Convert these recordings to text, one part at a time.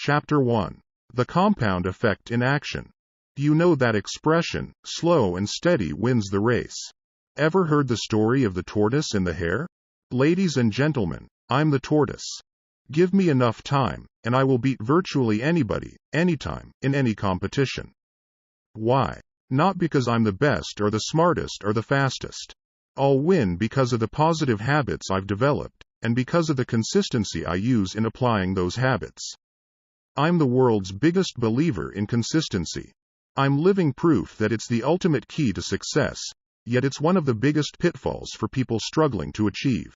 Chapter 1. The Compound Effect in Action. You know that expression, slow and steady wins the race. Ever heard the story of the tortoise and the hare? Ladies and gentlemen, I'm the tortoise. Give me enough time, and I will beat virtually anybody, anytime, in any competition. Why? Not because I'm the best or the smartest or the fastest. I'll win because of the positive habits I've developed, and because of the consistency I use in applying those habits. I'm the world's biggest believer in consistency. I'm living proof that it's the ultimate key to success, yet it's one of the biggest pitfalls for people struggling to achieve.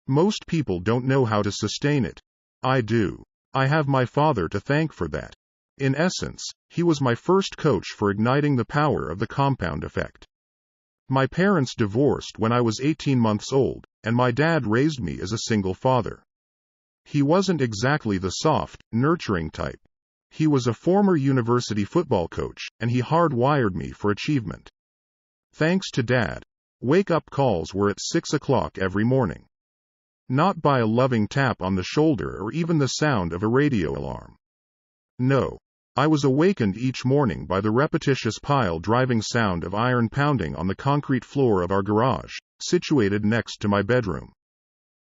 Most people don't know how to sustain it. I do. I have my father to thank for that. In essence, he was my first coach for igniting the power of the compound effect. My parents divorced when I was 18 months old, and my dad raised me as a single father. He wasn't exactly the soft, nurturing type. He was a former university football coach, and he hardwired me for achievement. Thanks to Dad, wake-up calls were at 6 o'clock every morning. Not by a loving tap on the shoulder or even the sound of a radio alarm. No. I was awakened each morning by the repetitious pile-driving sound of iron pounding on the concrete floor of our garage, situated next to my bedroom.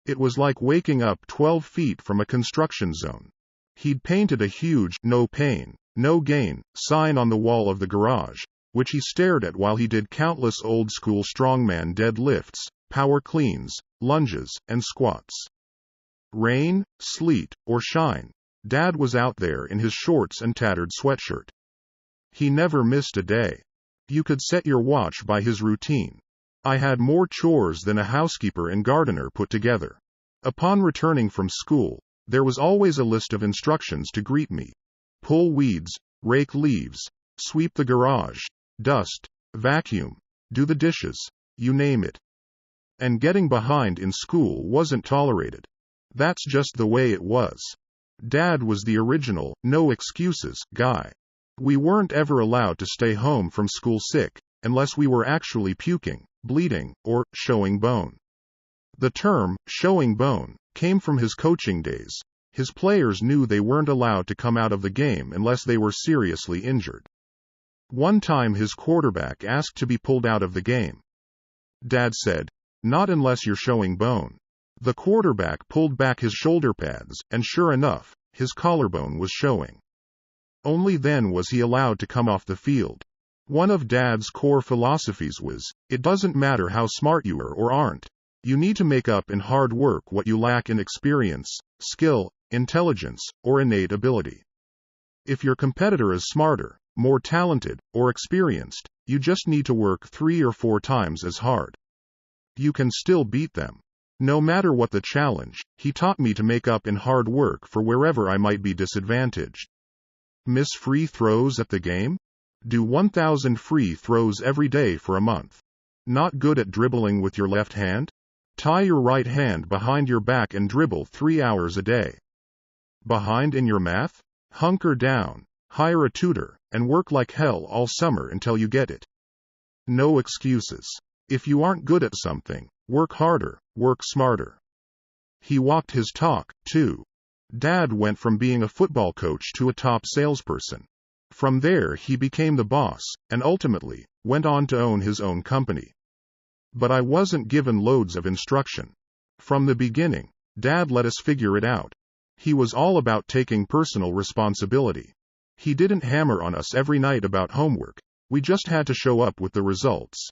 It was like waking up 12 feet from a construction zone. He'd painted a huge "no pain, no gain" sign on the wall of the garage, which he stared at while he did countless old-school strongman deadlifts, power cleans, lunges, and squats. Rain, sleet, or shine, Dad was out there in his shorts and tattered sweatshirt. He never missed a day. You could set your watch by his routine. I had more chores than a housekeeper and gardener put together. Upon returning from school, there was always a list of instructions to greet me. Pull weeds, rake leaves, sweep the garage, dust, vacuum, do the dishes, you name it. And getting behind in school wasn't tolerated. That's just the way it was. Dad was the original, no excuses, guy. We weren't ever allowed to stay home from school sick, unless we were actually puking, bleeding, or showing bone. The term, showing bone, came from his coaching days. His players knew they weren't allowed to come out of the game unless they were seriously injured. One time his quarterback asked to be pulled out of the game. Dad said, "Not unless you're showing bone." The quarterback pulled back his shoulder pads, and sure enough, his collarbone was showing. Only then was he allowed to come off the field. One of Dad's core philosophies was, it doesn't matter how smart you are or aren't. You need to make up in hard work what you lack in experience, skill, intelligence, or innate ability. If your competitor is smarter, more talented, or experienced, you just need to work 3 or 4 times as hard. You can still beat them. No matter what the challenge, he taught me to make up in hard work for wherever I might be disadvantaged. Miss free throws at the game? Do 1,000 free throws every day for a month. Not good at dribbling with your left hand? Tie your right hand behind your back and dribble 3 hours a day. Behind in your math? Hunker down, hire a tutor, and work like hell all summer until you get it. No excuses. If you aren't good at something, work harder, work smarter. He walked his talk, too. Dad went from being a football coach to a top salesperson. From there he became the boss, and ultimately, went on to own his own company. But I wasn't given loads of instruction. From the beginning, Dad let us figure it out. He was all about taking personal responsibility. He didn't hammer on us every night about homework, we just had to show up with the results.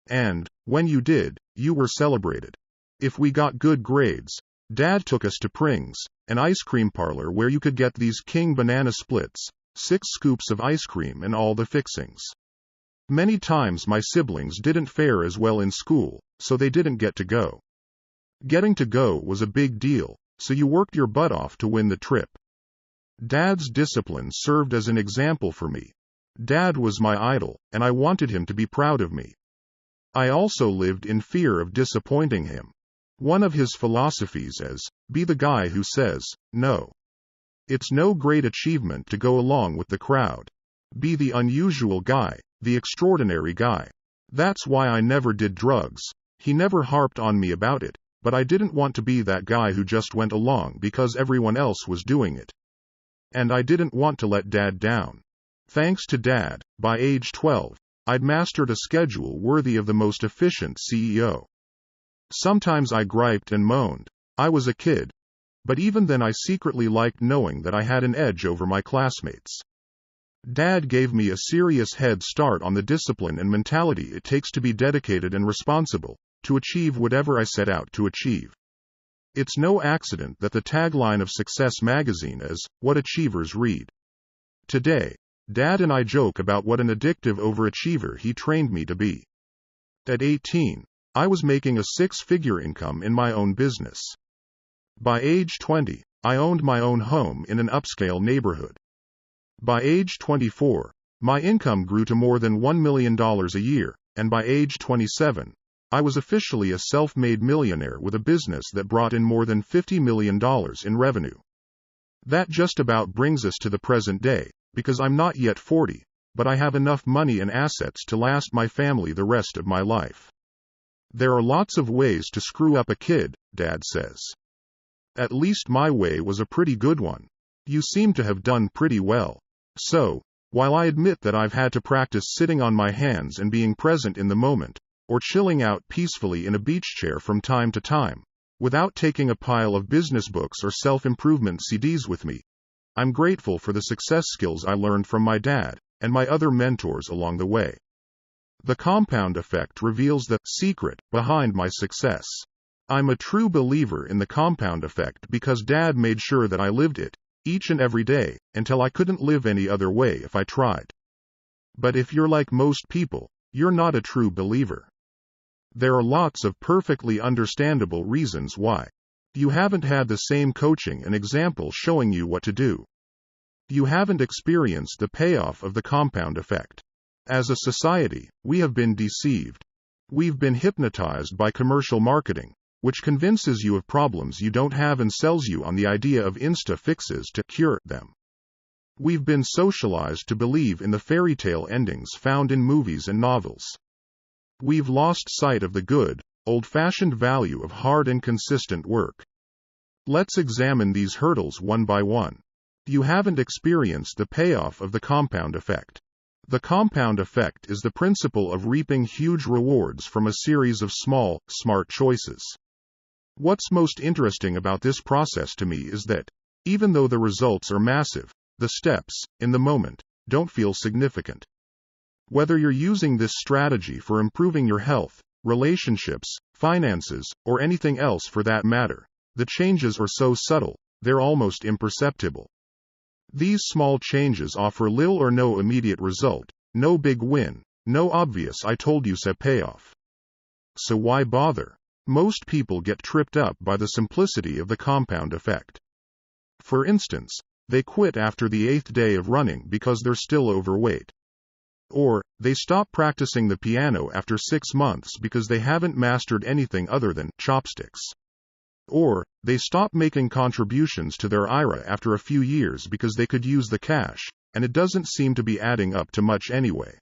And, when you did, you were celebrated. If we got good grades, Dad took us to Pring's, an ice cream parlor where you could get these king banana splits, 6 scoops of ice cream and all the fixings. Many times my siblings didn't fare as well in school, so they didn't get to go. Getting to go was a big deal, so you worked your butt off to win the trip. Dad's discipline served as an example for me. Dad was my idol, and I wanted him to be proud of me. I also lived in fear of disappointing him. One of his philosophies is, be the guy who says, no. It's no great achievement to go along with the crowd. Be the unusual guy, the extraordinary guy. That's why I never did drugs. He never harped on me about it, but I didn't want to be that guy who just went along because everyone else was doing it. And I didn't want to let Dad down. Thanks to Dad, by age 12, I'd mastered a schedule worthy of the most efficient CEO. Sometimes I griped and moaned. I was a kid. But even then I secretly liked knowing that I had an edge over my classmates. Dad gave me a serious head start on the discipline and mentality it takes to be dedicated and responsible, to achieve whatever I set out to achieve. It's no accident that the tagline of Success magazine is, "What achievers read." Today, Dad and I joke about what an addictive overachiever he trained me to be. At 18, I was making a six-figure income in my own business. By age 20, I owned my own home in an upscale neighborhood. By age 24, my income grew to more than $1 million a year, and by age 27, I was officially a self-made millionaire with a business that brought in more than $50 million in revenue. That just about brings us to the present day, because I'm not yet 40, but I have enough money and assets to last my family the rest of my life. There are lots of ways to screw up a kid, Dad says. At least my way was a pretty good one. You seem to have done pretty well. So, while I admit that I've had to practice sitting on my hands and being present in the moment, or chilling out peacefully in a beach chair from time to time, without taking a pile of business books or self-improvement CDs with me, I'm grateful for the success skills I learned from my dad and my other mentors along the way. The compound effect reveals the secret behind my success. I'm a true believer in the compound effect because Dad made sure that I lived it, each and every day, until I couldn't live any other way if I tried. But if you're like most people, you're not a true believer. There are lots of perfectly understandable reasons why. You haven't had the same coaching and example showing you what to do. You haven't experienced the payoff of the compound effect. As a society, we have been deceived. We've been hypnotized by commercial marketing, which convinces you of problems you don't have and sells you on the idea of insta-fixes to cure them. We've been socialized to believe in the fairy tale endings found in movies and novels. We've lost sight of the good, old-fashioned value of hard and consistent work. Let's examine these hurdles one by one. You haven't experienced the payoff of the compound effect. The compound effect is the principle of reaping huge rewards from a series of small, smart choices. What's most interesting about this process to me is that, even though the results are massive, the steps, in the moment, don't feel significant. Whether you're using this strategy for improving your health, relationships, finances, or anything else for that matter, the changes are so subtle, they're almost imperceptible. These small changes offer little or no immediate result, no big win, no obvious I told you so payoff. So why bother? Most people get tripped up by the simplicity of the compound effect. For instance, they quit after the 8th day of running because they're still overweight. Or, they stop practicing the piano after 6 months because they haven't mastered anything other than chopsticks. Or, they stop making contributions to their IRA after a few years because they could use the cash, and it doesn't seem to be adding up to much anyway.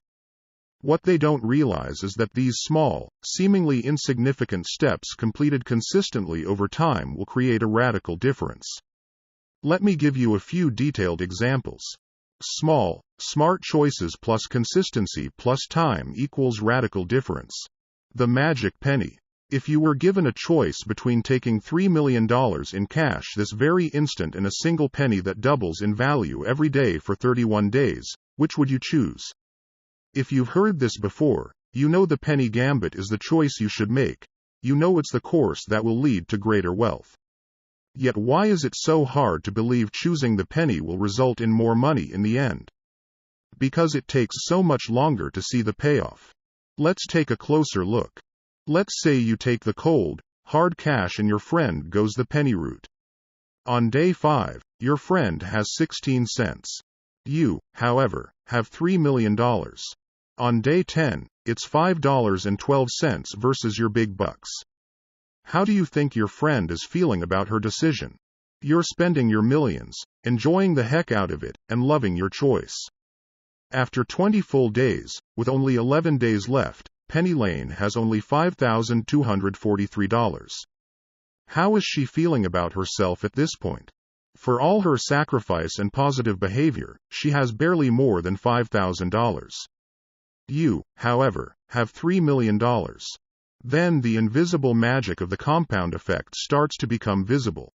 What they don't realize is that these small, seemingly insignificant steps completed consistently over time will create a radical difference. Let me give you a few detailed examples. Small, smart choices plus consistency plus time equals radical difference. The magic penny. If you were given a choice between taking $3 million in cash this very instant and a single penny that doubles in value every day for 31 days, which would you choose? If you've heard this before, you know the penny gambit is the choice you should make. You know it's the course that will lead to greater wealth. Yet why is it so hard to believe choosing the penny will result in more money in the end? Because it takes so much longer to see the payoff. Let's take a closer look. Let's say you take the cold, hard cash and your friend goes the penny route. On day 5, your friend has 16 cents. You, however, have $3 million. On day 10, it's $5.12 versus your big bucks. How do you think your friend is feeling about her decision? You're spending your millions, enjoying the heck out of it, and loving your choice. After 20 full days, with only 11 days left, Penny Lane has only $5,243. How is she feeling about herself at this point? For all her sacrifice and positive behavior, she has barely more than $5,000. You, however, have $3 million. Then the invisible magic of the compound effect starts to become visible.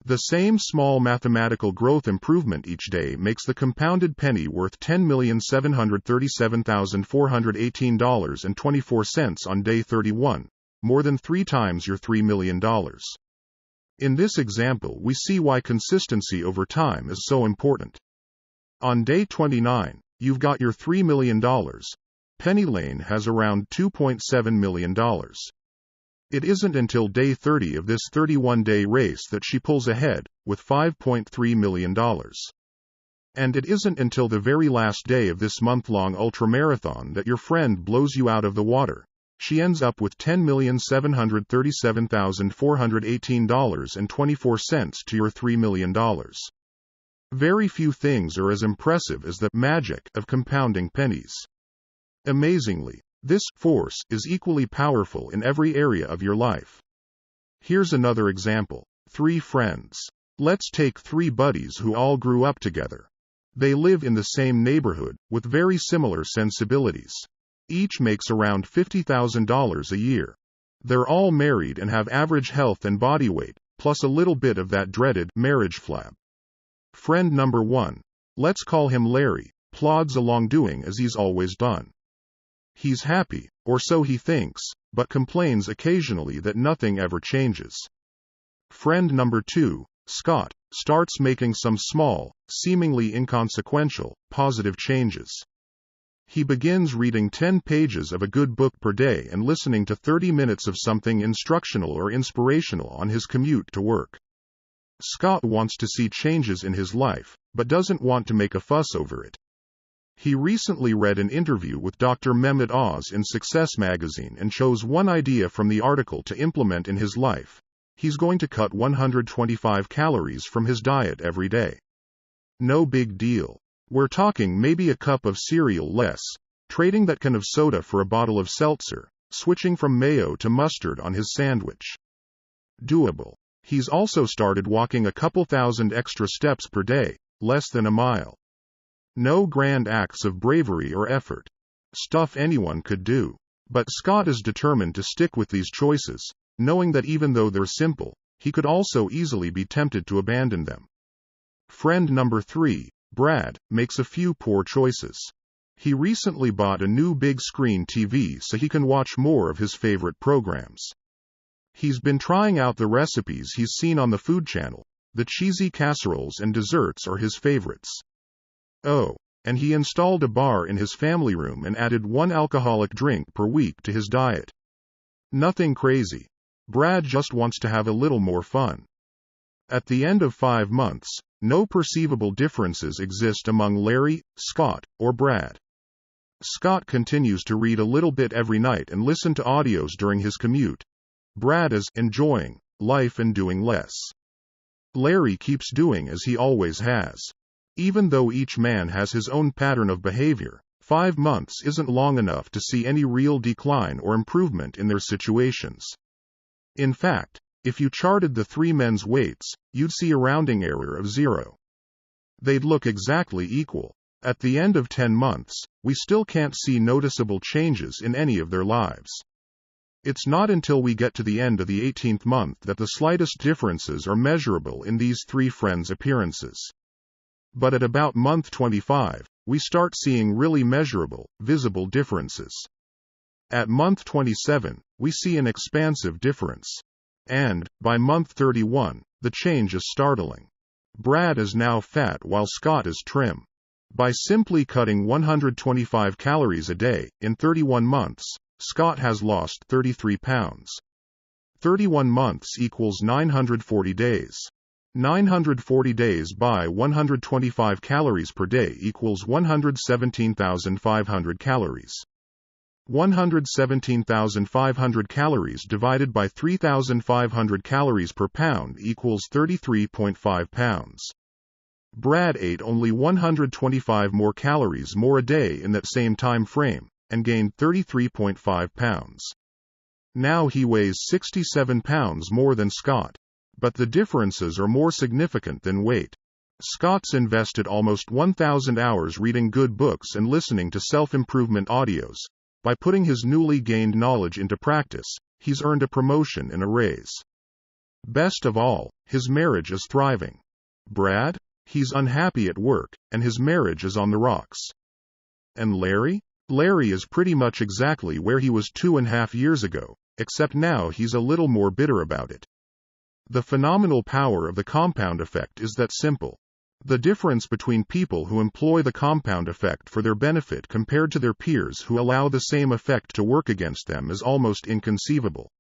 The same small mathematical growth improvement each day makes the compounded penny worth $10,737,418.24 on day 31, more than 3 times your $3 million. In this example, we see why consistency over time is so important. On day 29, you've got your $3 million. Penny Lane has around $2.7 million. It isn't until day 30 of this 31-day race that she pulls ahead, with $5.3 million. And it isn't until the very last day of this month-long ultramarathon that your friend blows you out of the water. She ends up with $10,737,418.24 to your $3 million. Very few things are as impressive as the magic of compounding pennies. Amazingly, this force is equally powerful in every area of your life. Here's another example. 3 friends. Let's take 3 buddies who all grew up together. They live in the same neighborhood, with very similar sensibilities. Each makes around $50,000 a year. They're all married and have average health and body weight, plus a little bit of that dreaded marriage flab. Friend number 1. Let's call him Larry, plods along doing as he's always done. He's happy, or so he thinks, but complains occasionally that nothing ever changes. Friend number 2, Scott, starts making some small, seemingly inconsequential, positive changes. He begins reading 10 pages of a good book per day and listening to 30 minutes of something instructional or inspirational on his commute to work. Scott wants to see changes in his life, but doesn't want to make a fuss over it. He recently read an interview with Dr. Mehmet Oz in Success magazine and chose one idea from the article to implement in his life. He's going to cut 125 calories from his diet every day. No big deal. We're talking maybe a cup of cereal less, trading that can of soda for a bottle of seltzer, switching from mayo to mustard on his sandwich. Doable. He's also started walking a couple thousand extra steps per day, less than a mile. No grand acts of bravery or effort. Stuff anyone could do. But Scott is determined to stick with these choices, knowing that even though they're simple, he could also easily be tempted to abandon them. Friend number 3, Brad, makes a few poor choices. He recently bought a new big screen TV so he can watch more of his favorite programs. He's been trying out the recipes he's seen on the Food Channel. The cheesy casseroles and desserts are his favorites. Oh, and he installed a bar in his family room and added 1 alcoholic drink per week to his diet. Nothing crazy. Brad just wants to have a little more fun. At the end of 5 months, no perceivable differences exist among Larry, Scott, or Brad. Scott continues to read a little bit every night and listen to audios during his commute. Brad is enjoying life and doing less. Larry keeps doing as he always has. Even though each man has his own pattern of behavior, 5 months isn't long enough to see any real decline or improvement in their situations. In fact, if you charted the 3 men's weights, you'd see a rounding error of 0. They'd look exactly equal. At the end of 10 months, we still can't see noticeable changes in any of their lives. It's not until we get to the end of the 18th month that the slightest differences are measurable in these 3 friends' appearances. But at about month 25, we start seeing really measurable, visible differences. At month 27, we see an expansive difference. And, by month 31, the change is startling. Brad is now fat while Scott is trim. By simply cutting 125 calories a day, in 31 months, Scott has lost 33 pounds. 31 months equals 940 days. 940 days by 125 calories per day equals 117,500 calories. 117,500 calories divided by 3,500 calories per pound equals 33.5 pounds. Brad ate only 125 more calories more a day in that same time frame, and gained 33.5 pounds. Now he weighs 67 pounds more than Scott. but the differences are more significant than weight. Scott's invested almost 1,000 hours reading good books and listening to self-improvement audios. By putting his newly gained knowledge into practice, he's earned a promotion and a raise. Best of all, his marriage is thriving. Brad? He's unhappy at work, and his marriage is on the rocks. And Larry? Larry is pretty much exactly where he was 2.5 years ago, except now he's a little more bitter about it. The phenomenal power of the compound effect is that simple. The difference between people who employ the compound effect for their benefit compared to their peers who allow the same effect to work against them is almost inconceivable.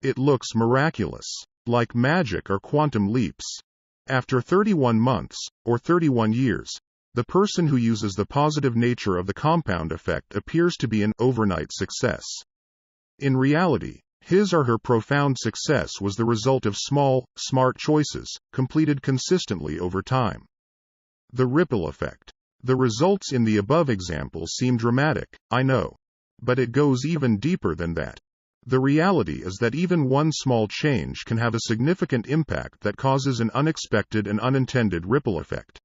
It looks miraculous, like magic or quantum leaps. After 31 months, or 31 years, the person who uses the positive nature of the compound effect appears to be an overnight success. In reality, his or her profound success was the result of small, smart choices, completed consistently over time. The ripple effect. The results in the above example seem dramatic, I know. But it goes even deeper than that. The reality is that even one small change can have a significant impact that causes an unexpected and unintended ripple effect.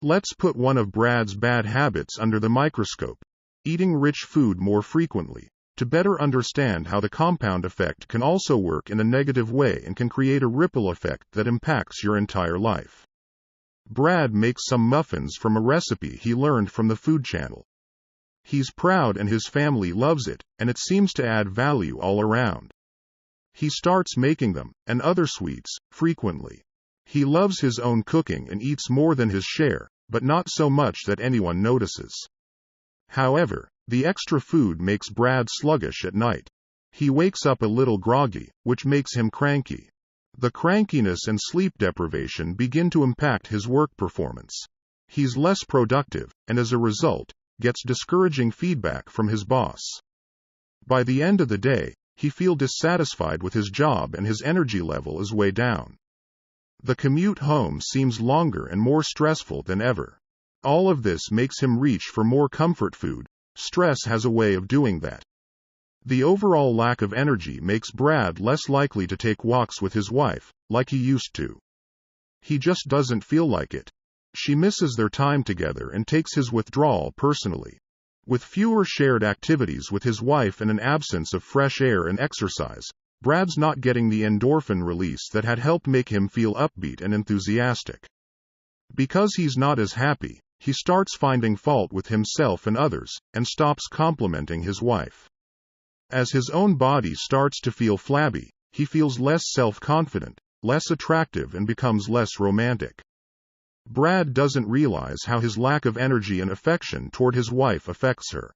Let's put one of Brad's bad habits under the microscope: eating rich food more frequently, to better understand how the compound effect can also work in a negative way and can create a ripple effect that impacts your entire life. Brad makes some muffins from a recipe he learned from the Food Channel. He's proud and his family loves it, and it seems to add value all around. He starts making them, and other sweets, frequently. He loves his own cooking and eats more than his share, but not so much that anyone notices. However, the extra food makes Brad sluggish at night. He wakes up a little groggy, which makes him cranky. The crankiness and sleep deprivation begin to impact his work performance. He's less productive, and as a result, gets discouraging feedback from his boss. By the end of the day, he feels dissatisfied with his job and his energy level is way down. The commute home seems longer and more stressful than ever. All of this makes him reach for more comfort food. Stress has a way of doing that. The overall lack of energy makes Brad less likely to take walks with his wife, like he used to. He just doesn't feel like it. She misses their time together and takes his withdrawal personally. With fewer shared activities with his wife and an absence of fresh air and exercise, Brad's not getting the endorphin release that had helped make him feel upbeat and enthusiastic. Because he's not as happy, he starts finding fault with himself and others, and stops complimenting his wife. As his own body starts to feel flabby, he feels less self-confident, less attractive and becomes less romantic. Brad doesn't realize how his lack of energy and affection toward his wife affects her.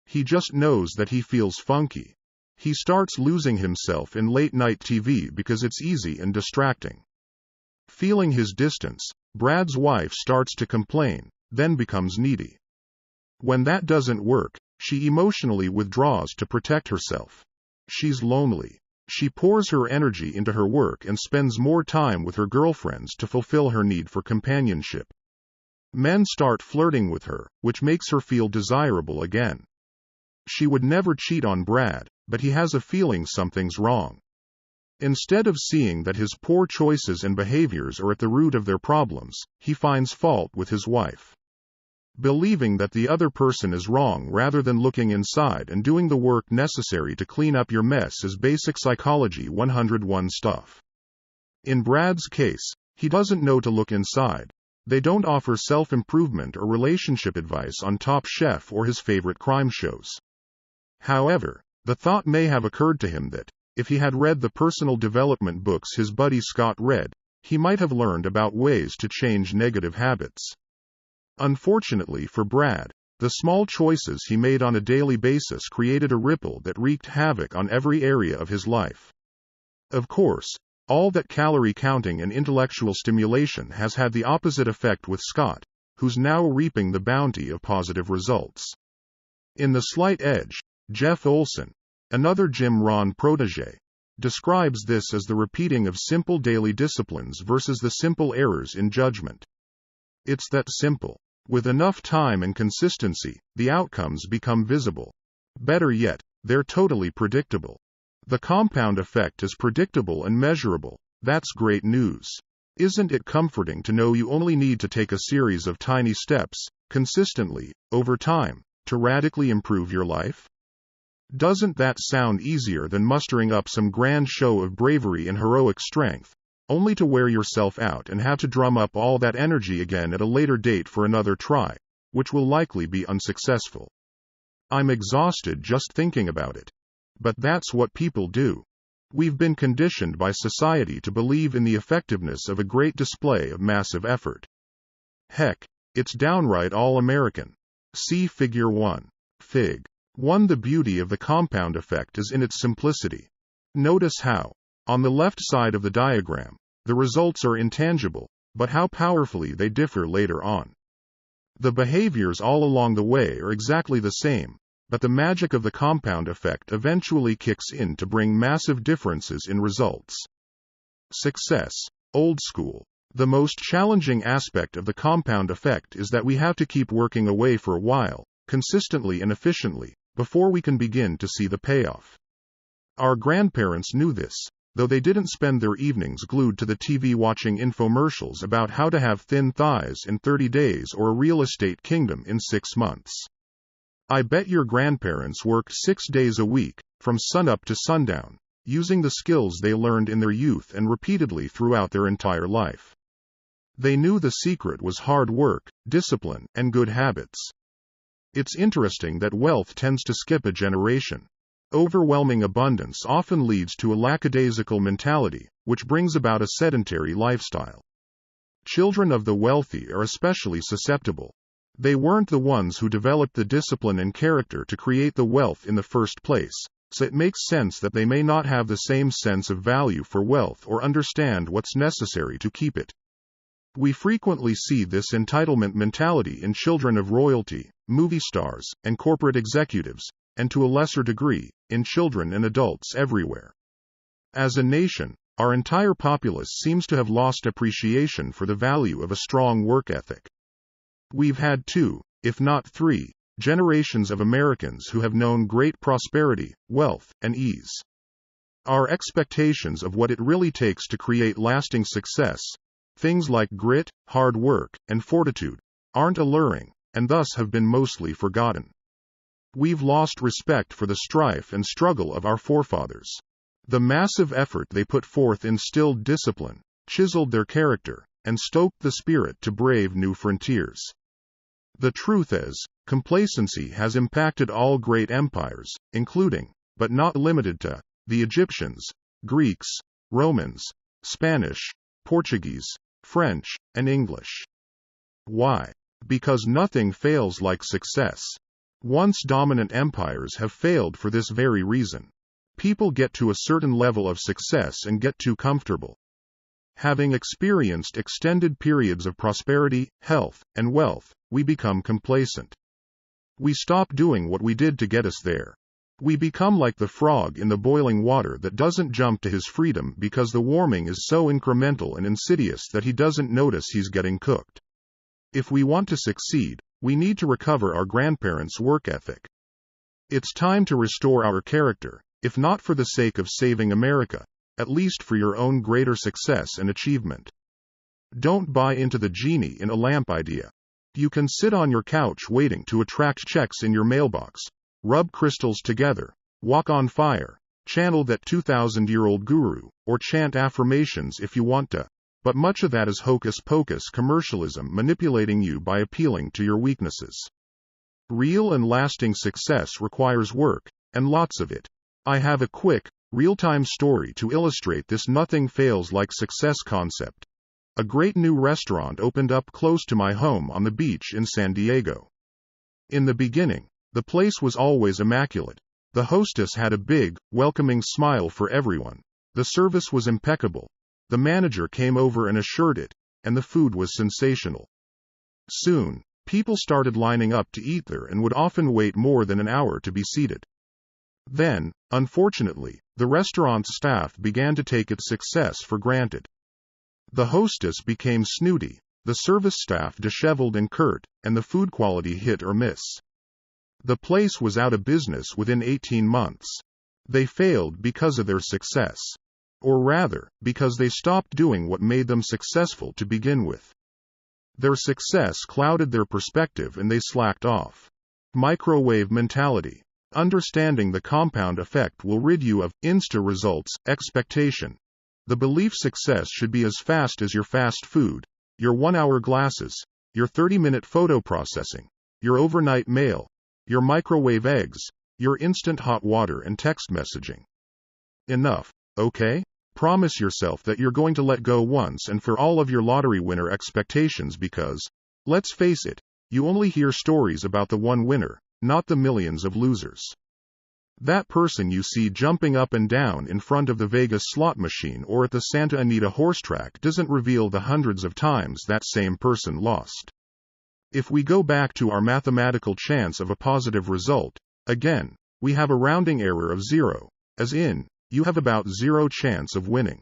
He just knows that he feels funky. He starts losing himself in late-night TV because it's easy and distracting. Feeling his distance, Brad's wife starts to complain, then becomes needy. When that doesn't work, she emotionally withdraws to protect herself. She's lonely. She pours her energy into her work and spends more time with her girlfriends to fulfill her need for companionship. Men start flirting with her, which makes her feel desirable again. She would never cheat on Brad, but he has a feeling something's wrong. Instead of seeing that his poor choices and behaviors are at the root of their problems, he finds fault with his wife. Believing that the other person is wrong rather than looking inside and doing the work necessary to clean up your mess is basic psychology 101 stuff. In Brad's case, he doesn't know to look inside. They don't offer self-improvement or relationship advice on Top Chef or his favorite crime shows. However, the thought may have occurred to him that, if he had read the personal development books his buddy Scott read, he might have learned about ways to change negative habits. Unfortunately for Brad, the small choices he made on a daily basis created a ripple that wreaked havoc on every area of his life. Of course, all that calorie counting and intellectual stimulation has had the opposite effect with Scott, who's now reaping the bounty of positive results. In The Slight Edge, Jeff Olson, another Jim Rohn protege, describes this as the repeating of simple daily disciplines versus the simple errors in judgment. It's that simple. With enough time and consistency, the outcomes become visible. Better yet, they're totally predictable. The compound effect is predictable and measurable, That's great news. Isn't it comforting to know you only need to take a series of tiny steps, consistently, over time, to radically improve your life? Doesn't that sound easier than mustering up some grand show of bravery and heroic strength, only to wear yourself out and have to drum up all that energy again at a later date for another try, which will likely be unsuccessful? I'm exhausted just thinking about it. But that's what people do. We've been conditioned by society to believe in the effectiveness of a great display of massive effort. Heck, it's downright all-American. See Figure 1. Fig. 1. The beauty of the compound effect is in its simplicity. Notice how, on the left side of the diagram, the results are intangible, but how powerfully they differ later on. The behaviors all along the way are exactly the same, but the magic of the compound effect eventually kicks in to bring massive differences in results. Success. Old school. The most challenging aspect of the compound effect is that we have to keep working away for a while, consistently and efficiently, before we can begin to see the payoff. Our grandparents knew this, though they didn't spend their evenings glued to the TV watching infomercials about how to have thin thighs in 30 days or a real estate kingdom in 6 months. I bet your grandparents worked 6 days a week, from sunup to sundown, using the skills they learned in their youth and repeatedly throughout their entire life. They knew the secret was hard work, discipline, and good habits. It's interesting that wealth tends to skip a generation. Overwhelming abundance often leads to a lackadaisical mentality, which brings about a sedentary lifestyle. Children of the wealthy are especially susceptible. They weren't the ones who developed the discipline and character to create the wealth in the first place, so it makes sense that they may not have the same sense of value for wealth or understand what's necessary to keep it. We frequently see this entitlement mentality in children of royalty, movie stars, and corporate executives, and to a lesser degree, in children and adults everywhere. As a nation, our entire populace seems to have lost appreciation for the value of a strong work ethic. We've had 2, if not 3, generations of Americans who have known great prosperity, wealth, and ease. Our expectations of what it really takes to create lasting success, things like grit, hard work, and fortitude, aren't alluring, and thus have been mostly forgotten. We've lost respect for the strife and struggle of our forefathers. The massive effort they put forth instilled discipline, chiseled their character, and stoked the spirit to brave new frontiers. The truth is, complacency has impacted all great empires, including, but not limited to, the Egyptians, Greeks, Romans, Spanish, Portuguese, French, and English. Why? Because nothing fails like success. Once dominant empires have failed for this very reason. People get to a certain level of success and get too comfortable. Having experienced extended periods of prosperity, health, and wealth, we become complacent. We stop doing what we did to get us there. We become like the frog in the boiling water that doesn't jump to his freedom because the warming is so incremental and insidious that he doesn't notice he's getting cooked. If we want to succeed, we need to recover our grandparents' work ethic. It's time to restore our character, if not for the sake of saving America, at least for your own greater success and achievement. Don't buy into the genie in a lamp idea. You can sit on your couch waiting to attract checks in your mailbox, rub crystals together, walk on fire, channel that 2,000-year-old guru, or chant affirmations if you want to, but much of that is hocus-pocus commercialism manipulating you by appealing to your weaknesses. Real and lasting success requires work, and lots of it. I have a quick, real-time story to illustrate this nothing fails like success concept. A great new restaurant opened up close to my home on the beach in San Diego. In the beginning, the place was always immaculate. The hostess had a big, welcoming smile for everyone. The service was impeccable. The manager came over and assured it, and the food was sensational. Soon, people started lining up to eat there and would often wait more than an hour to be seated. Then, unfortunately, the restaurant's staff began to take its success for granted. The hostess became snooty, the service staff disheveled and curt, and the food quality hit or miss. The place was out of business within 18 months. They failed because of their success. Or rather, because they stopped doing what made them successful to begin with. Their success clouded their perspective and they slacked off. Microwave mentality. Understanding the compound effect will rid you of insta results expectation. The belief success should be as fast as your fast food, your 1-hour glasses, your 30-minute photo processing, your overnight mail, your microwave eggs, your instant hot water and text messaging. Enough, okay? Promise yourself that you're going to let go once and for all of your lottery winner expectations because, let's face it, you only hear stories about the one winner, not the millions of losers. That person you see jumping up and down in front of the Vegas slot machine or at the Santa Anita horse track doesn't reveal the hundreds of times that same person lost. If we go back to our mathematical chance of a positive result, again, we have a rounding error of 0, as in, you have about 0 chance of winning.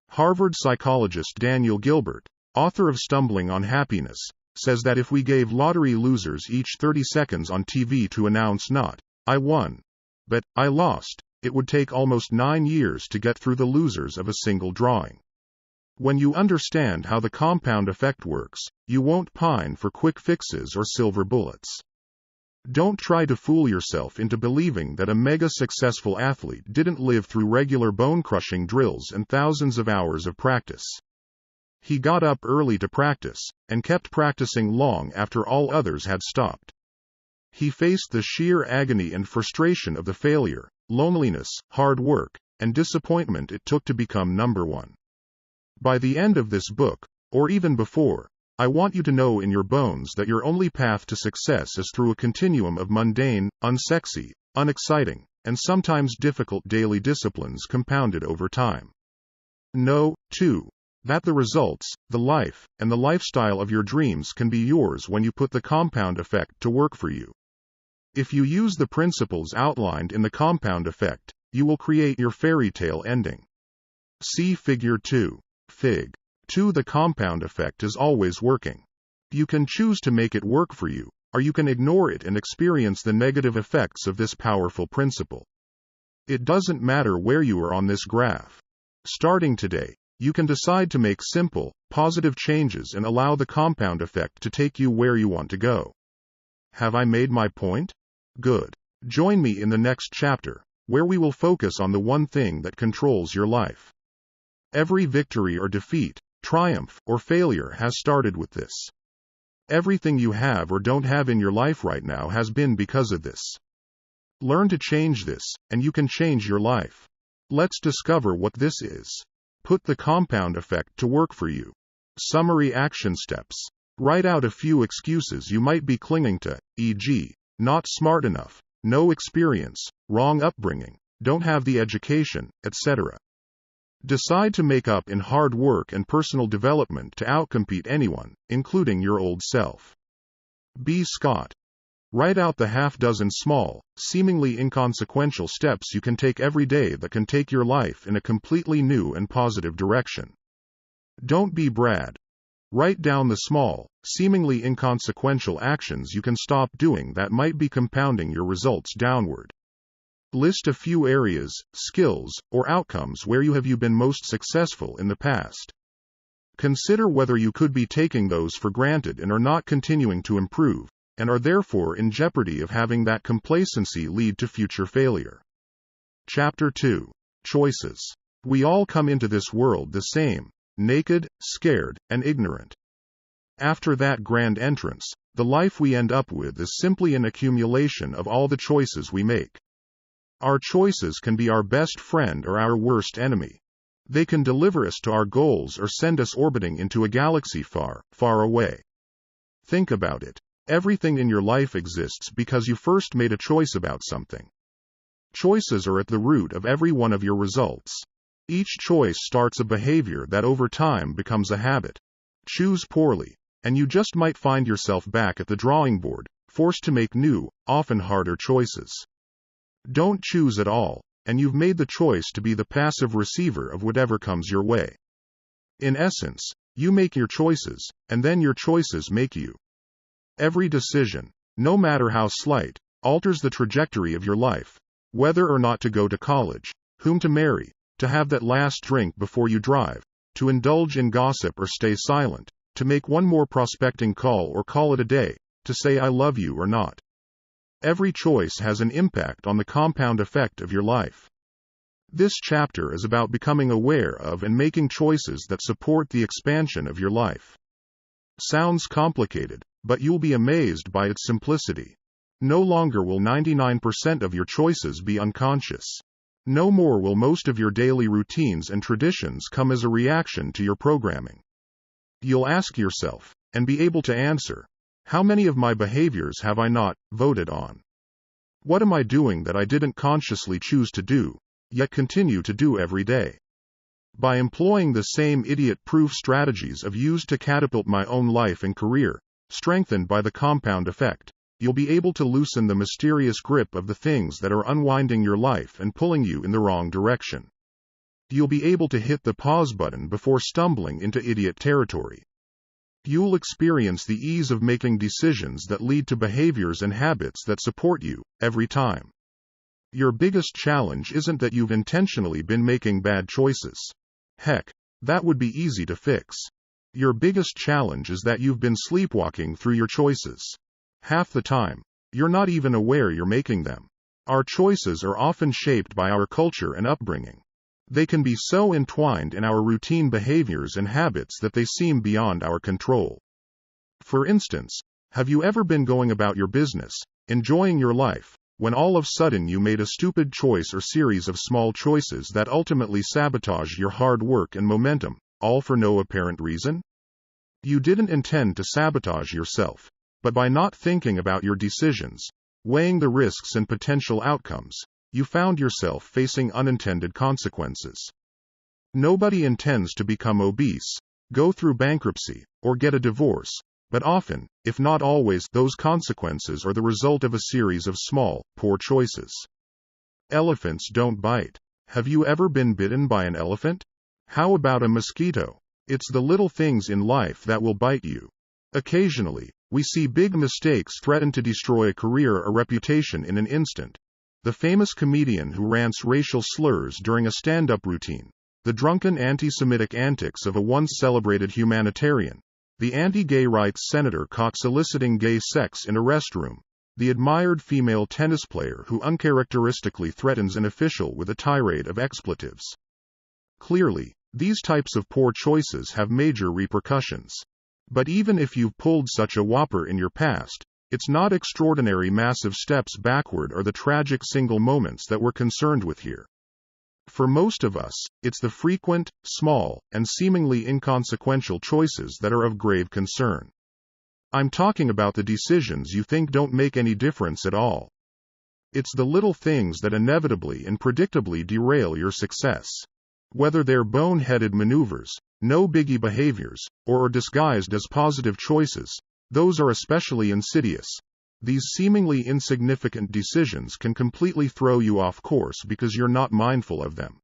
Harvard psychologist Daniel Gilbert, author of Stumbling on Happiness, says that if we gave lottery losers each 30 seconds on TV to announce not, I won, but I lost, it would take almost 9 years to get through the losers of a single drawing. When you understand how the compound effect works, you won't pine for quick fixes or silver bullets. Don't try to fool yourself into believing that a mega successful athlete didn't live through regular bone-crushing drills and thousands of hours of practice. He got up early to practice, and kept practicing long after all others had stopped. He faced the sheer agony and frustration of the failure, loneliness, hard work, and disappointment it took to become number one. By the end of this book, or even before, I want you to know in your bones that your only path to success is through a continuum of mundane, unsexy, unexciting, and sometimes difficult daily disciplines compounded over time. Know, too, that the results, the life, and the lifestyle of your dreams can be yours when you put the compound effect to work for you. If you use the principles outlined in the compound effect, you will create your fairy tale ending. See Figure 2. Fig. 2. The compound effect is always working. You can choose to make it work for you, or you can ignore it and experience the negative effects of this powerful principle. It doesn't matter where you are on this graph. Starting today, you can decide to make simple, positive changes and allow the compound effect to take you where you want to go. Have I made my point? Good. Join me in the next chapter, where we will focus on the one thing that controls your life. Every victory or defeat, triumph or failure has started with this. Everything you have or don't have in your life right now has been because of this. Learn to change this, and you can change your life. Let's discover what this is. Put the compound effect to work for you. Summary action steps. Write out a few excuses you might be clinging to, e.g., not smart enough, no experience, wrong upbringing, don't have the education, etc. Decide to make up in hard work and personal development to outcompete anyone, including your old self. B. Scott. Write out the half-dozen small, seemingly inconsequential steps you can take every day that can take your life in a completely new and positive direction. Don't be Brad. Write down the small, seemingly inconsequential actions you can stop doing that might be compounding your results downward. List a few areas, skills, or outcomes where you have been most successful in the past. Consider whether you could be taking those for granted and are not continuing to improve, and are therefore in jeopardy of having that complacency lead to future failure. Chapter 2. Choices. We all come into this world the same, naked, scared, and ignorant. After that grand entrance, the life we end up with is simply an accumulation of all the choices we make. Our choices can be our best friend or our worst enemy. They can deliver us to our goals or send us orbiting into a galaxy far, far away. Think about it. Everything in your life exists because you first made a choice about something. Choices are at the root of every one of your results. Each choice starts a behavior that over time becomes a habit. Choose poorly, and you just might find yourself back at the drawing board, forced to make new, often harder choices. Don't choose at all, and you've made the choice to be the passive receiver of whatever comes your way. In essence, you make your choices, and then your choices make you. Every decision, no matter how slight, alters the trajectory of your life. Whether or not to go to college, whom to marry, to have that last drink before you drive, to indulge in gossip or stay silent, to make one more prospecting call or call it a day, to say I love you or not. Every choice has an impact on the compound effect of your life. This chapter is about becoming aware of and making choices that support the expansion of your life. Sounds complicated, but you'll be amazed by its simplicity. No longer will 99% of your choices be unconscious. No more will most of your daily routines and traditions come as a reaction to your programming. You'll ask yourself, and be able to answer, how many of my behaviors have I not voted on? What am I doing that I didn't consciously choose to do, yet continue to do every day? By employing the same idiot-proof strategies I've used to catapult my own life and career, strengthened by the compound effect, you'll be able to loosen the mysterious grip of the things that are unwinding your life and pulling you in the wrong direction. You'll be able to hit the pause button before stumbling into idiot territory. You'll experience the ease of making decisions that lead to behaviors and habits that support you, every time. Your biggest challenge isn't that you've intentionally been making bad choices. Heck, that would be easy to fix. Your biggest challenge is that you've been sleepwalking through your choices. Half the time, you're not even aware you're making them. Our choices are often shaped by our culture and upbringing. They can be so entwined in our routine behaviors and habits that they seem beyond our control. For instance, have you ever been going about your business, enjoying your life, when all of a sudden you made a stupid choice or series of small choices that ultimately sabotage your hard work and momentum, all for no apparent reason? You didn't intend to sabotage yourself, but by not thinking about your decisions, weighing the risks and potential outcomes, you found yourself facing unintended consequences. Nobody intends to become obese, go through bankruptcy, or get a divorce, but often, if not always, those consequences are the result of a series of small, poor choices. Elephants don't bite. Have you ever been bitten by an elephant? How about a mosquito? It's the little things in life that will bite you. Occasionally, we see big mistakes threaten to destroy a career or reputation in an instant. The famous comedian who rants racial slurs during a stand-up routine, the drunken anti-Semitic antics of a once celebrated humanitarian, the anti-gay rights senator caught soliciting gay sex in a restroom, the admired female tennis player who uncharacteristically threatens an official with a tirade of expletives. Clearly, these types of poor choices have major repercussions. But even if you've pulled such a whopper in your past, it's not extraordinary massive steps backward or the tragic single moments that we're concerned with here. For most of us, it's the frequent, small, and seemingly inconsequential choices that are of grave concern. I'm talking about the decisions you think don't make any difference at all. It's the little things that inevitably and predictably derail your success. Whether they're bone-headed maneuvers, no biggie behaviors, or are disguised as positive choices, those are especially insidious. These seemingly insignificant decisions can completely throw you off course because you're not mindful of them.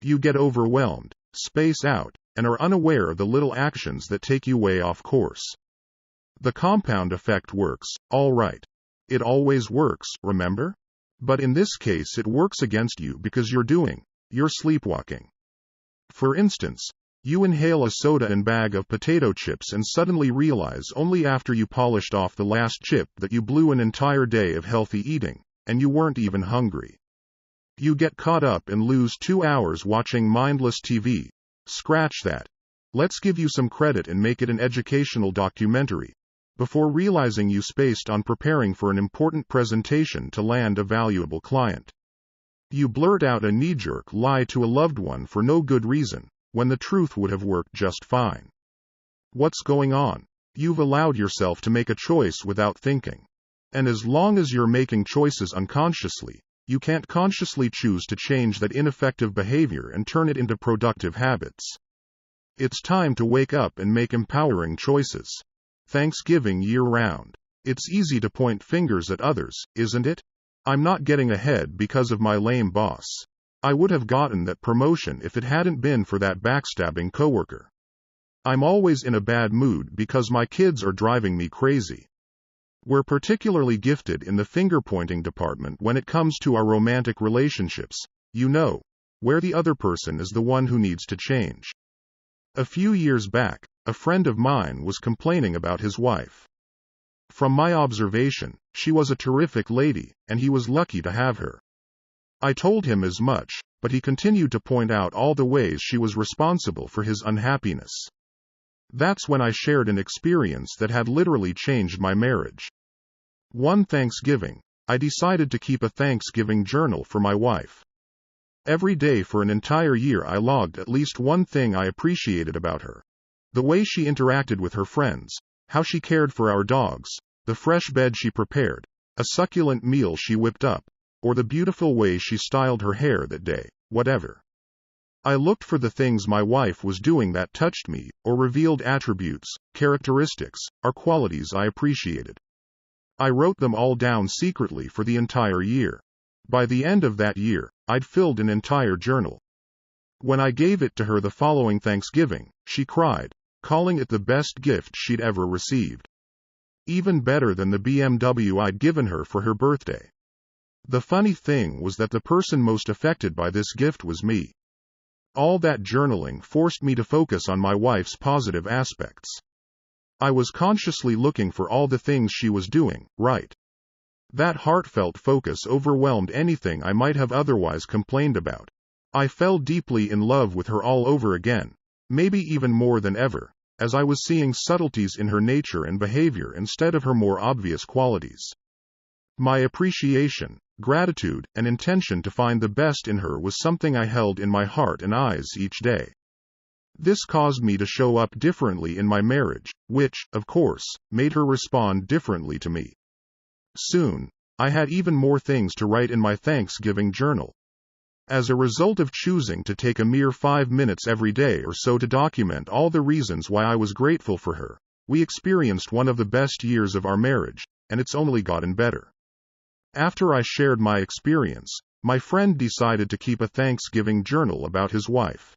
You get overwhelmed, space out, and are unaware of the little actions that take you way off course. The compound effect works, all right. It always works, remember? But in this case it works against you because you're sleepwalking. For instance, you inhale a soda and bag of potato chips and suddenly realize only after you polished off the last chip that you blew an entire day of healthy eating, and you weren't even hungry. You get caught up and lose 2 hours watching mindless TV. Scratch that. Let's give you some credit and make it an educational documentary, before realizing you spaced on preparing for an important presentation to land a valuable client. You blurt out a knee-jerk lie to a loved one for no good reason, when the truth would have worked just fine. What's going on? You've allowed yourself to make a choice without thinking. And as long as you're making choices unconsciously, you can't consciously choose to change that ineffective behavior and turn it into productive habits. It's time to wake up and make empowering choices. Thanksgiving year-round. It's easy to point fingers at others, isn't it? I'm not getting ahead because of my lame boss. I would have gotten that promotion if it hadn't been for that backstabbing coworker. I'm always in a bad mood because my kids are driving me crazy. We're particularly gifted in the finger-pointing department when it comes to our romantic relationships, you know. where the other person is the one who needs to change. A few years back, a friend of mine was complaining about his wife. From my observation, she was a terrific lady, and he was lucky to have her. I told him as much, but he continued to point out all the ways she was responsible for his unhappiness. That's when I shared an experience that had literally changed my marriage. One Thanksgiving, I decided to keep a Thanksgiving journal for my wife. Every day for an entire year I logged at least one thing I appreciated about her. The way she interacted with her friends, how she cared for our dogs, the fresh bed she prepared, a succulent meal she whipped up, or the beautiful way she styled her hair that day, whatever. I looked for the things my wife was doing that touched me, or revealed attributes, characteristics, or qualities I appreciated. I wrote them all down secretly for the entire year. By the end of that year, I'd filled an entire journal. When I gave it to her the following Thanksgiving, she cried, calling it the best gift she'd ever received. Even better than the BMW I'd given her for her birthday. The funny thing was that the person most affected by this gift was me. All that journaling forced me to focus on my wife's positive aspects. I was consciously looking for all the things she was doing right. That heartfelt focus overwhelmed anything I might have otherwise complained about. I fell deeply in love with her all over again, maybe even more than ever, as I was seeing subtleties in her nature and behavior instead of her more obvious qualities. My appreciation, gratitude, and intention to find the best in her was something I held in my heart and eyes each day. This caused me to show up differently in my marriage, which, of course, made her respond differently to me. Soon, I had even more things to write in my Thanksgiving journal. As a result of choosing to take a mere 5 minutes every day or so to document all the reasons why I was grateful for her, we experienced one of the best years of our marriage, and it's only gotten better. After I shared my experience, my friend decided to keep a Thanksgiving journal about his wife.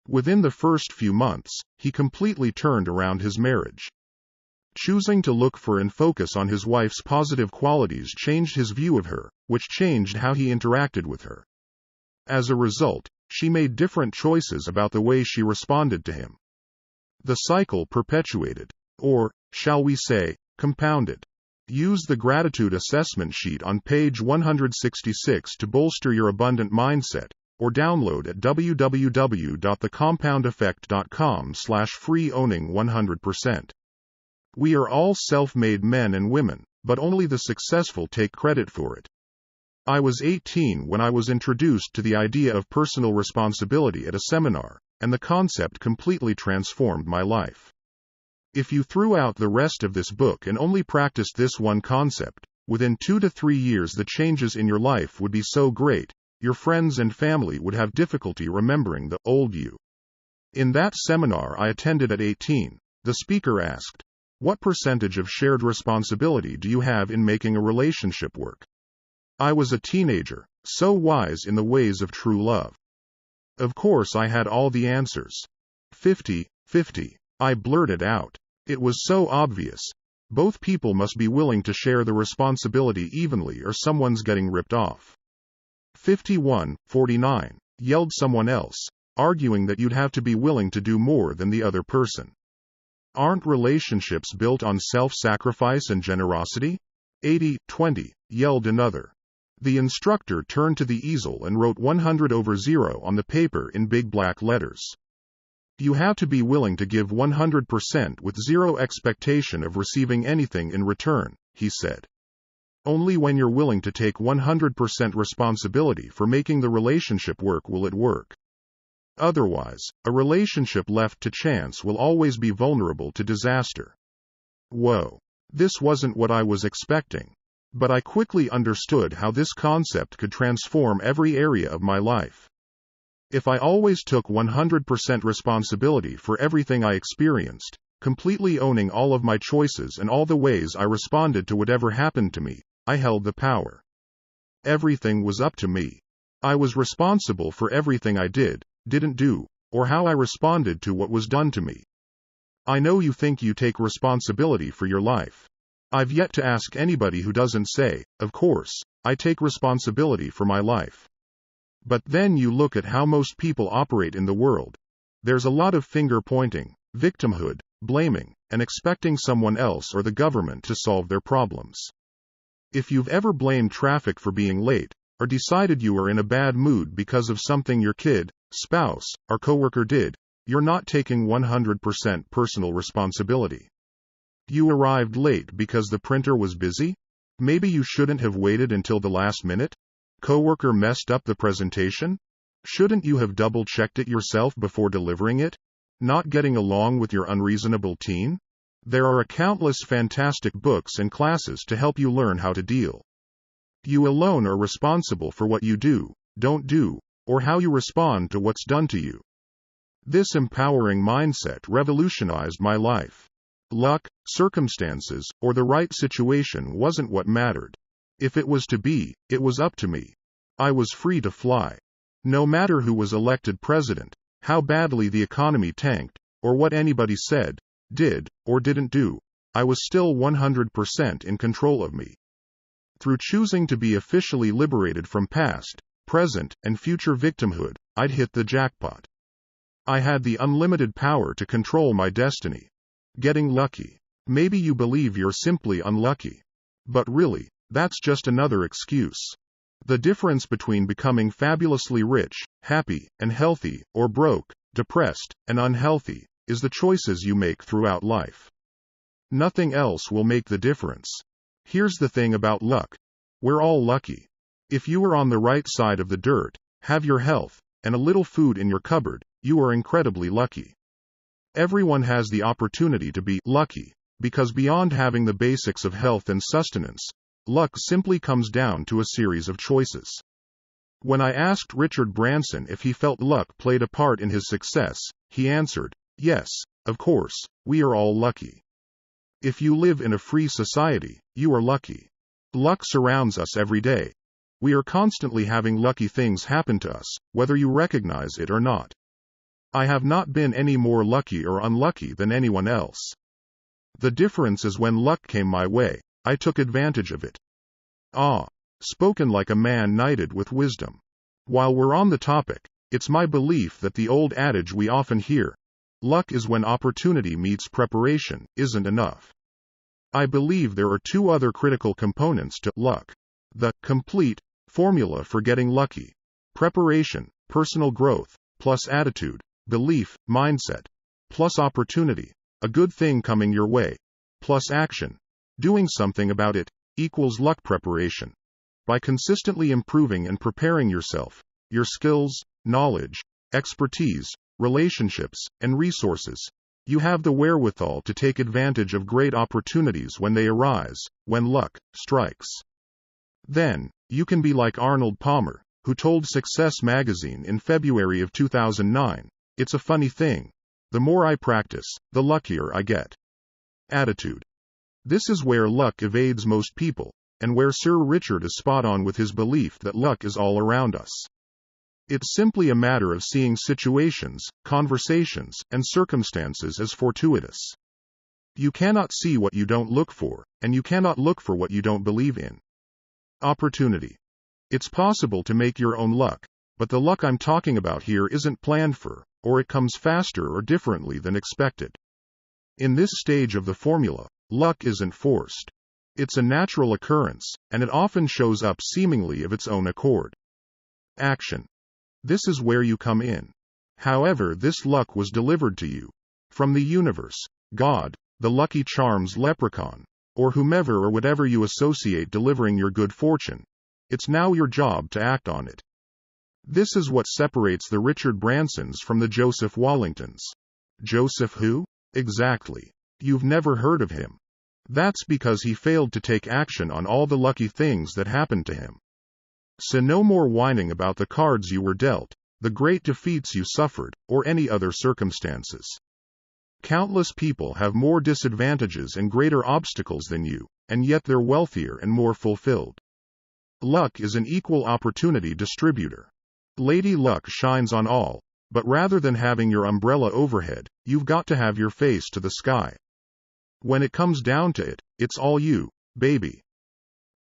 Within the first few months, he completely turned around his marriage. Choosing to look for and focus on his wife's positive qualities changed his view of her, which changed how he interacted with her. As a result, she made different choices about the way she responded to him. The cycle perpetuated, or, shall we say, compounded. Use the gratitude assessment sheet on page 166 to bolster your abundant mindset, or download at www.thecompoundeffect.com/free-owning100%. We are all self-made men and women, but only the successful take credit for it. I was 18 when I was introduced to the idea of personal responsibility at a seminar, and the concept completely transformed my life. If you threw out the rest of this book and only practiced this one concept, within 2 to 3 years the changes in your life would be so great, your friends and family would have difficulty remembering the old you. In that seminar I attended at 18, the speaker asked, "What percentage of shared responsibility do you have in making a relationship work?" I was a teenager, so wise in the ways of true love. Of course I had all the answers. 50-50. I blurted out. It was so obvious. Both people must be willing to share the responsibility evenly or someone's getting ripped off. 51-49, yelled someone else, arguing that you'd have to be willing to do more than the other person. Aren't relationships built on self-sacrifice and generosity? 80-20, yelled another. The instructor turned to the easel and wrote 100/0 on the paper in big black letters. You have to be willing to give 100% with zero expectation of receiving anything in return, he said. Only when you're willing to take 100% responsibility for making the relationship work will it work. Otherwise, a relationship left to chance will always be vulnerable to disaster. Whoa. This wasn't what I was expecting. But I quickly understood how this concept could transform every area of my life. If I always took 100% responsibility for everything I experienced, completely owning all of my choices and all the ways I responded to whatever happened to me, I held the power. Everything was up to me. I was responsible for everything I did, didn't do, or how I responded to what was done to me. I know you think you take responsibility for your life. I've yet to ask anybody who doesn't say, of course, I take responsibility for my life. But then you look at how most people operate in the world. There's a lot of finger pointing, victimhood, blaming, and expecting someone else or the government to solve their problems. If you've ever blamed traffic for being late, or decided you were in a bad mood because of something your kid, spouse, or coworker did, you're not taking 100% personal responsibility. You arrived late because the printer was busy? Maybe you shouldn't have waited until the last minute? Coworker messed up the presentation? Shouldn't you have double-checked it yourself before delivering it? Not getting along with your unreasonable teen? There are countless fantastic books and classes to help you learn how to deal. You alone are responsible for what you do, don't do, or how you respond to what's done to you. This empowering mindset revolutionized my life. Luck, circumstances, or the right situation wasn't what mattered. If it was to be, it was up to me. I was free to fly. No matter who was elected president, how badly the economy tanked, or what anybody said, did, or didn't do, I was still 100% in control of me. Through choosing to be officially liberated from past, present, and future victimhood, I'd hit the jackpot. I had the unlimited power to control my destiny. Getting lucky. Maybe you believe you're simply unlucky. But really, that's just another excuse. The difference between becoming fabulously rich, happy, and healthy, or broke, depressed, and unhealthy, is the choices you make throughout life. Nothing else will make the difference. Here's the thing about luck. We're all lucky. If you are on the right side of the dirt, have your health, and a little food in your cupboard, you are incredibly lucky. Everyone has the opportunity to be lucky, because beyond having the basics of health and sustenance, luck simply comes down to a series of choices. When I asked Richard Branson if he felt luck played a part in his success, he answered, "Yes, of course, we are all lucky. If you live in a free society, you are lucky. Luck surrounds us every day. We are constantly having lucky things happen to us, whether you recognize it or not. I have not been any more lucky or unlucky than anyone else. The difference is when luck came my way, I took advantage of it." Spoken like a man knighted with wisdom. While we're on the topic, it's my belief that the old adage we often hear, luck is when opportunity meets preparation, isn't enough. I believe there are two other critical components to luck. The complete formula for getting lucky. Preparation, personal growth, plus attitude, belief, mindset, plus opportunity, a good thing coming your way, plus action, doing something about it, equals luck preparation. By consistently improving and preparing yourself, your skills, knowledge, expertise, relationships, and resources, you have the wherewithal to take advantage of great opportunities when they arise, when luck strikes. Then, you can be like Arnold Palmer, who told Success magazine in February of 2009, "It's a funny thing. The more I practice, the luckier I get." Attitude. This is where luck evades most people, and where Sir Richard is spot on with his belief that luck is all around us. It's simply a matter of seeing situations, conversations, and circumstances as fortuitous. You cannot see what you don't look for, and you cannot look for what you don't believe in. Opportunity. It's possible to make your own luck, but the luck I'm talking about here isn't planned for, or it comes faster or differently than expected. In this stage of the formula, luck isn't forced. It's a natural occurrence, and it often shows up seemingly of its own accord. Action. This is where you come in. However, this luck was delivered to you from the universe, God, the Lucky Charms leprechaun, or whomever or whatever you associate delivering your good fortune. It's now your job to act on it. This is what separates the Richard Bransons from the Joseph Wallingtons. Joseph who? Exactly. You've never heard of him. That's because he failed to take action on all the lucky things that happened to him. So no more whining about the cards you were dealt, the great defeats you suffered, or any other circumstances. Countless people have more disadvantages and greater obstacles than you, and yet they're wealthier and more fulfilled. Luck is an equal opportunity distributor. Lady Luck shines on all, but rather than having your umbrella overhead, you've got to have your face to the sky. When it comes down to it, it's all you, baby.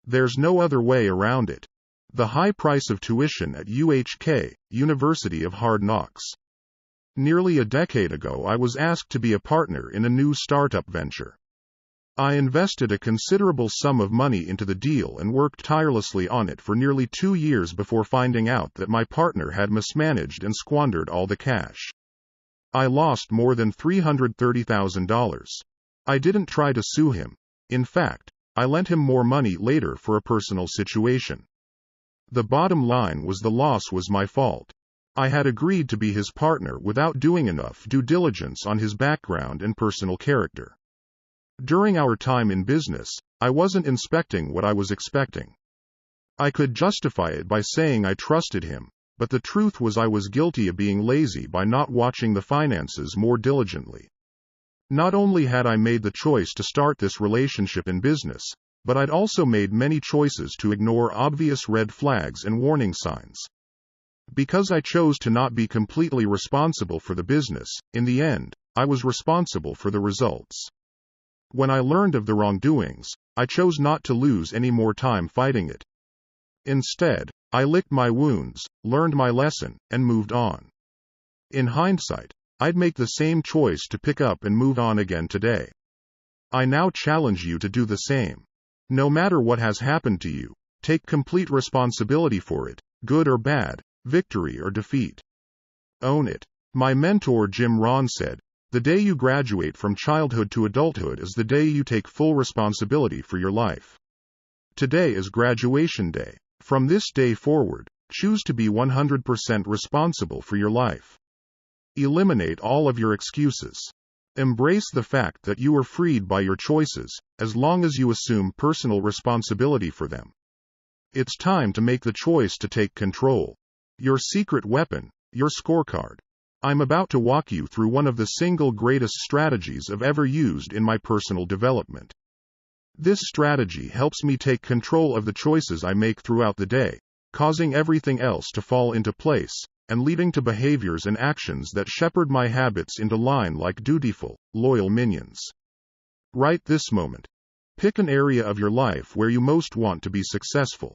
There's no other way around it. The high price of tuition at UHK, University of Hard Knocks. Nearly a decade ago, I was asked to be a partner in a new startup venture. I invested a considerable sum of money into the deal and worked tirelessly on it for nearly 2 years before finding out that my partner had mismanaged and squandered all the cash. I lost more than $330,000. I didn't try to sue him. In fact, I lent him more money later for a personal situation. The bottom line was the loss was my fault. I had agreed to be his partner without doing enough due diligence on his background and personal character. During our time in business, I wasn't inspecting what I was expecting. I could justify it by saying I trusted him, but the truth was I was guilty of being lazy by not watching the finances more diligently. Not only had I made the choice to start this relationship in business, but I'd also made many choices to ignore obvious red flags and warning signs. Because I chose to not be completely responsible for the business, in the end, I was responsible for the results. When I learned of the wrongdoings, I chose not to lose any more time fighting it. Instead, I licked my wounds, learned my lesson, and moved on. In hindsight, I'd make the same choice to pick up and move on again today. I now challenge you to do the same. No matter what has happened to you, take complete responsibility for it, good or bad, victory or defeat. Own it. My mentor Jim Rohn said, "The day you graduate from childhood to adulthood is the day you take full responsibility for your life." Today is graduation day. From this day forward, choose to be 100% responsible for your life. Eliminate all of your excuses. Embrace the fact that you are freed by your choices, as long as you assume personal responsibility for them. It's time to make the choice to take control. Your secret weapon, your scorecard. I'm about to walk you through one of the single greatest strategies I've ever used in my personal development. This strategy helps me take control of the choices I make throughout the day, causing everything else to fall into place, and leading to behaviors and actions that shepherd my habits into line like dutiful, loyal minions. Right this moment. Pick an area of your life where you most want to be successful.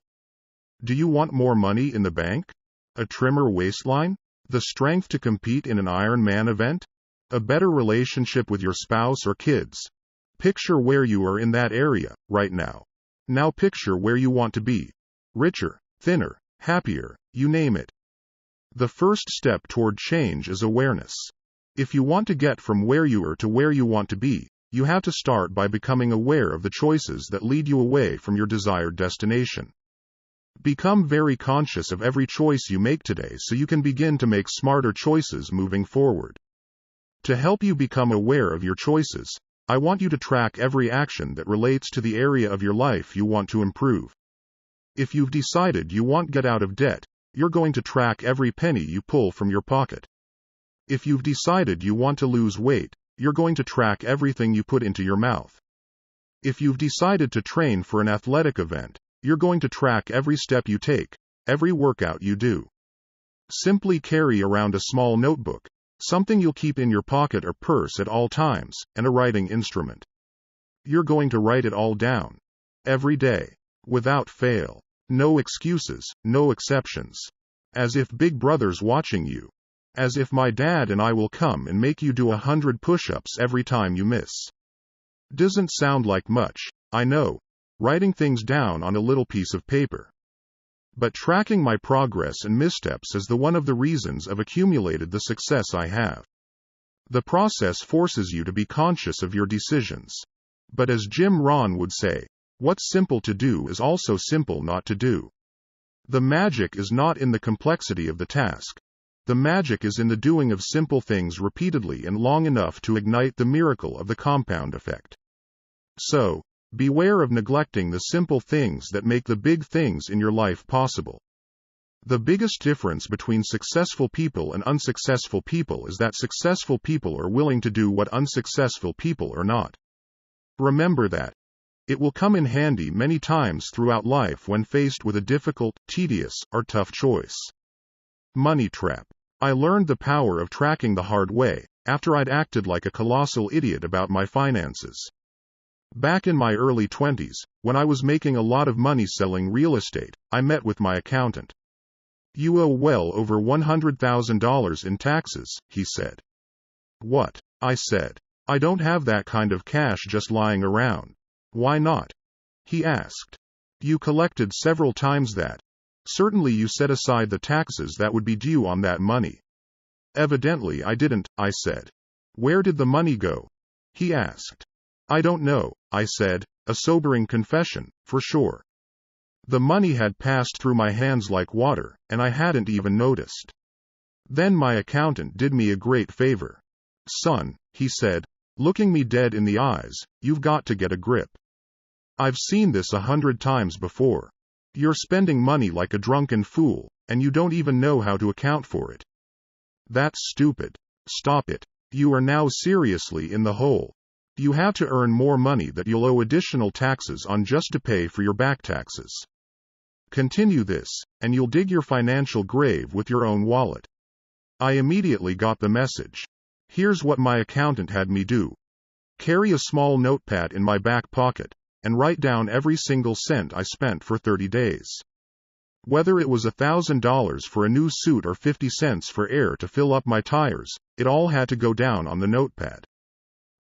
Do you want more money in the bank? A trimmer waistline? The strength to compete in an Ironman event? A better relationship with your spouse or kids? Picture where you are in that area, right now. Now picture where you want to be. Richer, thinner, happier, you name it. The first step toward change is awareness. If you want to get from where you are to where you want to be, you have to start by becoming aware of the choices that lead you away from your desired destination. Become very conscious of every choice you make today so you can begin to make smarter choices moving forward. To help you become aware of your choices, I want you to track every action that relates to the area of your life you want to improve. If you've decided you want to get out of debt, you're going to track every penny you pull from your pocket. If you've decided you want to lose weight, you're going to track everything you put into your mouth. If you've decided to train for an athletic event, you're going to track every step you take, every workout you do. Simply carry around a small notebook, something you'll keep in your pocket or purse at all times, and a writing instrument. You're going to write it all down. Every day. Without fail. No excuses, no exceptions. As if Big Brother's watching you. As if my dad and I will come and make you do 100 push-ups every time you miss. Doesn't sound like much, I know. Writing things down on a little piece of paper. But tracking my progress and missteps is one of the reasons I've accumulated the success I have. The process forces you to be conscious of your decisions. But as Jim Rohn would say, what's simple to do is also simple not to do. The magic is not in the complexity of the task. The magic is in the doing of simple things repeatedly and long enough to ignite the miracle of the compound effect. So, beware of neglecting the simple things that make the big things in your life possible. The biggest difference between successful people and unsuccessful people is that successful people are willing to do what unsuccessful people are not. Remember that. It will come in handy many times throughout life when faced with a difficult, tedious, or tough choice. Money trap. I learned the power of tracking the hard way, after I'd acted like a colossal idiot about my finances. Back in my early 20s, when I was making a lot of money selling real estate, I met with my accountant. "You owe well over $100,000 in taxes," he said. "What?" I said. "I don't have that kind of cash just lying around." "Why not?" he asked. "You collected several times that. Certainly you set aside the taxes that would be due on that money." "Evidently I didn't," I said. "Where did the money go?" he asked. "I don't know," I said, a sobering confession, for sure. The money had passed through my hands like water, and I hadn't even noticed. Then my accountant did me a great favor. "Son," he said, looking me dead in the eyes, "you've got to get a grip. I've seen this 100 times before. You're spending money like a drunken fool, and you don't even know how to account for it. That's stupid. Stop it. You are now seriously in the hole. You have to earn more money that you'll owe additional taxes on just to pay for your back taxes. Continue this, and you'll dig your financial grave with your own wallet." I immediately got the message. Here's what my accountant had me do. Carry a small notepad in my back pocket, and write down every single cent I spent for 30 days. Whether it was $1,000 for a new suit or 50 cents for air to fill up my tires, it all had to go down on the notepad.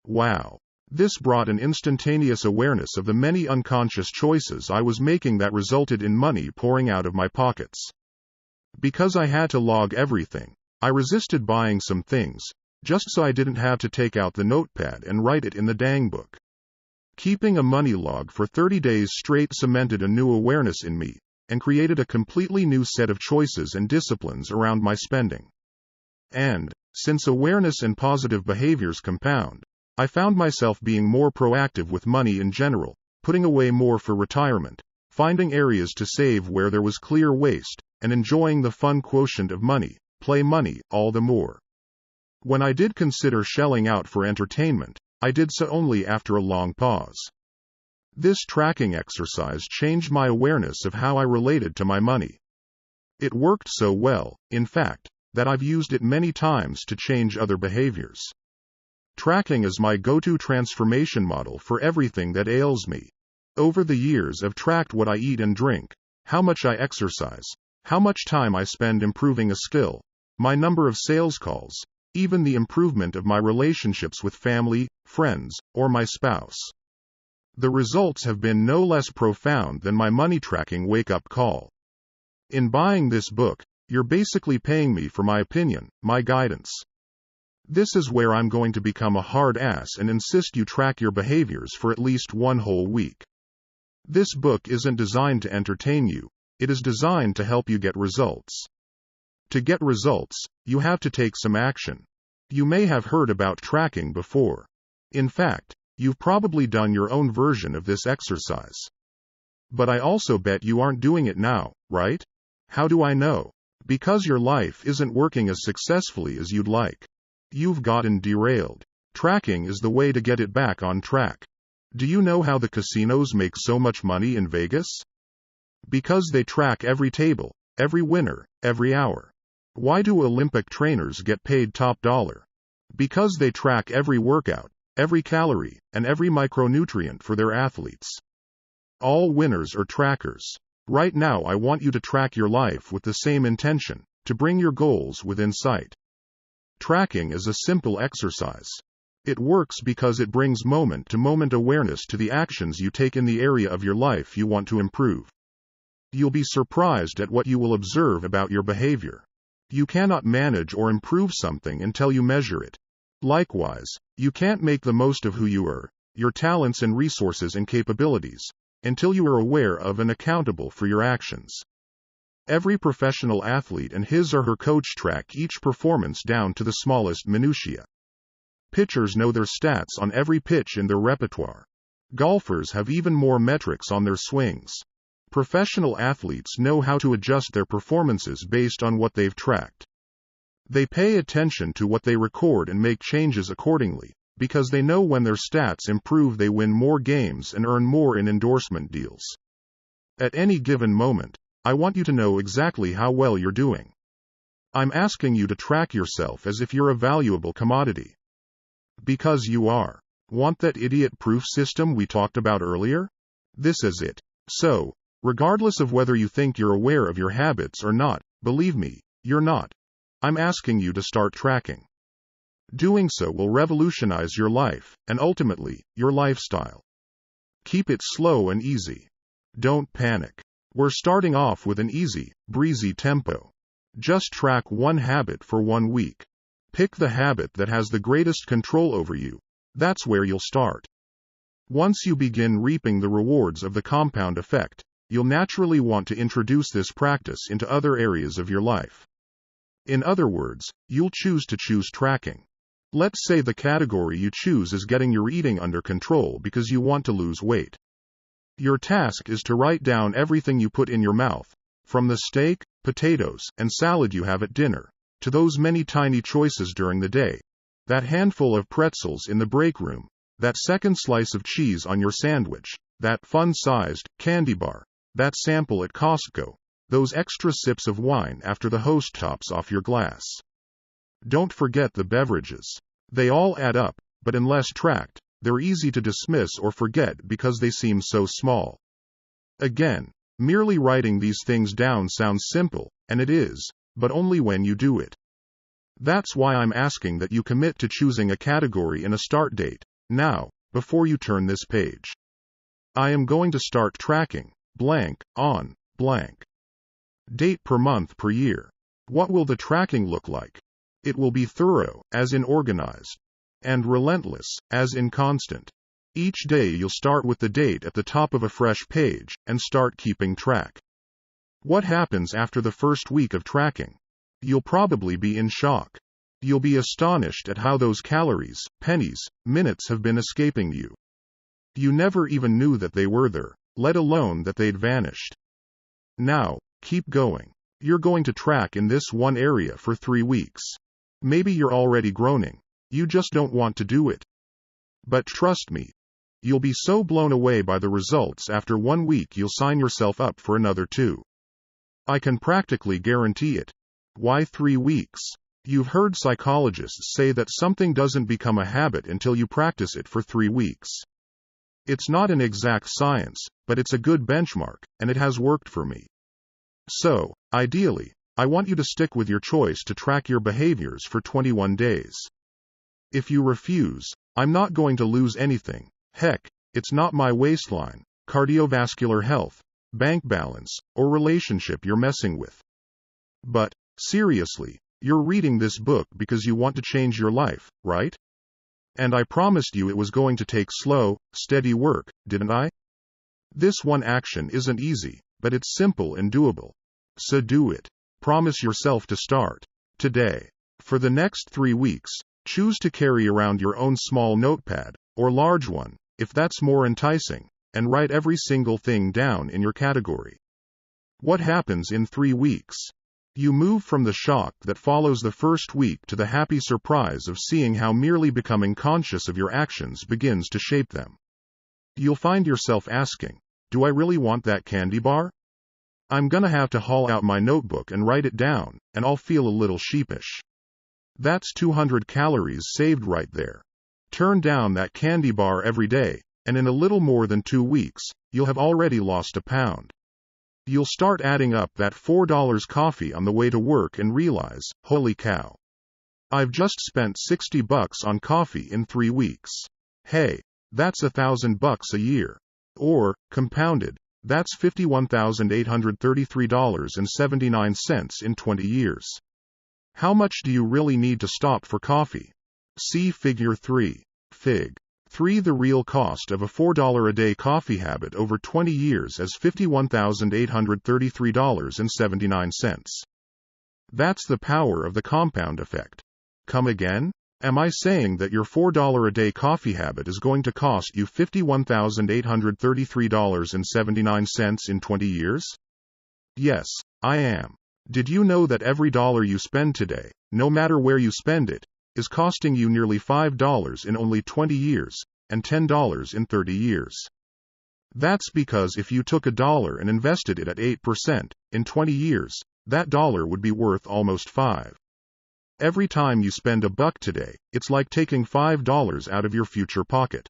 Wow. This brought an instantaneous awareness of the many unconscious choices I was making that resulted in money pouring out of my pockets. Because I had to log everything, I resisted buying some things, just so I didn't have to take out the notepad and write it in the dang book. Keeping a money log for 30 days straight cemented a new awareness in me, and created a completely new set of choices and disciplines around my spending. And, since awareness and positive behaviors compound, I found myself being more proactive with money in general, putting away more for retirement, finding areas to save where there was clear waste, and enjoying the fun quotient of money, play money, all the more. When I did consider shelling out for entertainment, I did so only after a long pause. This tracking exercise changed my awareness of how I related to my money. It worked so well, in fact, that I've used it many times to change other behaviors. Tracking is my go-to transformation model for everything that ails me. Over the years I've tracked what I eat and drink, how much I exercise, how much time I spend improving a skill, my number of sales calls, even the improvement of my relationships with family, friends, or my spouse. The results have been no less profound than my money tracking wake-up call. In buying this book, you're basically paying me for my opinion, my guidance. This is where I'm going to become a hard ass and insist you track your behaviors for at least one whole week. This book isn't designed to entertain you, it is designed to help you get results. To get results, you have to take some action. You may have heard about tracking before. In fact, you've probably done your own version of this exercise. But I also bet you aren't doing it now, right? How do I know? Because your life isn't working as successfully as you'd like. You've gotten derailed. Tracking is the way to get it back on track. Do you know how the casinos make so much money in Vegas? Because they track every table, every winner, every hour. Why do Olympic trainers get paid top dollar? Because they track every workout, every calorie, and every micronutrient for their athletes. All winners are trackers. Right now I want you to track your life with the same intention, to bring your goals within sight. Tracking is a simple exercise. It works because it brings moment-to-moment awareness to the actions you take in the area of your life you want to improve. You'll be surprised at what you will observe about your behavior. You cannot manage or improve something until you measure it. Likewise, you can't make the most of who you are, your talents and resources and capabilities, until you are aware of and accountable for your actions. Every professional athlete and his or her coach track each performance down to the smallest minutiae. Pitchers know their stats on every pitch in their repertoire. Golfers have even more metrics on their swings. Professional athletes know how to adjust their performances based on what they've tracked. They pay attention to what they record and make changes accordingly, because they know when their stats improve they win more games and earn more in endorsement deals. At any given moment, I want you to know exactly how well you're doing. I'm asking you to track yourself as if you're a valuable commodity. Because you are. Want that idiot-proof system we talked about earlier? This is it. So, regardless of whether you think you're aware of your habits or not, believe me, you're not. I'm asking you to start tracking. Doing so will revolutionize your life, and ultimately, your lifestyle. Keep it slow and easy. Don't panic. We're starting off with an easy, breezy tempo. Just track one habit for 1 week. Pick the habit that has the greatest control over you. That's where you'll start. Once you begin reaping the rewards of the compound effect, you'll naturally want to introduce this practice into other areas of your life. In other words, you'll choose tracking. Let's say the category you choose is getting your eating under control because you want to lose weight. Your task is to write down everything you put in your mouth, from the steak, potatoes, and salad you have at dinner, to those many tiny choices during the day, that handful of pretzels in the break room, that second slice of cheese on your sandwich, that fun-sized candy bar, that sample at Costco, those extra sips of wine after the host tops off your glass. Don't forget the beverages. They all add up, but unless tracked, they're easy to dismiss or forget because they seem so small. Again, merely writing these things down sounds simple, and it is, but only when you do it. That's why I'm asking that you commit to choosing a category and a start date, now, before you turn this page. I am going to start tracking, blank, on, blank. Date per month per year. What will the tracking look like? It will be thorough, as in organized, and relentless, as in constant. Each day you'll start with the date at the top of a fresh page, and start keeping track. What happens after the first week of tracking? You'll probably be in shock. You'll be astonished at how those calories, pennies, minutes have been escaping you. You never even knew that they were there, let alone that they'd vanished. Now, keep going. You're going to track in this one area for 3 weeks. Maybe you're already groaning. You just don't want to do it. But trust me, you'll be so blown away by the results after 1 week you'll sign yourself up for another 2. I can practically guarantee it. Why 3 weeks? You've heard psychologists say that something doesn't become a habit until you practice it for 3 weeks. It's not an exact science, but it's a good benchmark, and it has worked for me. So, ideally, I want you to stick with your choice to track your behaviors for 21 days. If you refuse, I'm not going to lose anything. Heck, it's not my waistline, cardiovascular health, bank balance, or relationship you're messing with. But, seriously, you're reading this book because you want to change your life, right? And I promised you it was going to take slow, steady work, didn't I? This one action isn't easy, but it's simple and doable. So do it. Promise yourself to start today. For the next 3 weeks, choose to carry around your own small notepad, or large one, if that's more enticing, and write every single thing down in your category. What happens in 3 weeks? You move from the shock that follows the first week to the happy surprise of seeing how merely becoming conscious of your actions begins to shape them. You'll find yourself asking, do I really want that candy bar? I'm gonna have to haul out my notebook and write it down, and I'll feel a little sheepish. That's 200 calories saved right there. Turn down that candy bar every day, and in a little more than 2 weeks, you'll have already lost a pound. You'll start adding up that $4 coffee on the way to work and realize, holy cow. I've just spent $60 on coffee in 3 weeks. Hey, that's $1,000 a year. Or, compounded, that's $51,833.79 in 20 years. How much do you really need to stop for coffee? See Figure 3. Fig. 3. The real cost of a $4 a day coffee habit over 20 years is $51,833.79. That's the power of the compound effect. Come again? Am I saying that your $4 a day coffee habit is going to cost you $51,833.79 in 20 years? Yes, I am. Did you know that every dollar you spend today, no matter where you spend it, is costing you nearly $5 in only 20 years, and $10 in 30 years? That's because if you took $1 and invested it at 8%, in 20 years, that dollar would be worth almost $5. Every time you spend $1 today, it's like taking $5 out of your future pocket.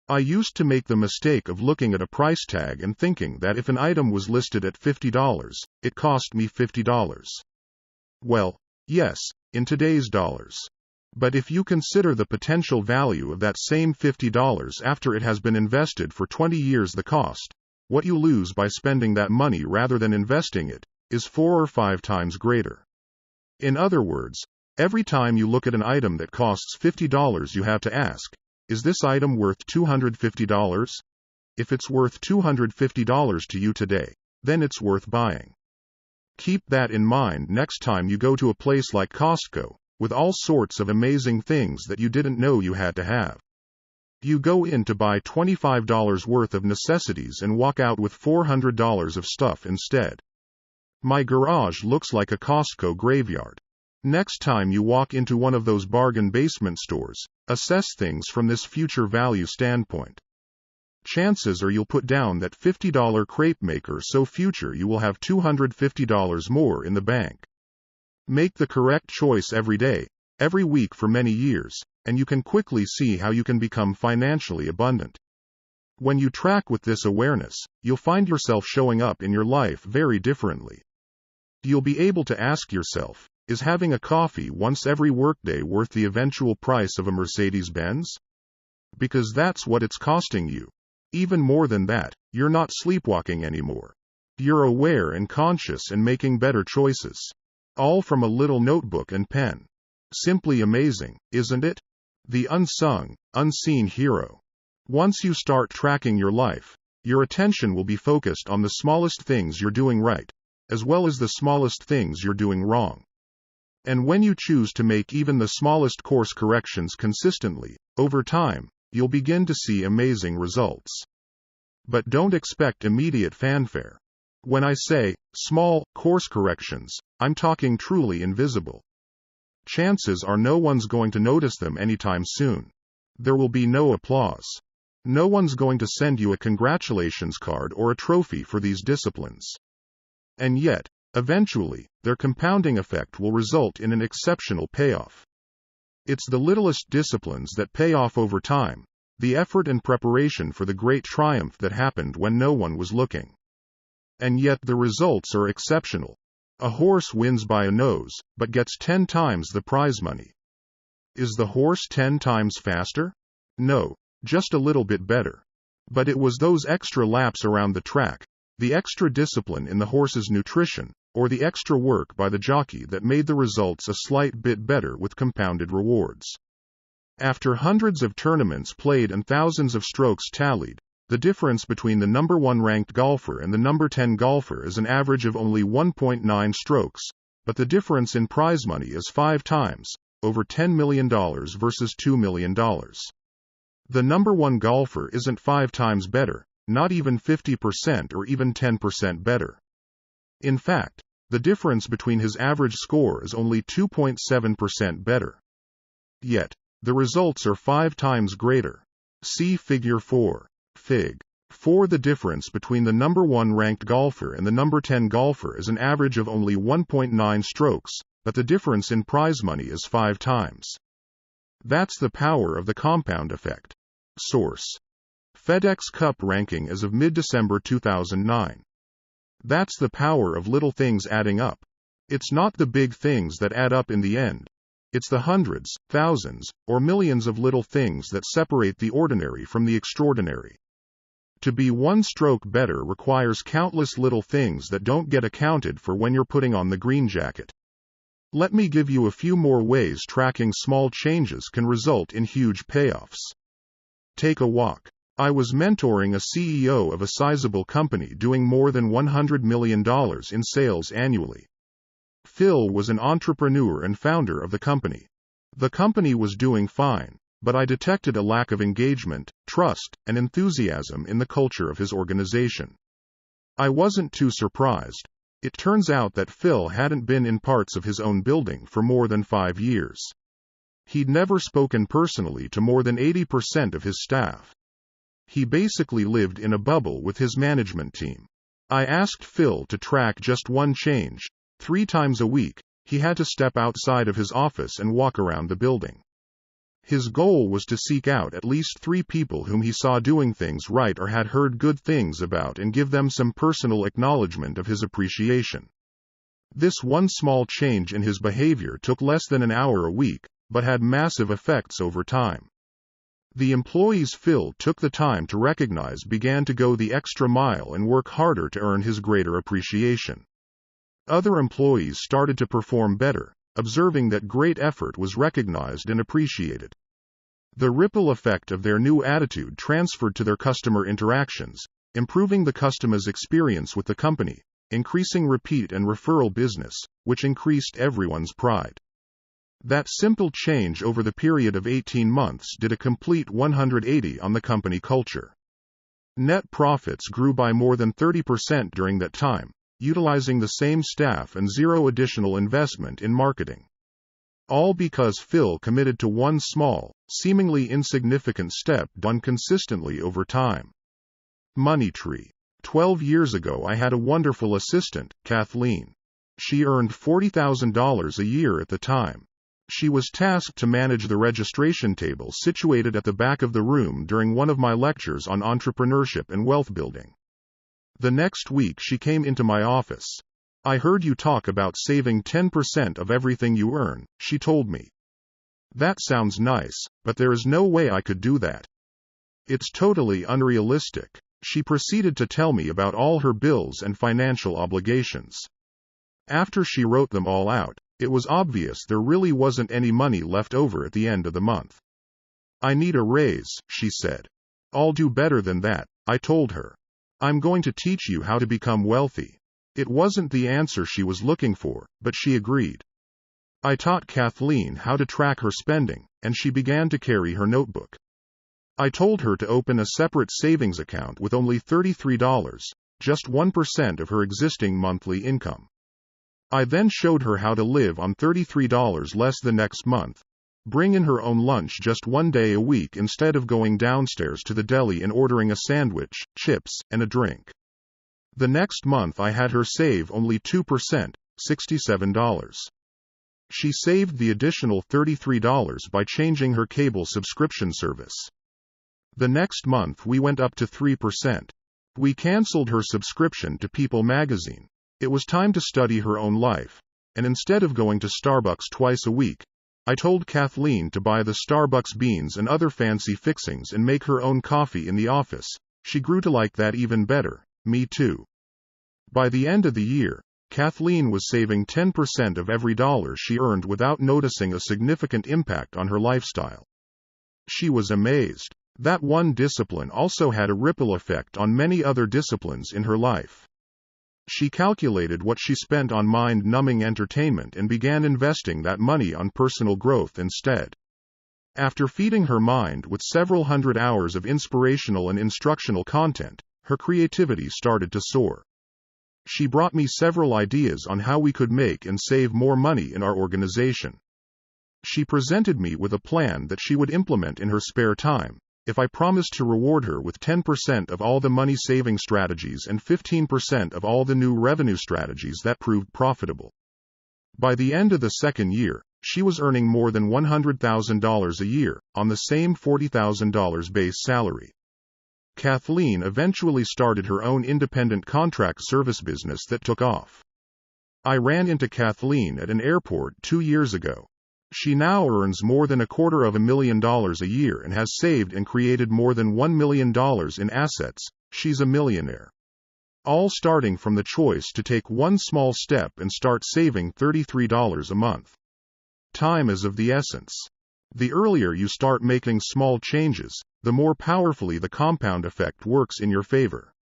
I used to make the mistake of looking at a price tag and thinking that if an item was listed at $50, it cost me $50. Well, yes, in today's dollars. But if you consider the potential value of that same $50 after it has been invested for 20 years, the cost, what you lose by spending that money rather than investing it, is 4 or 5 times greater. In other words, every time you look at an item that costs $50, you have to ask, is this item worth $250? If it's worth $250 to you today, then it's worth buying. Keep that in mind next time you go to a place like Costco, with all sorts of amazing things that you didn't know you had to have. You go in to buy $25 worth of necessities and walk out with $400 of stuff instead. My garage looks like a Costco graveyard. Next time you walk into one of those bargain basement stores, assess things from this future value standpoint. Chances are you'll put down that $50 crepe maker, so future you will have $250 more in the bank. Make the correct choice every day, every week for many years, and you can quickly see how you can become financially abundant. When you track with this awareness, you'll find yourself showing up in your life very differently. You'll be able to ask yourself, is having a coffee once every workday worth the eventual price of a Mercedes-Benz? Because that's what it's costing you. Even more than that, you're not sleepwalking anymore. You're aware and conscious and making better choices. All from a little notebook and pen. Simply amazing, isn't it? The unsung, unseen hero. Once you start tracking your life, your attention will be focused on the smallest things you're doing right, as well as the smallest things you're doing wrong. And when you choose to make even the smallest course corrections consistently, over time, you'll begin to see amazing results. But don't expect immediate fanfare. When I say small course corrections, I'm talking truly invisible. Chances are no one's going to notice them anytime soon. There will be no applause. No one's going to send you a congratulations card or a trophy for these disciplines. And yet, eventually, their compounding effect will result in an exceptional payoff. It's the littlest disciplines that pay off over time, the effort and preparation for the great triumph that happened when no one was looking. And yet the results are exceptional. A horse wins by a nose, but gets 10 times the prize money. Is the horse 10 times faster? No, just a little bit better. But it was those extra laps around the track, the extra discipline in the horse's nutrition, or the extra work by the jockey that made the results a slight bit better with compounded rewards. After hundreds of tournaments played and thousands of strokes tallied, the difference between the number 1 ranked golfer and the number 10 golfer is an average of only 1.9 strokes, but the difference in prize money is 5 times, over $10 million versus $2 million. The number 1 golfer isn't 5 times better, not even 50% or even 10% better. In fact, the difference between his average score is only 2.7% better. Yet, the results are 5 times greater. See Figure 4. Fig. 4. The difference between the number 1 ranked golfer and the number 10 golfer is an average of only 1.9 strokes, but the difference in prize money is 5 times. That's the power of the compound effect. Source: FedEx Cup ranking as of mid-December 2009. That's the power of little things adding up. It's not the big things that add up in the end. It's the hundreds, thousands, or millions of little things that separate the ordinary from the extraordinary. To be 1 stroke better requires countless little things that don't get accounted for when you're putting on the green jacket. Let me give you a few more ways tracking small changes can result in huge payoffs. Take a walk. I was mentoring a CEO of a sizable company doing more than $100 million in sales annually. Phil was an entrepreneur and founder of the company. The company was doing fine, but I detected a lack of engagement, trust, and enthusiasm in the culture of his organization. I wasn't too surprised. It turns out that Phil hadn't been in parts of his own building for more than 5 years. He'd never spoken personally to more than 80% of his staff. He basically lived in a bubble with his management team. I asked Phil to track just one change. 3 times a week, he had to step outside of his office and walk around the building. His goal was to seek out at least 3 people whom he saw doing things right or had heard good things about and give them some personal acknowledgement of his appreciation. This one small change in his behavior took less than an hour a week, but had massive effects over time. The employees Phil took the time to recognize began to go the extra mile and work harder to earn his greater appreciation. Other employees started to perform better, observing that great effort was recognized and appreciated. The ripple effect of their new attitude transferred to their customer interactions, improving the customer's experience with the company, increasing repeat and referral business, which increased everyone's pride. That simple change over the period of 18 months did a complete 180 on the company culture. Net profits grew by more than 30% during that time, utilizing the same staff and zero additional investment in marketing. All because Phil committed to one small, seemingly insignificant step done consistently over time. Money tree. 12 years ago I had a wonderful assistant, Kathleen. She earned $40,000 a year at the time. She was tasked to manage the registration table situated at the back of the room during one of my lectures on entrepreneurship and wealth building. The next week she came into my office. "I heard you talk about saving 10% of everything you earn," she told me. "That sounds nice, but there is no way I could do that. It's totally unrealistic." She proceeded to tell me about all her bills and financial obligations. After she wrote them all out, it was obvious there really wasn't any money left over at the end of the month. "I need a raise," she said. "I'll do better than that," I told her. "I'm going to teach you how to become wealthy." It wasn't the answer she was looking for, but she agreed. I taught Kathleen how to track her spending, and she began to carry her notebook. I told her to open a separate savings account with only $33, just 1% of her existing monthly income. I then showed her how to live on $33 less the next month, bring in her own lunch just one day a week instead of going downstairs to the deli and ordering a sandwich, chips, and a drink. The next month I had her save only 2%, $67. She saved the additional $33 by changing her cable subscription service. The next month we went up to 3%. We canceled her subscription to People magazine. It was time to study her own life, and instead of going to Starbucks twice a week, I told Kathleen to buy the Starbucks beans and other fancy fixings and make her own coffee in the office. She grew to like that even better. Me too. By the end of the year, Kathleen was saving 10% of every dollar she earned without noticing a significant impact on her lifestyle. She was amazed. That one discipline also had a ripple effect on many other disciplines in her life. She calculated what she spent on mind-numbing entertainment and began investing that money on personal growth instead. After feeding her mind with several hundred hours of inspirational and instructional content, her creativity started to soar. She brought me several ideas on how we could make and save more money in our organization. She presented me with a plan that she would implement in her spare time, if I promised to reward her with 10% of all the money-saving strategies and 15% of all the new revenue strategies that proved profitable. By the end of the second year, she was earning more than $100,000 a year, on the same $40,000 base salary. Kathleen eventually started her own independent contract service business that took off. I ran into Kathleen at an airport 2 years ago. She now earns more than $250,000 a year and has saved and created more than $1 million in assets. She's a millionaire. All starting from the choice to take one small step and start saving $33 a month. Time is of the essence. The earlier you start making small changes, the more powerfully the compound effect works in your favor.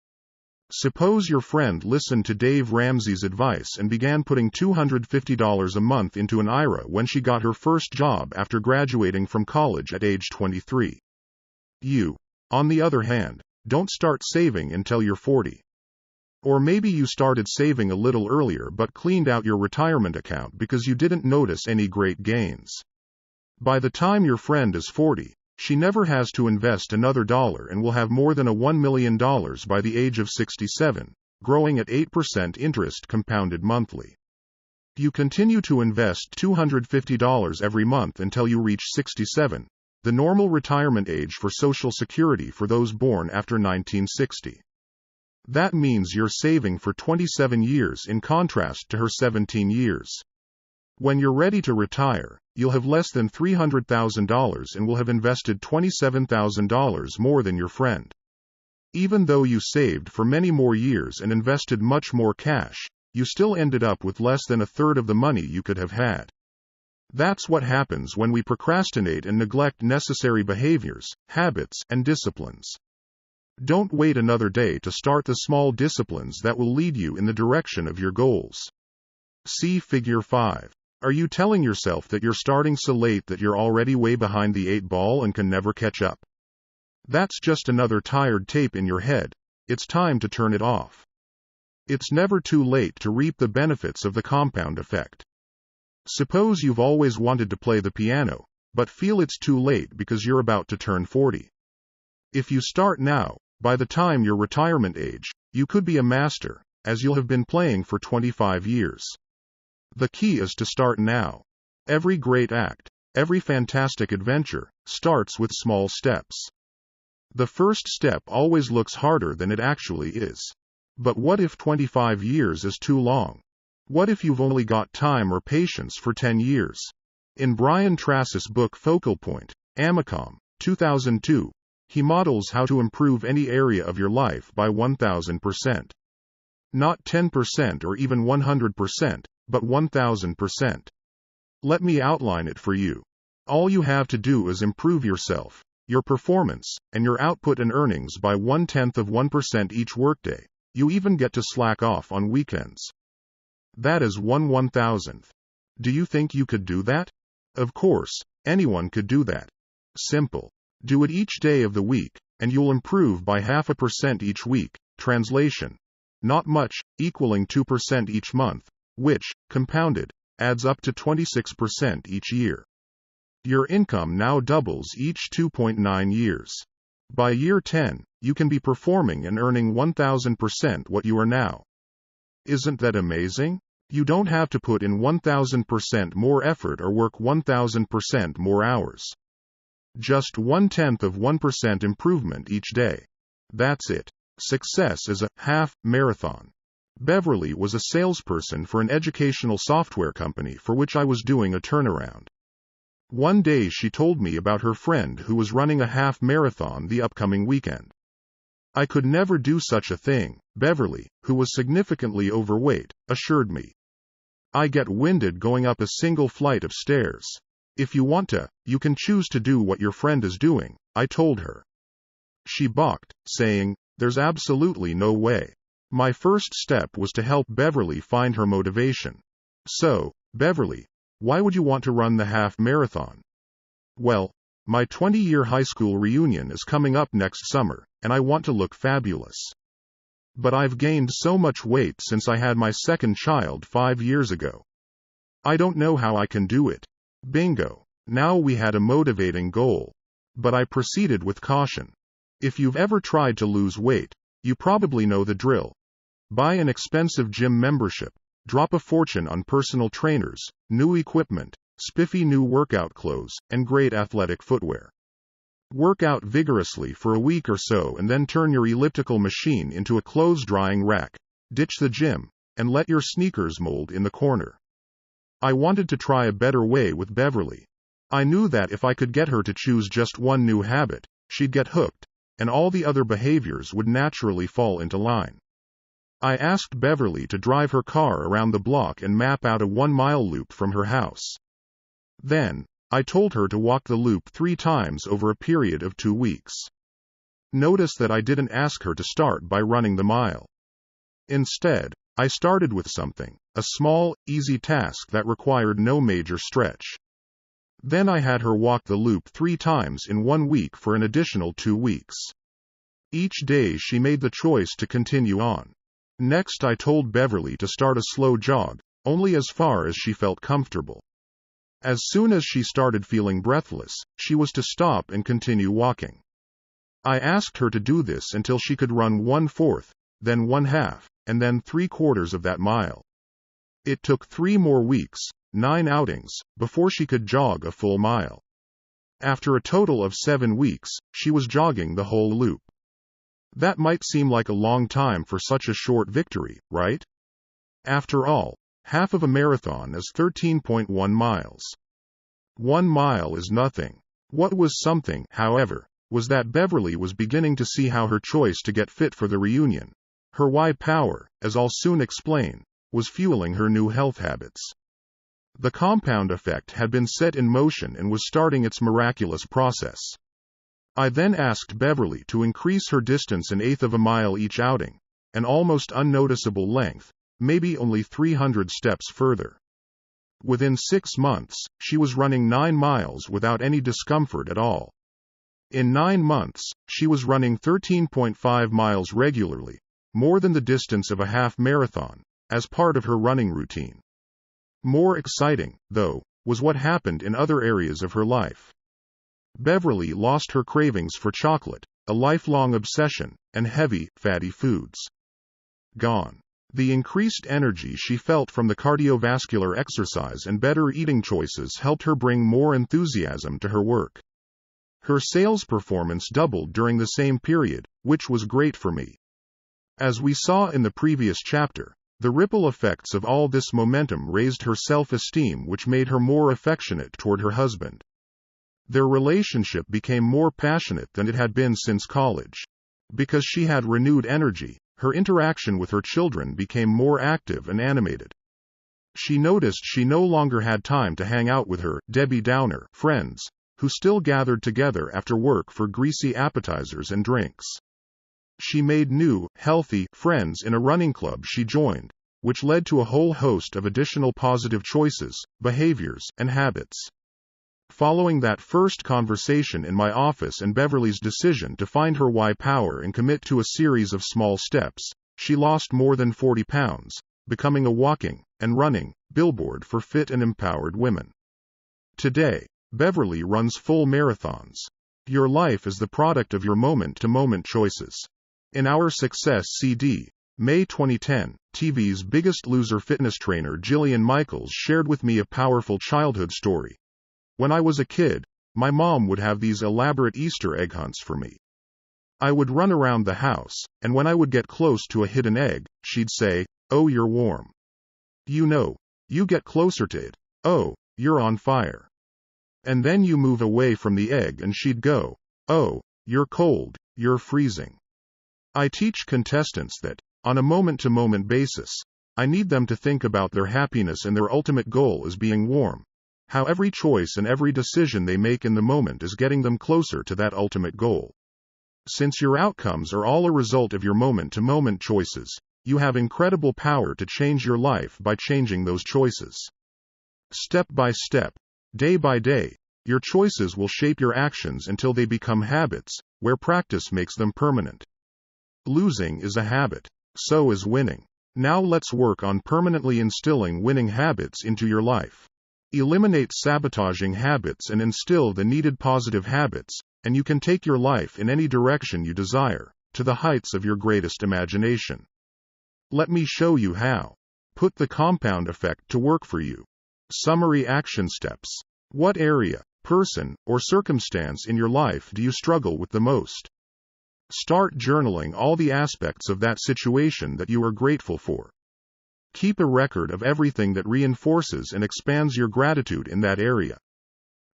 Suppose your friend listened to Dave Ramsey's advice and began putting $250 a month into an IRA when she got her first job after graduating from college at age 23. You, on the other hand, don't start saving until you're 40. Or maybe you started saving a little earlier but cleaned out your retirement account because you didn't notice any great gains. By the time your friend is 40, she never has to invest another dollar and will have more than $1 million by the age of 67, growing at 8% interest compounded monthly. You continue to invest $250 every month until you reach 67, the normal retirement age for Social Security for those born after 1960. That means you're saving for 27 years in contrast to her 17 years. When you're ready to retire, you'll have less than $300,000 and will have invested $27,000 more than your friend. Even though you saved for many more years and invested much more cash, you still ended up with less than a third of the money you could have had. That's what happens when we procrastinate and neglect necessary behaviors, habits, and disciplines. Don't wait another day to start the small disciplines that will lead you in the direction of your goals. See Figure 5. Are you telling yourself that you're starting so late that you're already way behind the 8 ball and can never catch up? That's just another tired tape in your head. It's time to turn it off. It's never too late to reap the benefits of the compound effect. Suppose you've always wanted to play the piano, but feel it's too late because you're about to turn 40. If you start now, by the time your retirement age, you could be a master, as you'll have been playing for 25 years. The key is to start now. Every great act, every fantastic adventure, starts with small steps. The first step always looks harder than it actually is. But what if 25 years is too long? What if you've only got time or patience for 10 years? In Brian Tracy's book Focal Point, Amicom, 2002, he models how to improve any area of your life by 1,000%. Not 10% or even 100%, but 1,000%. Let me outline it for you. All you have to do is improve yourself, your performance, and your output and earnings by 0.1% each workday. You even get to slack off on weekends. That is 1/1000th. Do you think you could do that? Of course, anyone could do that. Simple. Do it each day of the week, and you'll improve by 0.5% each week. Translation. Not much, equaling 2% each month, which, compounded, adds up to 26% each year. Your income now doubles each 2.9 years. By year 10, you can be performing and earning 1,000% what you are now. Isn't that amazing? You don't have to put in 1,000% more effort or work 1,000% more hours. Just 0.1% improvement each day. That's it. Success is a half marathon. Beverly was a salesperson for an educational software company for which I was doing a turnaround. One day she told me about her friend who was running a half marathon the upcoming weekend. I could never do such a thing, Beverly, who was significantly overweight, assured me. I get winded going up a single flight of stairs. If you want to, you can choose to do what your friend is doing, I told her. She balked, saying, "There's absolutely no way." My first step was to help Beverly find her motivation. So, Beverly, why would you want to run the half marathon? Well, my 20-year high school reunion is coming up next summer, and I want to look fabulous. But I've gained so much weight since I had my second child 5 years ago. I don't know how I can do it. Bingo. Now we had a motivating goal. But I proceeded with caution. If you've ever tried to lose weight, you probably know the drill. Buy an expensive gym membership, drop a fortune on personal trainers, new equipment, spiffy new workout clothes, and great athletic footwear. Work out vigorously for a week or so and then turn your elliptical machine into a clothes-drying rack, ditch the gym, and let your sneakers mold in the corner. I wanted to try a better way with Beverly. I knew that if I could get her to choose just one new habit, she'd get hooked, and all the other behaviors would naturally fall into line. I asked Beverly to drive her car around the block and map out a 1-mile loop from her house. Then, I told her to walk the loop 3 times over a period of 2 weeks. Notice that I didn't ask her to start by running the mile. Instead, I started with something, a small, easy task that required no major stretch. Then I had her walk the loop 3 times in 1 week for an additional 2 weeks. Each day she made the choice to continue on. Next I told Beverly to start a slow jog, only as far as she felt comfortable. As soon as she started feeling breathless, she was to stop and continue walking. I asked her to do this until she could run 1/4, then 1/2, and then 3/4 of that mile. It took 3 more weeks, 9 outings, before she could jog a full mile. After a total of 7 weeks, she was jogging the whole loop. That might seem like a long time for such a short victory, right? After all, half of a marathon is 13.1 miles. 1 mile is nothing. What was something, however, was that Beverly was beginning to see how her choice to get fit for the reunion, her why power, as I'll soon explain, was fueling her new health habits. The compound effect had been set in motion and was starting its miraculous process. I then asked Beverly to increase her distance an eighth of a mile each outing, an almost unnoticeable length, maybe only 300 steps further. Within 6 months, she was running 9 miles without any discomfort at all. In 9 months, she was running 13.5 miles regularly, more than the distance of a half marathon, as part of her running routine. More exciting, though, was what happened in other areas of her life. Beverly lost her cravings for chocolate, a lifelong obsession, and heavy, fatty foods. Gone. The increased energy she felt from the cardiovascular exercise and better eating choices helped her bring more enthusiasm to her work. Her sales performance doubled during the same period, which was great for me. As we saw in the previous chapter, the ripple effects of all this momentum raised her self-esteem, which made her more affectionate toward her husband. Their relationship became more passionate than it had been since college. Because she had renewed energy, her interaction with her children became more active and animated. She noticed she no longer had time to hang out with her Debbie Downer friends, who still gathered together after work for greasy appetizers and drinks. She made new, healthy friends in a running club she joined, which led to a whole host of additional positive choices, behaviors, and habits. Following that first conversation in my office and Beverly's decision to find her why power and commit to a series of small steps, she lost more than 40 pounds, becoming a walking and running billboard for fit and empowered women. Today, Beverly runs full marathons. Your life is the product of your moment-to-moment choices. In our Success CD, May 2010, TV's Biggest Loser fitness trainer Jillian Michaels shared with me a powerful childhood story. When I was a kid, my mom would have these elaborate Easter egg hunts for me. I would run around the house, and when I would get close to a hidden egg, she'd say, "Oh, you're warm. You know, you get closer to it. Oh, you're on fire. And then you move away from the egg and she'd go, oh, you're cold, you're freezing." I teach contestants that, on a moment-to-moment basis, I need them to think about their happiness and their ultimate goal as being warm. How every choice and every decision they make in the moment is getting them closer to that ultimate goal. Since your outcomes are all a result of your moment-to-moment choices, you have incredible power to change your life by changing those choices. Step by step, day by day, your choices will shape your actions until they become habits, where practice makes them permanent. Losing is a habit. So is winning. Now let's work on permanently instilling winning habits into your life. Eliminate sabotaging habits and instill the needed positive habits, and you can take your life in any direction you desire, to the heights of your greatest imagination. Let me show you how. Put the compound effect to work for you. Summary action steps. What area, person, or circumstance in your life do you struggle with the most? Start journaling all the aspects of that situation that you are grateful for. Keep a record of everything that reinforces and expands your gratitude in that area.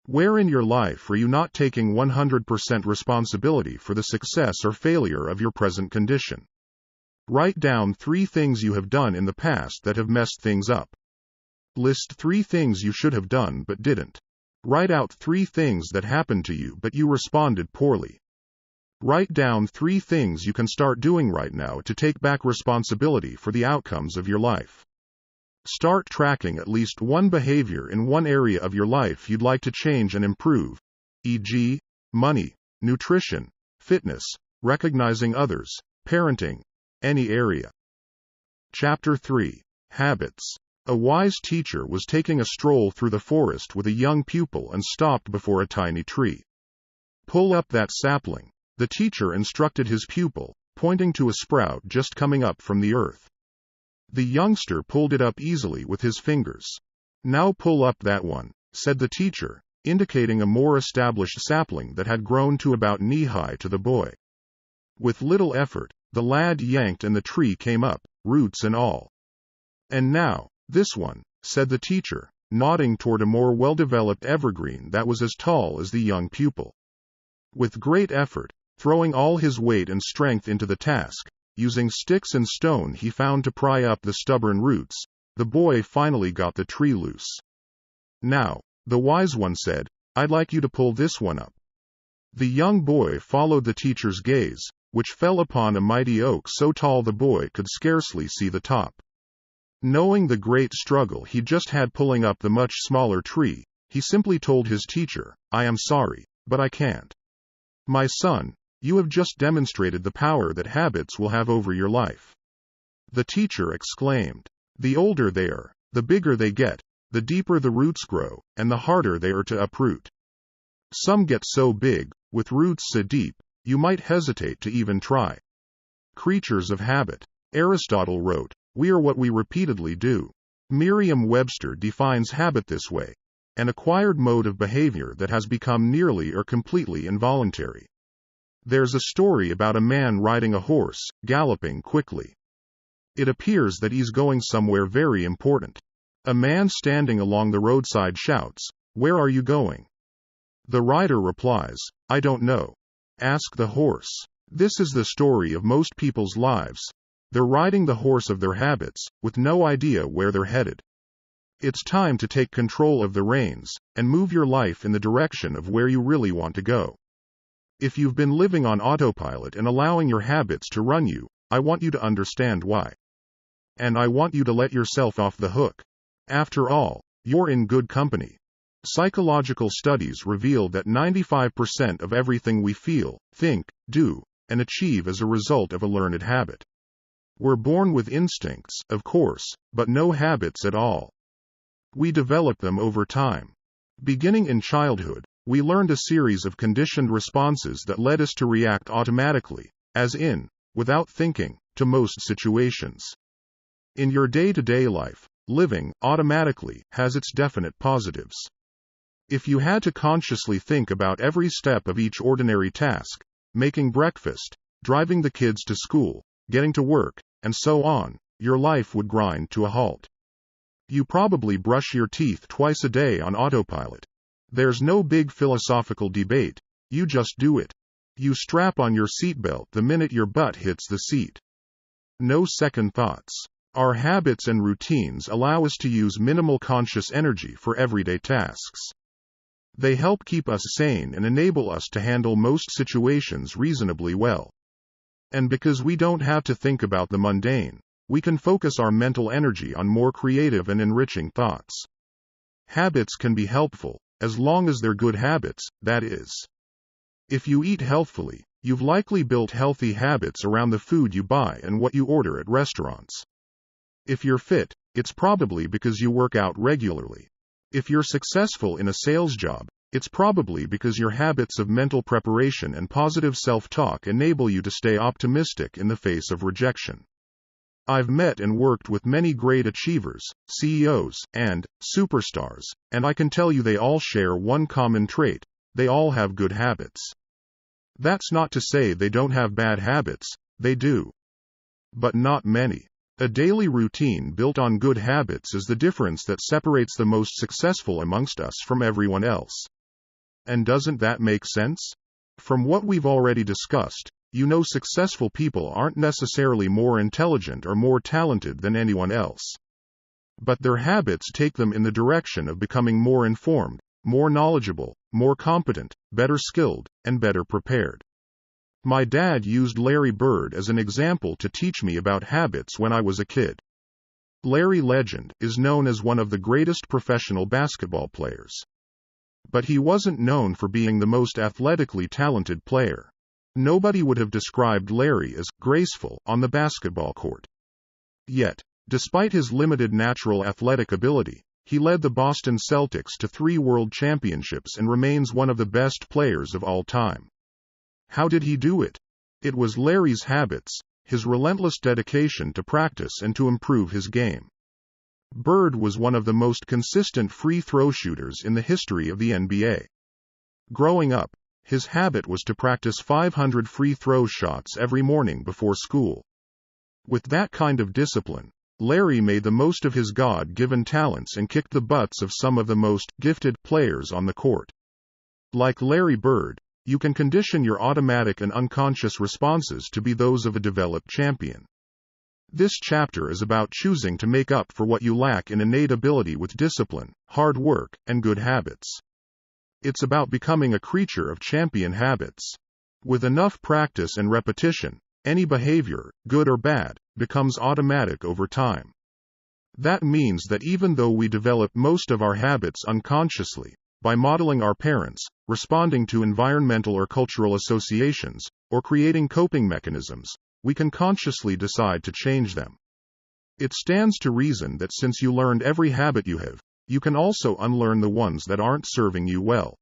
Where in your life are you not taking 100% responsibility for the success or failure of your present condition? Write down 3 things you have done in the past that have messed things up. List 3 things you should have done but didn't. Write out 3 things that happened to you but you responded poorly. Write down 3 things you can start doing right now to take back responsibility for the outcomes of your life. Start tracking at least one behavior in one area of your life you'd like to change and improve, e.g., money, nutrition, fitness, recognizing others, parenting, any area. Chapter 3. Habits. A wise teacher was taking a stroll through the forest with a young pupil and stopped before a tiny tree. "Pull up that sapling," the teacher instructed his pupil, pointing to a sprout just coming up from the earth. The youngster pulled it up easily with his fingers. "Now pull up that one," said the teacher, indicating a more established sapling that had grown to about knee-high to the boy. With little effort, the lad yanked and the tree came up, roots and all. "And now, this one," said the teacher, nodding toward a more well-developed evergreen that was as tall as the young pupil. With great effort, throwing all his weight and strength into the task, using sticks and stone he found to pry up the stubborn roots, the boy finally got the tree loose. "Now," the wise one said, "I'd like you to pull this one up." The young boy followed the teacher's gaze, which fell upon a mighty oak so tall the boy could scarcely see the top. Knowing the great struggle he just had pulling up the much smaller tree, he simply told his teacher, "I am sorry, but I can't. My son, you have just demonstrated the power that habits will have over your life." The teacher exclaimed, "The older they are, the bigger they get, the deeper the roots grow, and the harder they are to uproot. Some get so big, with roots so deep, you might hesitate to even try. Creatures of habit." Aristotle wrote, "We are what we repeatedly do." Merriam-Webster defines habit this way: an acquired mode of behavior that has become nearly or completely involuntary. There's a story about a man riding a horse, galloping quickly. It appears that he's going somewhere very important. A man standing along the roadside shouts, "Where are you going?" The rider replies, "I don't know. Ask the horse." This is the story of most people's lives. They're riding the horse of their habits, with no idea where they're headed. It's time to take control of the reins, and move your life in the direction of where you really want to go. If you've been living on autopilot and allowing your habits to run you, I want you to understand why. And I want you to let yourself off the hook. After all, you're in good company. Psychological studies reveal that 95% of everything we feel, think, do, and achieve is a result of a learned habit. We're born with instincts, of course, but no habits at all. We develop them over time. Beginning in childhood, we learned a series of conditioned responses that led us to react automatically, as in, without thinking, to most situations. In your day-to-day life, living automatically has its definite positives. If you had to consciously think about every step of each ordinary task, making breakfast, driving the kids to school, getting to work, and so on, your life would grind to a halt. You probably brush your teeth twice a day on autopilot. There's no big philosophical debate, you just do it. You strap on your seatbelt the minute your butt hits the seat. No second thoughts. Our habits and routines allow us to use minimal conscious energy for everyday tasks. They help keep us sane and enable us to handle most situations reasonably well. And because we don't have to think about the mundane, we can focus our mental energy on more creative and enriching thoughts. Habits can be helpful, as long as they're good habits, that is. If you eat healthfully, you've likely built healthy habits around the food you buy and what you order at restaurants. If you're fit, it's probably because you work out regularly. If you're successful in a sales job, it's probably because your habits of mental preparation and positive self-talk enable you to stay optimistic in the face of rejection. I've met and worked with many great achievers, CEOs, and superstars, and I can tell you they all share one common trait: they all have good habits. That's not to say they don't have bad habits, they do. But not many. A daily routine built on good habits is the difference that separates the most successful amongst us from everyone else. And doesn't that make sense? From what we've already discussed, you know successful people aren't necessarily more intelligent or more talented than anyone else. But their habits take them in the direction of becoming more informed, more knowledgeable, more competent, better skilled, and better prepared. My dad used Larry Bird as an example to teach me about habits when I was a kid. Larry Legend is known as one of the greatest professional basketball players. But he wasn't known for being the most athletically talented player. Nobody would have described Larry as graceful on the basketball court. Yet, despite his limited natural athletic ability, he led the Boston Celtics to 3 world championships and remains one of the best players of all time. How did he do it? It was Larry's habits, his relentless dedication to practice and to improve his game. Bird was one of the most consistent free throw shooters in the history of the NBA. Growing up, his habit was to practice 500 free throw shots every morning before school. With that kind of discipline, Larry made the most of his God-given talents and kicked the butts of some of the most gifted players on the court. Like Larry Bird, you can condition your automatic and unconscious responses to be those of a developed champion. This chapter is about choosing to make up for what you lack in innate ability with discipline, hard work, and good habits. It's about becoming a creature of champion habits. With enough practice and repetition, any behavior, good or bad, becomes automatic over time. That means that even though we develop most of our habits unconsciously, by modeling our parents, responding to environmental or cultural associations, or creating coping mechanisms, we can consciously decide to change them. It stands to reason that since you learned every habit you have, you can also unlearn the ones that aren't serving you well.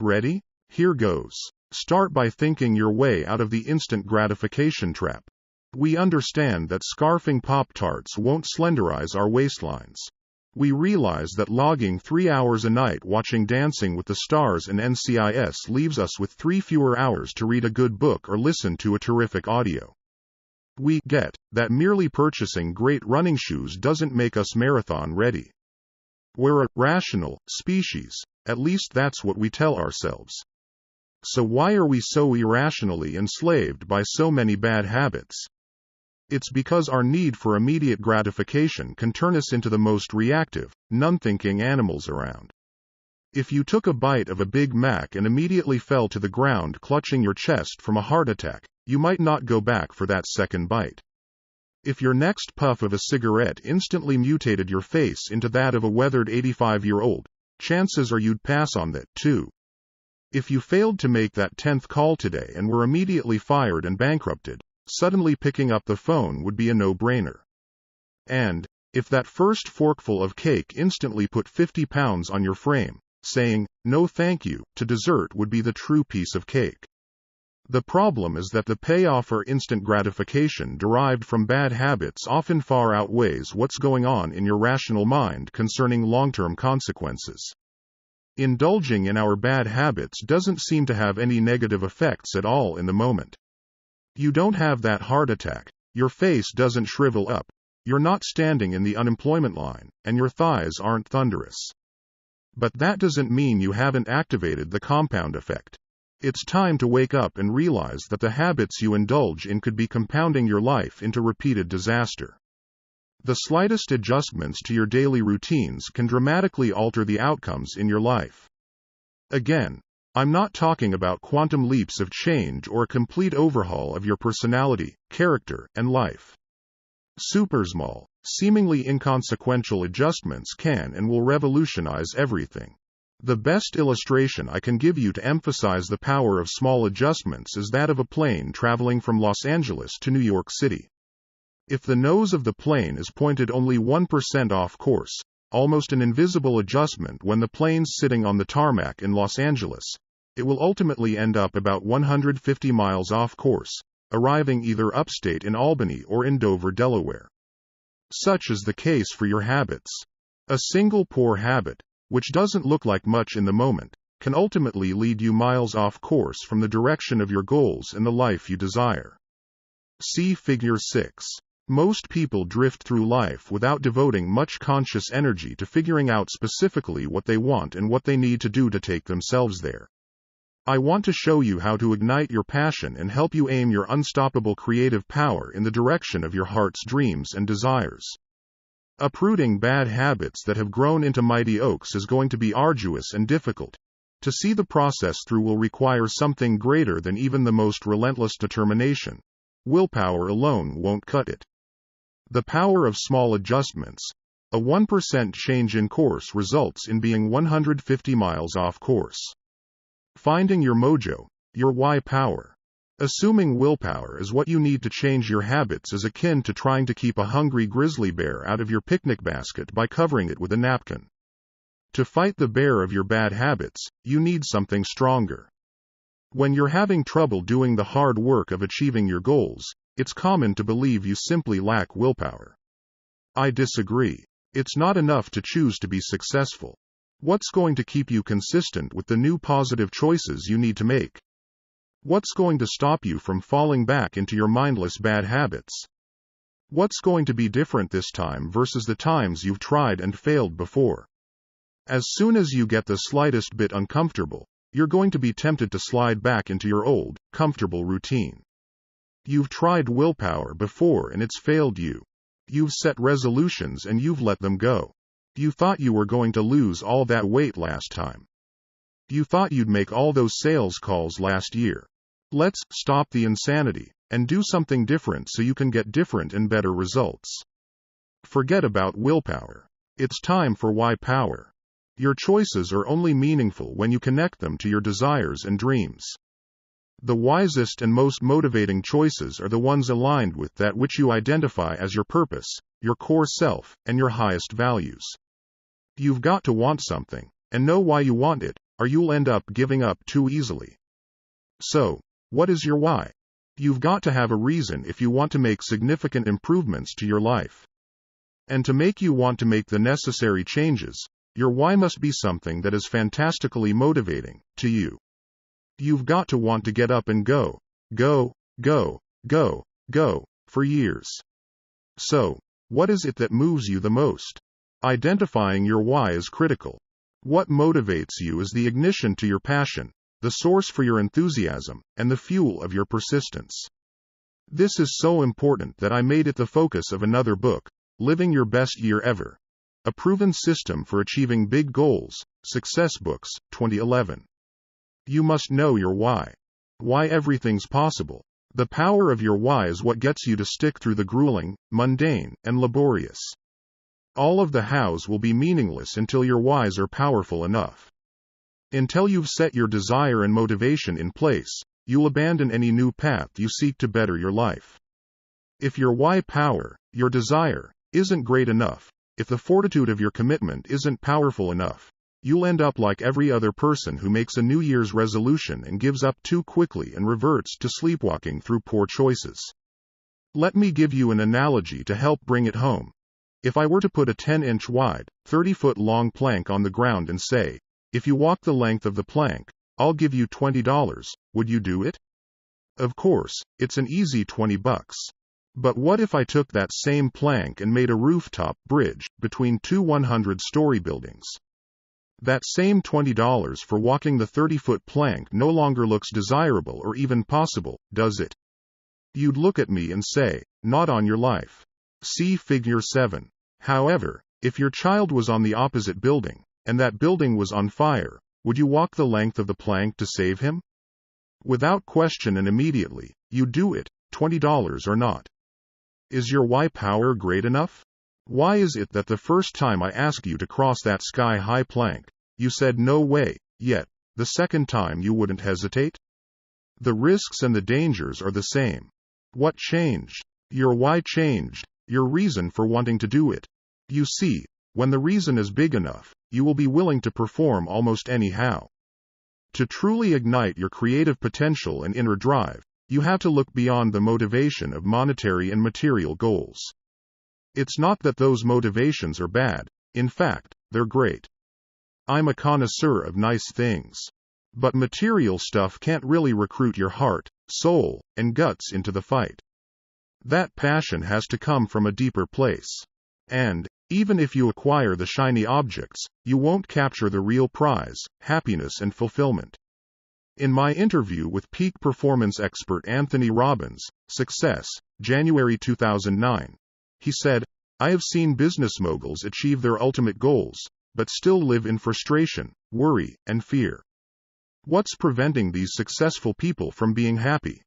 Ready? Here goes. Start by thinking your way out of the instant gratification trap. We understand that scarfing Pop-Tarts won't slenderize our waistlines. We realize that logging 3 hours a night watching Dancing with the Stars and NCIS leaves us with 3 fewer hours to read a good book or listen to a terrific audio. We get that merely purchasing great running shoes doesn't make us marathon ready. We're a rational species, at least that's what we tell ourselves. So why are we so irrationally enslaved by so many bad habits? It's because our need for immediate gratification can turn us into the most reactive, none-thinking animals around. If you took a bite of a Big Mac and immediately fell to the ground clutching your chest from a heart attack, you might not go back for that second bite. If your next puff of a cigarette instantly mutated your face into that of a weathered 85-year-old, chances are you'd pass on that too. If you failed to make that 10th call today and were immediately fired and bankrupted, suddenly picking up the phone would be a no-brainer. And, if that first forkful of cake instantly put 50 pounds on your frame, saying, "No thank you," to dessert would be the true piece of cake. The problem is that the payoff for instant gratification derived from bad habits often far outweighs what's going on in your rational mind concerning long-term consequences. Indulging in our bad habits doesn't seem to have any negative effects at all in the moment. You don't have that heart attack, your face doesn't shrivel up, you're not standing in the unemployment line, and your thighs aren't thunderous. But that doesn't mean you haven't activated the compound effect. It's time to wake up and realize that the habits you indulge in could be compounding your life into repeated disaster. The slightest adjustments to your daily routines can dramatically alter the outcomes in your life. Again, I'm not talking about quantum leaps of change or a complete overhaul of your personality, character, and life. Super small, seemingly inconsequential adjustments can and will revolutionize everything. The best illustration I can give you to emphasize the power of small adjustments is that of a plane traveling from Los Angeles to New York City. If the nose of the plane is pointed only 1% off course, almost an invisible adjustment when the plane's sitting on the tarmac in Los Angeles, it will ultimately end up about 150 miles off course, arriving either upstate in Albany or in Dover, Delaware. Such is the case for your habits. A single poor habit, which doesn't look like much in the moment, can ultimately lead you miles off course from the direction of your goals and the life you desire. See Figure 6. Most people drift through life without devoting much conscious energy to figuring out specifically what they want and what they need to do to take themselves there. I want to show you how to ignite your passion and help you aim your unstoppable creative power in the direction of your heart's dreams and desires. Uprooting bad habits that have grown into mighty oaks is going to be arduous and difficult. To see the process through will require something greater than even the most relentless determination. Willpower alone won't cut it. The power of small adjustments. A 1% change in course results in being 150 miles off course. Finding your mojo, your why power. Assuming willpower is what you need to change your habits is akin to trying to keep a hungry grizzly bear out of your picnic basket by covering it with a napkin. To fight the bear of your bad habits, you need something stronger. When you're having trouble doing the hard work of achieving your goals, It's common to believe you simply lack willpower. I disagree. It's not enough to choose to be successful. What's going to keep you consistent with the new positive choices you need to make? What's going to stop you from falling back into your mindless bad habits? What's going to be different this time versus the times you've tried and failed before? As soon as you get the slightest bit uncomfortable, you're going to be tempted to slide back into your old, comfortable routine. You've tried willpower before and it's failed you. You've set resolutions and you've let them go. You thought you were going to lose all that weight last time. You thought you'd make all those sales calls last year. Let's stop the insanity and do something different so you can get different and better results. Forget about willpower. It's time for why power. Your choices are only meaningful when you connect them to your desires and dreams. The wisest and most motivating choices are the ones aligned with that which you identify as your purpose, your core self, and your highest values. You've got to want something, and know why you want it, or you'll end up giving up too easily. So, what is your why? You've got to have a reason if you want to make significant improvements to your life. And to make you want to make the necessary changes, your why must be something that is fantastically motivating to you. You've got to want to get up and go, for years. So, what is it that moves you the most? Identifying your why is critical. What motivates you is the ignition to your passion, the source for your enthusiasm, and the fuel of your persistence. This is so important that I made it the focus of another book, Living Your Best Year Ever. A Proven System for Achieving Big Goals, Success Books, 2011. You must know your why. Why everything's possible. The power of your why is what gets you to stick through the grueling, mundane, and laborious. All of the hows will be meaningless until your whys are powerful enough. Until you've set your desire and motivation in place, you'll abandon any new path you seek to better your life. If your why power, your desire, isn't great enough, if the fortitude of your commitment isn't powerful enough, you'll end up like every other person who makes a New Year's resolution and gives up too quickly and reverts to sleepwalking through poor choices. Let me give you an analogy to help bring it home. If I were to put a 10-inch wide, 30-foot long plank on the ground and say, if you walk the length of the plank, I'll give you $20, would you do it? Of course, it's an easy $20. But what if I took that same plank and made a rooftop bridge between two 100-story buildings? That same $20 for walking the 30-foot plank no longer looks desirable or even possible, does it? You'd look at me and say, not on your life. See Figure 7. However, if your child was on the opposite building, and that building was on fire, would you walk the length of the plank to save him? Without question and immediately, you'd do it, $20 or not. Is your why power great enough? Why is it that the first time I asked you to cross that sky-high plank, you said no way, yet, the second time you wouldn't hesitate? The risks and the dangers are the same. What changed? Your why changed, your reason for wanting to do it. You see, when the reason is big enough, you will be willing to perform almost anyhow. To truly ignite your creative potential and inner drive, you have to look beyond the motivation of monetary and material goals. It's not that those motivations are bad, in fact, they're great. I'm a connoisseur of nice things. But material stuff can't really recruit your heart, soul, and guts into the fight. That passion has to come from a deeper place. And, even if you acquire the shiny objects, you won't capture the real prize, happiness and fulfillment. In my interview with peak performance expert Anthony Robbins, Success, January 2009, he said, I have seen business moguls achieve their ultimate goals, but still live in frustration, worry, and fear. What's preventing these successful people from being happy?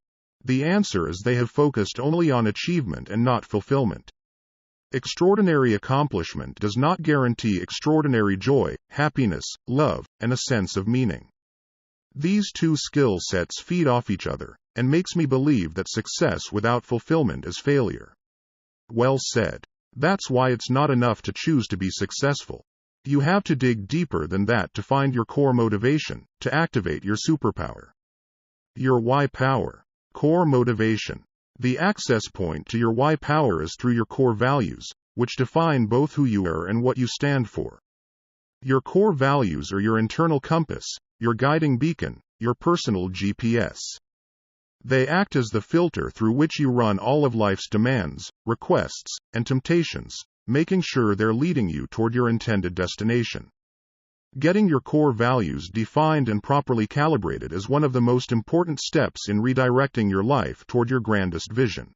The answer is they have focused only on achievement and not fulfillment. Extraordinary accomplishment does not guarantee extraordinary joy, happiness, love, and a sense of meaning. These two skill sets feed off each other, and makes me believe that success without fulfillment is failure. Well said. That's why it's not enough to choose to be successful. You have to dig deeper than that to find your core motivation, to activate your superpower. Your why power. Core motivation. The access point to your why power is through your core values, which define both who you are and what you stand for. Your core values are your internal compass, your guiding beacon, your personal GPS. They act as the filter through which you run all of life's demands, requests, and temptations, making sure they're leading you toward your intended destination. Getting your core values defined and properly calibrated is one of the most important steps in redirecting your life toward your grandest vision.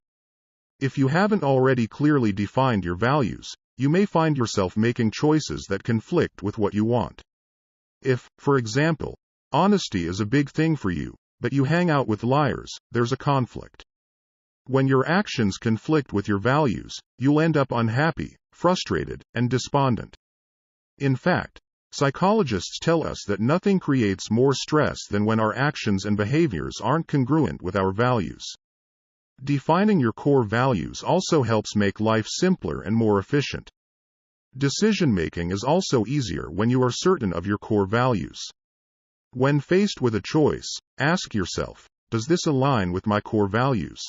If you haven't already clearly defined your values, you may find yourself making choices that conflict with what you want. If, for example, honesty is a big thing for you, but you hang out with liars, there's a conflict. When your actions conflict with your values, you'll end up unhappy, frustrated, and despondent. In fact, psychologists tell us that nothing creates more stress than when our actions and behaviors aren't congruent with our values. Defining your core values also helps make life simpler and more efficient. Decision-making is also easier when you are certain of your core values. When faced with a choice, ask yourself, does this align with my core values?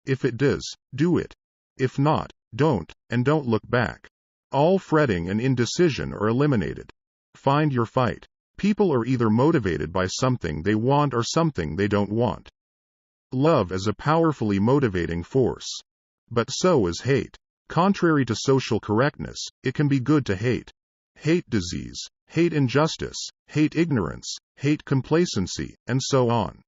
If it does, do it. If not, don't, and don't look back. All fretting and indecision are eliminated. Find your fight. People are either motivated by something they want or something they don't want. Love is a powerfully motivating force. But so is hate. Contrary to social correctness, it can be good to hate. Hate disease, hate injustice, hate ignorance, hate complacency, and so on.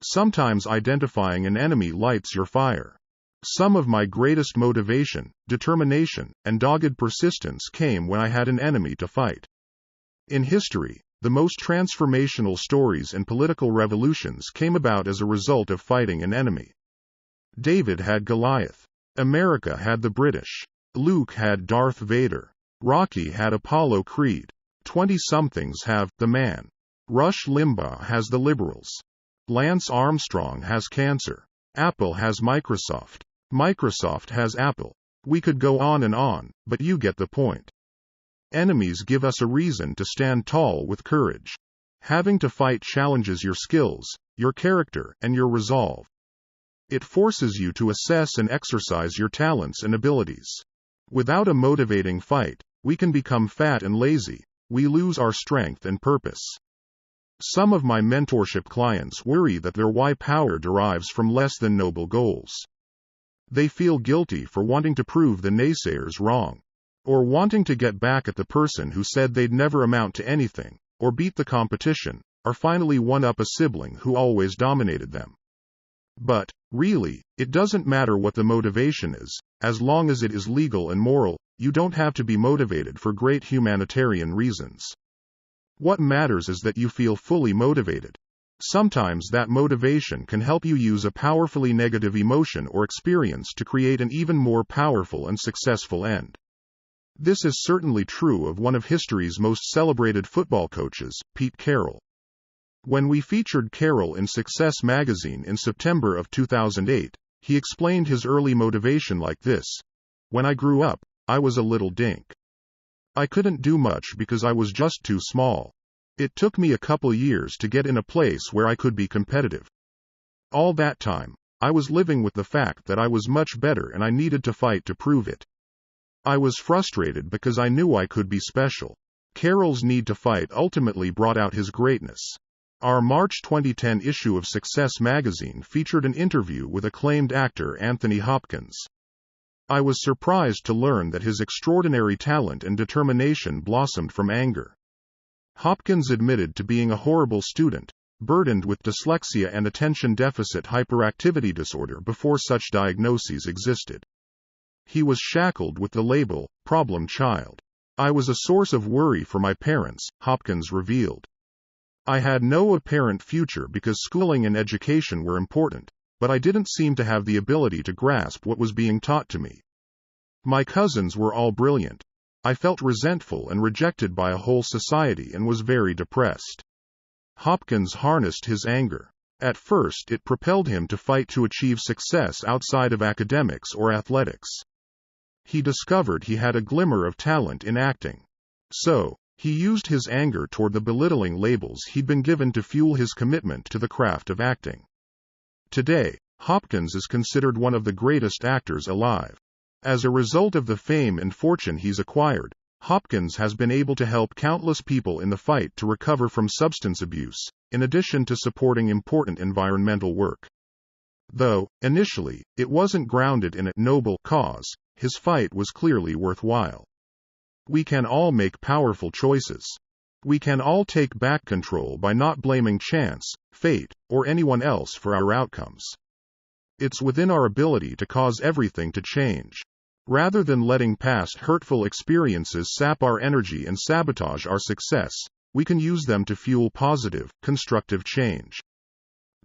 Sometimes identifying an enemy lights your fire. Some of my greatest motivation, determination, and dogged persistence came when I had an enemy to fight. In history, the most transformational stories and political revolutions came about as a result of fighting an enemy. David had Goliath. America had the British. Luke had Darth Vader. Rocky had Apollo Creed. 20-somethings have the man. Rush Limbaugh has the liberals. Lance Armstrong has cancer. Apple has Microsoft. Microsoft has Apple. We could go on, but you get the point. Enemies give us a reason to stand tall with courage. Having to fight challenges your skills, your character, and your resolve. It forces you to assess and exercise your talents and abilities. Without a motivating fight, we can become fat and lazy. We lose our strength and purpose. Some of my mentorship clients worry that their why power derives from less than noble goals. They feel guilty for wanting to prove the naysayers wrong, or wanting to get back at the person who said they'd never amount to anything, or beat the competition, or finally one-up a sibling who always dominated them. But, really, it doesn't matter what the motivation is, as long as it is legal and moral. You don't have to be motivated for great humanitarian reasons. What matters is that you feel fully motivated. Sometimes that motivation can help you use a powerfully negative emotion or experience to create an even more powerful and successful end. This is certainly true of one of history's most celebrated football coaches, Pete Carroll. When we featured Carroll in Success magazine in September of 2008, he explained his early motivation like this: "When I grew up, I was a little dink. I couldn't do much because I was just too small. It took me a couple years to get in a place where I could be competitive. All that time, I was living with the fact that I was much better and I needed to fight to prove it. I was frustrated because I knew I could be special." Carroll's need to fight ultimately brought out his greatness. Our March 2010 issue of Success magazine featured an interview with acclaimed actor Anthony Hopkins. I was surprised to learn that his extraordinary talent and determination blossomed from anger. Hopkins admitted to being a horrible student, burdened with dyslexia and attention deficit hyperactivity disorder before such diagnoses existed. He was shackled with the label, problem child. "I was a source of worry for my parents," Hopkins revealed. "I had no apparent future because schooling and education were important, but I didn't seem to have the ability to grasp what was being taught to me. My cousins were all brilliant. I felt resentful and rejected by a whole society and was very depressed." Hopkins harnessed his anger. At first, it propelled him to fight to achieve success outside of academics or athletics. He discovered he had a glimmer of talent in acting. So, he used his anger toward the belittling labels he'd been given to fuel his commitment to the craft of acting. Today, Hopkins is considered one of the greatest actors alive. As a result of the fame and fortune he's acquired, Hopkins has been able to help countless people in the fight to recover from substance abuse, in addition to supporting important environmental work. Though, initially, it wasn't grounded in a noble cause, his fight was clearly worthwhile. We can all make powerful choices. We can all take back control by not blaming chance, fate, or anyone else for our outcomes. It's within our ability to cause everything to change. Rather than letting past hurtful experiences sap our energy and sabotage our success, we can use them to fuel positive, constructive change.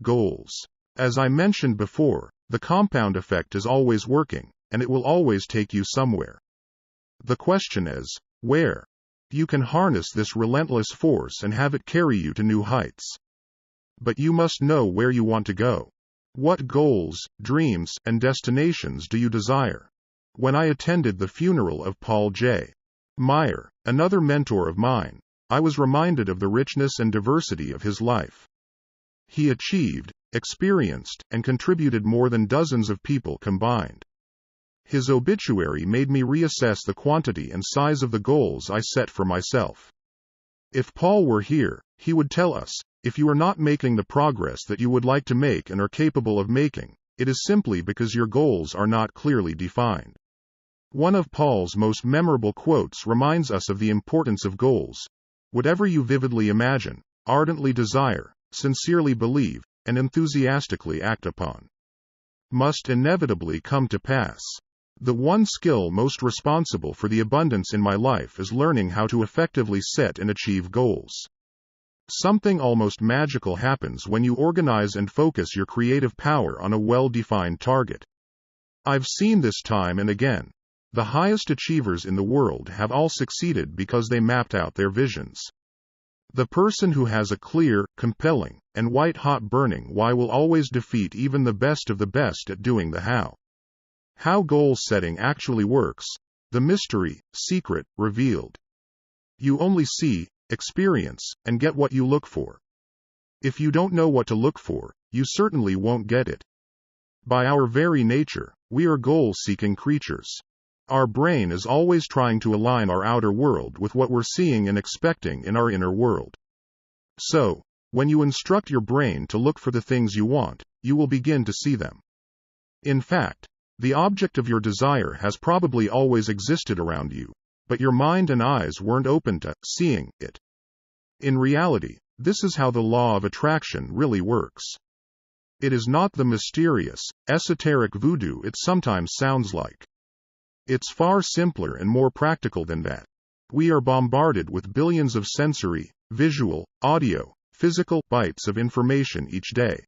Goals. As I mentioned before, the compound effect is always working, and it will always take you somewhere. The question is, where? You can harness this relentless force and have it carry you to new heights. But you must know where you want to go. What goals, dreams, and destinations do you desire? When I attended the funeral of Paul J. Meyer, another mentor of mine, I was reminded of the richness and diversity of his life. He achieved, experienced, and contributed more than dozens of people combined. His obituary made me reassess the quantity and size of the goals I set for myself. If Paul were here, he would tell us, if you are not making the progress that you would like to make and are capable of making, it is simply because your goals are not clearly defined. One of Paul's most memorable quotes reminds us of the importance of goals. Whatever you vividly imagine, ardently desire, sincerely believe, and enthusiastically act upon, must inevitably come to pass. The one skill most responsible for the abundance in my life is learning how to effectively set and achieve goals. Something almost magical happens when you organize and focus your creative power on a well-defined target. I've seen this time and again. The highest achievers in the world have all succeeded because they mapped out their visions. The person who has a clear, compelling, and white-hot burning why will always defeat even the best of the best at doing the how. How goal setting actually works, the mystery, secret, revealed. You only see, experience, and get what you look for. If you don't know what to look for, you certainly won't get it. By our very nature, we are goal-seeking creatures. Our brain is always trying to align our outer world with what we're seeing and expecting in our inner world. So, when you instruct your brain to look for the things you want, you will begin to see them. In fact, the object of your desire has probably always existed around you, but your mind and eyes weren't open to seeing it. In reality, this is how the law of attraction really works. It is not the mysterious, esoteric voodoo it sometimes sounds like. It's far simpler and more practical than that. We are bombarded with billions of sensory, visual, audio, physical bites of information each day.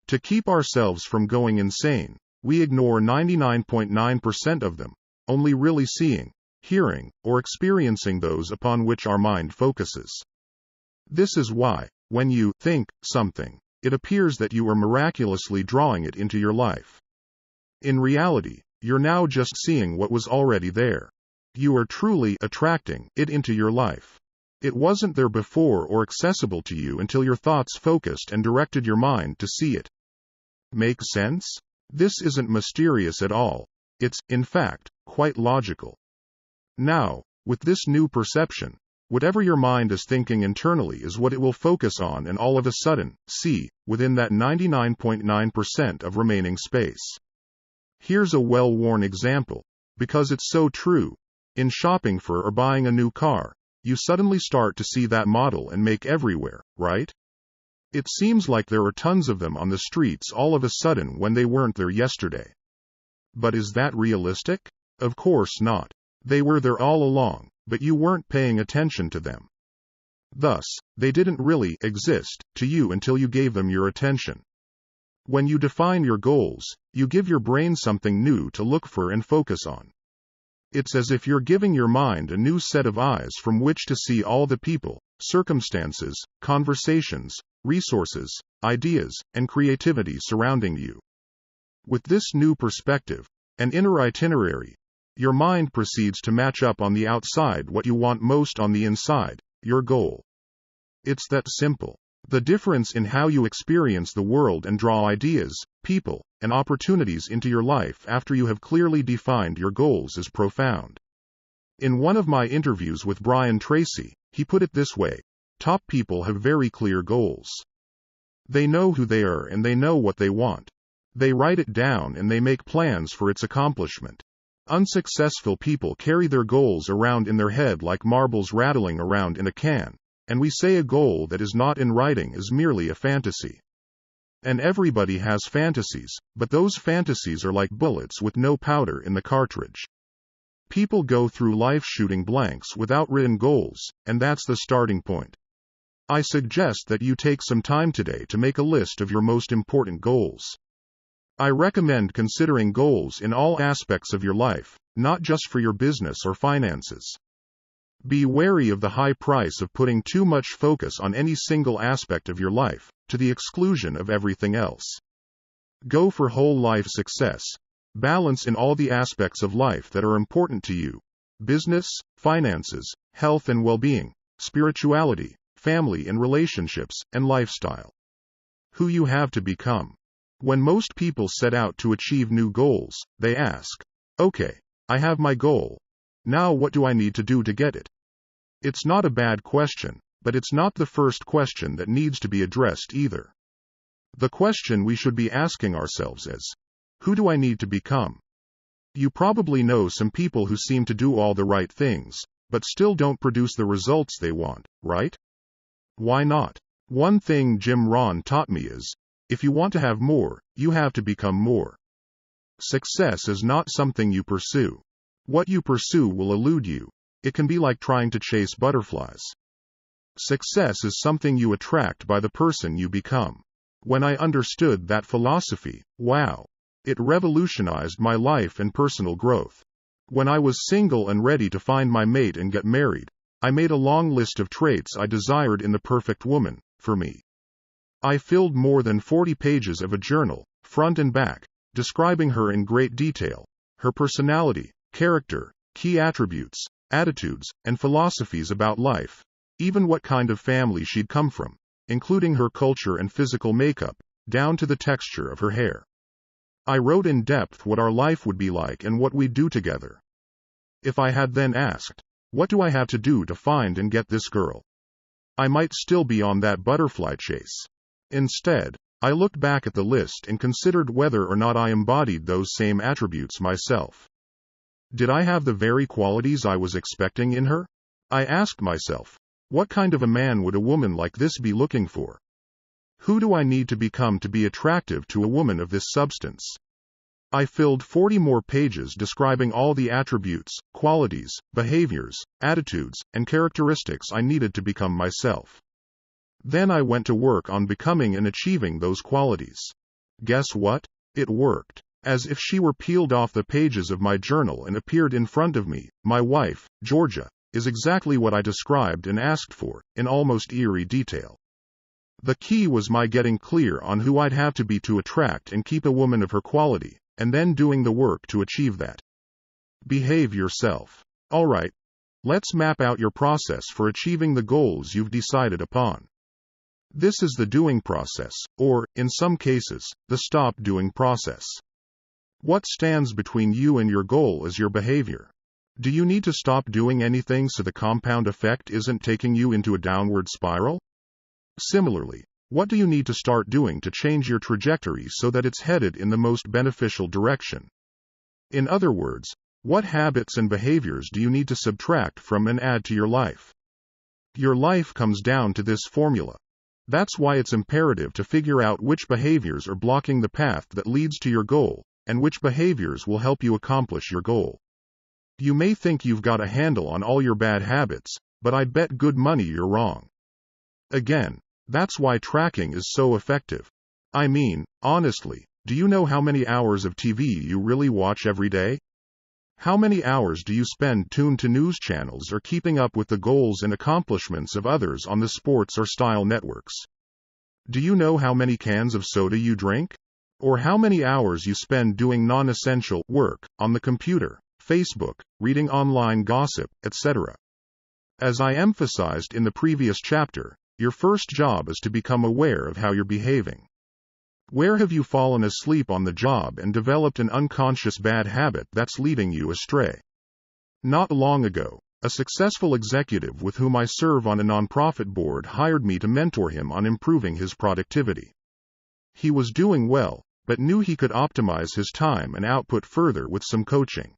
To keep ourselves from going insane, we ignore 99.9% of them, only really seeing, hearing, or experiencing those upon which our mind focuses. This is why, when you think something, it appears that you are miraculously drawing it into your life. In reality, you're now just seeing what was already there. You are truly attracting it into your life. It wasn't there before or accessible to you until your thoughts focused and directed your mind to see it. Make sense? This isn't mysterious at all. It's, in fact, quite logical. Now, with this new perception, whatever your mind is thinking internally is what it will focus on and all of a sudden, see, within that 99.9% of remaining space. Here's a well-worn example, because it's so true. In shopping for or buying a new car, you suddenly start to see that model and make everywhere, right? It seems like there are tons of them on the streets all of a sudden when they weren't there yesterday. But is that realistic? Of course not. They were there all along, but you weren't paying attention to them. Thus, they didn't really exist to you until you gave them your attention. When you define your goals, you give your brain something new to look for and focus on. It's as if you're giving your mind a new set of eyes from which to see all the people, circumstances, conversations, resources, ideas, and creativity surrounding you. With this new perspective, an inner itinerary, your mind proceeds to match up on the outside what you want most on the inside, your goal. It's that simple. The difference in how you experience the world and draw ideas, people, and opportunities into your life after you have clearly defined your goals is profound. In one of my interviews with Brian Tracy, he put it this way: top people have very clear goals. They know who they are and they know what they want. They write it down and they make plans for its accomplishment. Unsuccessful people carry their goals around in their head like marbles rattling around in a can, and we say a goal that is not in writing is merely a fantasy. And everybody has fantasies, but those fantasies are like bullets with no powder in the cartridge. People go through life shooting blanks without written goals, and that's the starting point. I suggest that you take some time today to make a list of your most important goals. I recommend considering goals in all aspects of your life, not just for your business or finances. Be wary of the high price of putting too much focus on any single aspect of your life, to the exclusion of everything else. Go for whole life success. Balance in all the aspects of life that are important to you: business, finances, health and well-being, spirituality, family and relationships, and lifestyle. Who you have to become. When most people set out to achieve new goals, they ask, okay, I have my goal. Now what do I need to do to get it? It's not a bad question, but it's not the first question that needs to be addressed either. The question we should be asking ourselves is, who do I need to become? You probably know some people who seem to do all the right things, but still don't produce the results they want, right? Why not? One thing Jim Rohn taught me is, if you want to have more, you have to become more. Success is not something you pursue. What you pursue will elude you. It can be like trying to chase butterflies. Success is something you attract by the person you become. When I understood that philosophy, wow! It revolutionized my life and personal growth. When I was single and ready to find my mate and get married, I made a long list of traits I desired in the perfect woman, for me. I filled more than 40 pages of a journal, front and back, describing her in great detail, her personality, character, key attributes, attitudes, and philosophies about life, even what kind of family she'd come from, including her culture and physical makeup, down to the texture of her hair. I wrote in depth what our life would be like and what we'd do together. If I had then asked, what do I have to do to find and get this girl? I might still be on that butterfly chase. Instead, I looked back at the list and considered whether or not I embodied those same attributes myself. Did I have the very qualities I was expecting in her? I asked myself, what kind of a man would a woman like this be looking for? Who do I need to become to be attractive to a woman of this substance? I filled 40 more pages describing all the attributes, qualities, behaviors, attitudes, and characteristics I needed to become myself. Then I went to work on becoming and achieving those qualities. Guess what? It worked. As if she were peeled off the pages of my journal and appeared in front of me, my wife, Georgia, is exactly what I described and asked for, in almost eerie detail. The key was my getting clear on who I'd have to be to attract and keep a woman of her quality, and then doing the work to achieve that. Behave yourself. Alright. Let's map out your process for achieving the goals you've decided upon. This is the doing process, or, in some cases, the stop doing process. What stands between you and your goal is your behavior. Do you need to stop doing anything so the compound effect isn't taking you into a downward spiral? Similarly, what do you need to start doing to change your trajectory so that it's headed in the most beneficial direction? In other words, what habits and behaviors do you need to subtract from and add to your life? Your life comes down to this formula. That's why it's imperative to figure out which behaviors are blocking the path that leads to your goal, and which behaviors will help you accomplish your goal. You may think you've got a handle on all your bad habits, but I'd bet good money you're wrong. Again, that's why tracking is so effective. I mean, honestly, do you know how many hours of TV you really watch every day? How many hours do you spend tuned to news channels or keeping up with the goals and accomplishments of others on the sports or style networks? Do you know how many cans of soda you drink? Or how many hours you spend doing non-essential work on the computer, Facebook, reading online gossip, etc.? As I emphasized in the previous chapter, your first job is to become aware of how you're behaving. Where have you fallen asleep on the job and developed an unconscious bad habit that's leading you astray? Not long ago, a successful executive with whom I serve on a nonprofit board hired me to mentor him on improving his productivity. He was doing well, but knew he could optimize his time and output further with some coaching.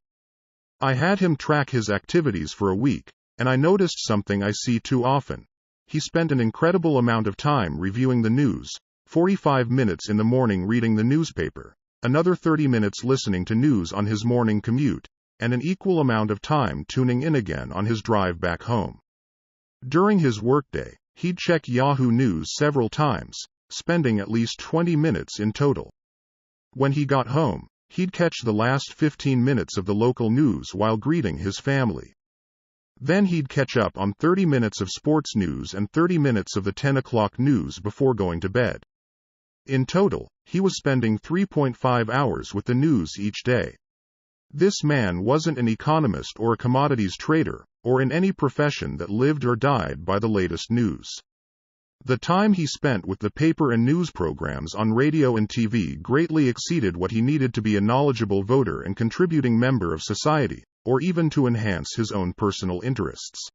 I had him track his activities for a week, and I noticed something I see too often. He spent an incredible amount of time reviewing the news, 45 minutes in the morning reading the newspaper, another 30 minutes listening to news on his morning commute, and an equal amount of time tuning in again on his drive back home. During his workday, he'd check Yahoo News several times, spending at least 20 minutes in total. When he got home, he'd catch the last 15 minutes of the local news while greeting his family. Then he'd catch up on 30 minutes of sports news and 30 minutes of the 10 o'clock news before going to bed. In total, he was spending 3.5 hours with the news each day. This man wasn't an economist or a commodities trader, or in any profession that lived or died by the latest news. The time he spent with the paper and news programs on radio and TV greatly exceeded what he needed to be a knowledgeable voter and contributing member of society, or even to enhance his own personal interests.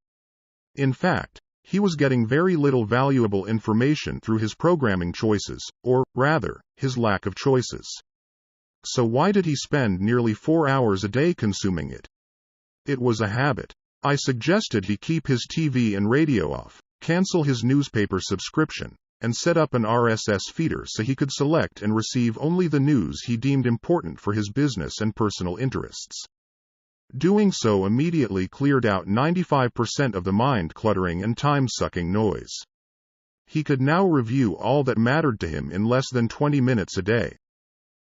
In fact, he was getting very little valuable information through his programming choices, or, rather, his lack of choices. So why did he spend nearly 4 hours a day consuming it? It was a habit. I suggested he keep his TV and radio off, cancel his newspaper subscription, and set up an RSS feeder so he could select and receive only the news he deemed important for his business and personal interests. Doing so immediately cleared out 95% of the mind-cluttering and time-sucking noise. He could now review all that mattered to him in less than 20 minutes a day.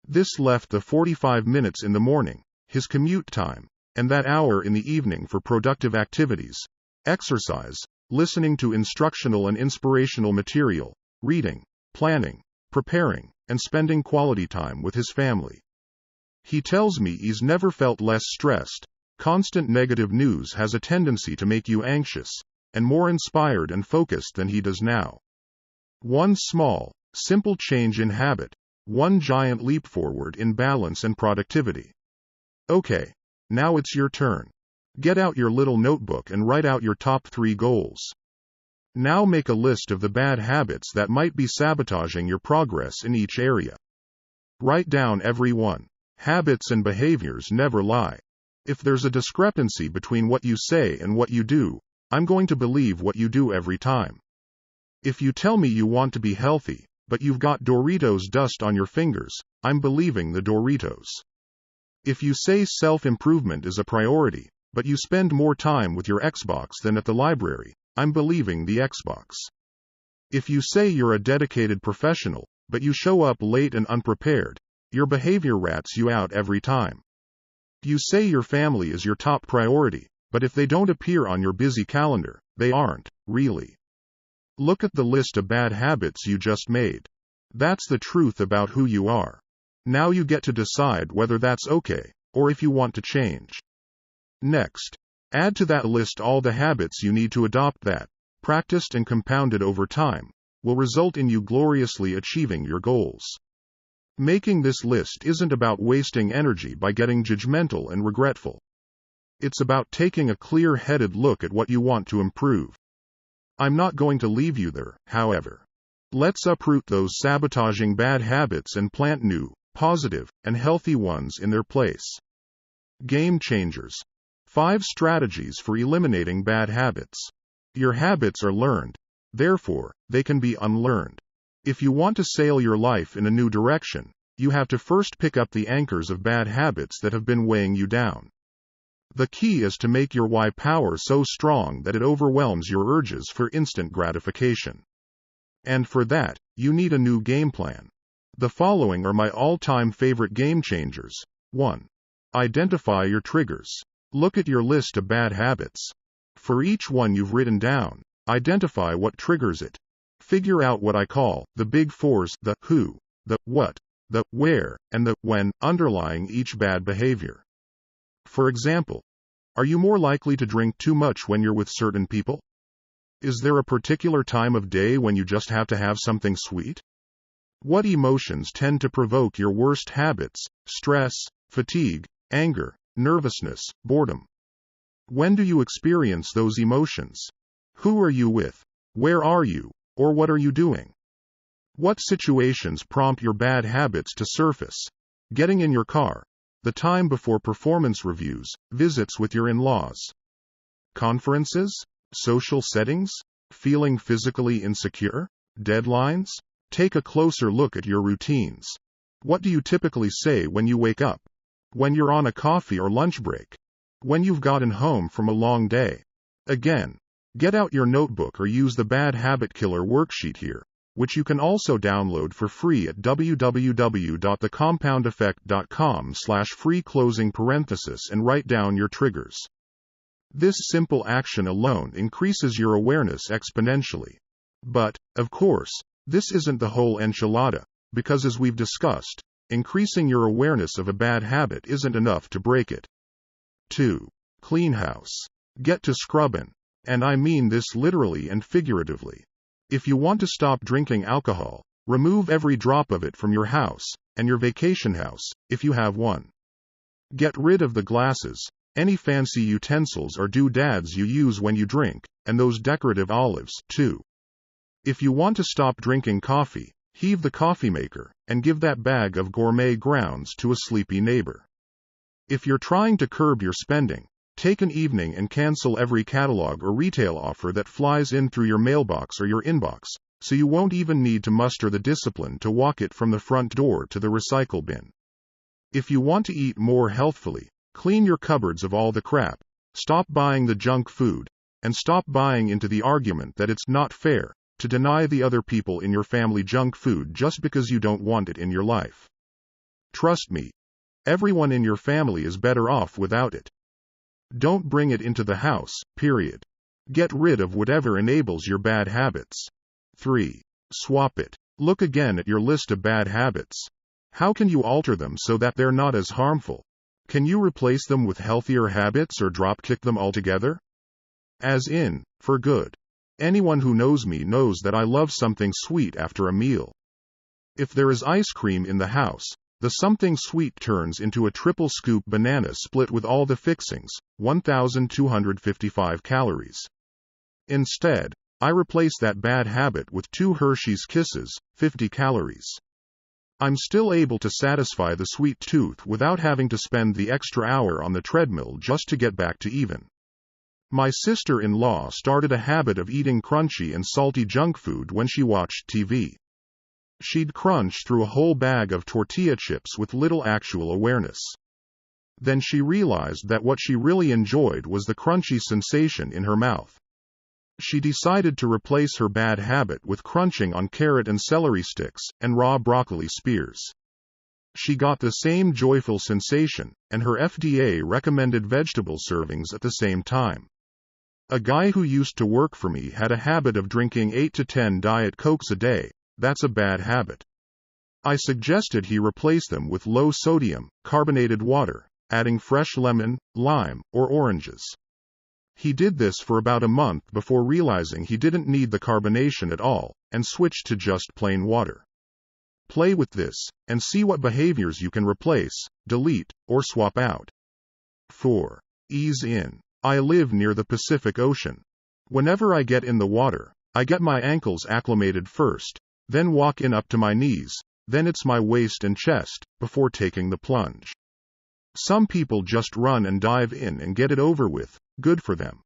This left the 45 minutes in the morning, his commute time, and that hour in the evening for productive activities, exercise, listening to instructional and inspirational material, reading, planning, preparing, and spending quality time with his family. He tells me he's never felt less stressed. Constant negative news has a tendency to make you anxious, and more inspired and focused than he does now. One small, simple change in habit, one giant leap forward in balance and productivity. Okay, now it's your turn. Get out your little notebook and write out your top 3 goals. Now make a list of the bad habits that might be sabotaging your progress in each area. Write down every one. Habits and behaviors never lie. If there's a discrepancy between what you say and what you do, I'm going to believe what you do every time. If you tell me you want to be healthy, but you've got Doritos dust on your fingers, I'm believing the Doritos. If you say self-improvement is a priority, but you spend more time with your Xbox than at the library, I'm believing the Xbox. If you say you're a dedicated professional, but you show up late and unprepared, your behavior rats you out every time. You say your family is your top priority, but if they don't appear on your busy calendar, they aren't, really. Look at the list of bad habits you just made. That's the truth about who you are. Now you get to decide whether that's okay, or if you want to change. Next, add to that list all the habits you need to adopt that, practiced and compounded over time, will result in you gloriously achieving your goals. Making this list isn't about wasting energy by getting judgmental and regretful. It's about taking a clear-headed look at what you want to improve. I'm not going to leave you there, however. Let's uproot those sabotaging bad habits and plant new, positive, and healthy ones in their place. Game changers. 5 strategies for eliminating bad habits. Your habits are learned. Therefore, they can be unlearned. If you want to sail your life in a new direction, you have to first pick up the anchors of bad habits that have been weighing you down. The key is to make your why power so strong that it overwhelms your urges for instant gratification. And for that, you need a new game plan. The following are my all-time favorite game changers. 1. Identify your triggers. Look at your list of bad habits. For each one you've written down, identify what triggers it. Figure out what I call the big fours, the who, the what, the where, and the when, underlying each bad behavior. For example, are you more likely to drink too much when you're with certain people? Is there a particular time of day when you just have to have something sweet? What emotions tend to provoke your worst habits? Stress, fatigue, anger, nervousness, boredom. When do you experience those emotions? Who are you with? Where are you? Or what are you doing? What situations prompt your bad habits to surface? Getting in your car. The time before performance reviews, visits with your in-laws. Conferences? Social settings? Feeling physically insecure? Deadlines? Take a closer look at your routines. What do you typically say when you wake up? When you're on a coffee or lunch break? When you've gotten home from a long day? Again, get out your notebook or use the Bad Habit Killer worksheet here, which you can also download for free at www.thecompoundeffect.com/free and write down your triggers. This simple action alone increases your awareness exponentially. But, of course, this isn't the whole enchilada, because as we've discussed, increasing your awareness of a bad habit isn't enough to break it. 2. Clean house. Get to scrubbin'. And I mean this literally and figuratively. If you want to stop drinking alcohol, remove every drop of it from your house, and your vacation house, if you have one. Get rid of the glasses, any fancy utensils or doodads you use when you drink, and those decorative olives, too. If you want to stop drinking coffee, heave the coffee maker, and give that bag of gourmet grounds to a sleepy neighbor. If you're trying to curb your spending, take an evening and cancel every catalog or retail offer that flies in through your mailbox or your inbox, so you won't even need to muster the discipline to walk it from the front door to the recycle bin. If you want to eat more healthfully, clean your cupboards of all the crap, stop buying the junk food, and stop buying into the argument that it's not fair to deny the other people in your family junk food just because you don't want it in your life. Trust me, everyone in your family is better off without it. Don't bring it into the house, period. Get rid of whatever enables your bad habits. 3. Swap it. Look again at your list of bad habits. How can you alter them so that they're not as harmful? Can you replace them with healthier habits or drop-kick them altogether? As in, for good. Anyone who knows me knows that I love something sweet after a meal. If there is ice cream in the house, the something sweet turns into a triple scoop banana split with all the fixings, 1,255 calories. Instead, I replace that bad habit with 2 Hershey's Kisses, 50 calories. I'm still able to satisfy the sweet tooth without having to spend the extra hour on the treadmill just to get back to even. My sister-in-law started a habit of eating crunchy and salty junk food when she watched TV. She'd crunch through a whole bag of tortilla chips with little actual awareness. Then she realized that what she really enjoyed was the crunchy sensation in her mouth. She decided to replace her bad habit with crunching on carrot and celery sticks and raw broccoli spears. She got the same joyful sensation, and her FDA-recommended vegetable servings at the same time. A guy who used to work for me had a habit of drinking 8 to 10 Diet Cokes a day. That's a bad habit. I suggested he replace them with low-sodium, carbonated water, adding fresh lemon, lime, or oranges. He did this for about a month before realizing he didn't need the carbonation at all, and switched to just plain water. Play with this, and see what behaviors you can replace, delete, or swap out. 4. Ease in. I live near the Pacific Ocean. Whenever I get in the water, I get my ankles acclimated first, then walk in up to my knees, then it's my waist and chest, before taking the plunge. Some people just run and dive in and get it over with, good for them.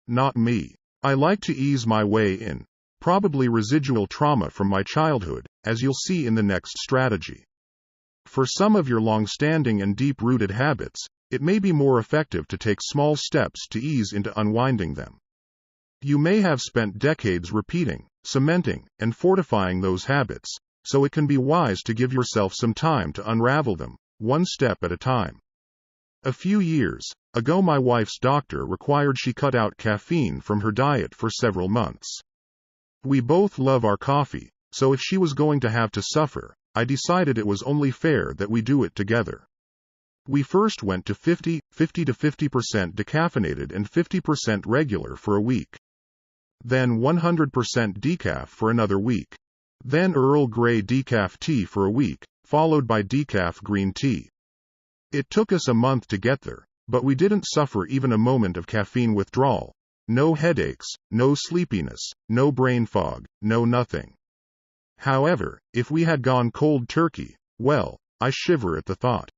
Not me. I like to ease my way in, probably residual trauma from my childhood, as you'll see in the next strategy. For some of your long-standing and deep-rooted habits, it may be more effective to take small steps to ease into unwinding them. You may have spent decades repeating, cementing, and fortifying those habits, so it can be wise to give yourself some time to unravel them, one step at a time. A few years ago, my wife's doctor required she cut out caffeine from her diet for several months. We both love our coffee, so if she was going to have to suffer, I decided it was only fair that we do it together. We first went to 50 to 50% decaffeinated and 50% regular for a week. Then 100% decaf for another week. Then Earl Grey decaf tea for a week, followed by decaf green tea. It took us a month to get there, but we didn't suffer even a moment of caffeine withdrawal. No headaches, no sleepiness, no brain fog, no nothing. However, if we had gone cold turkey, well, I shiver at the thought.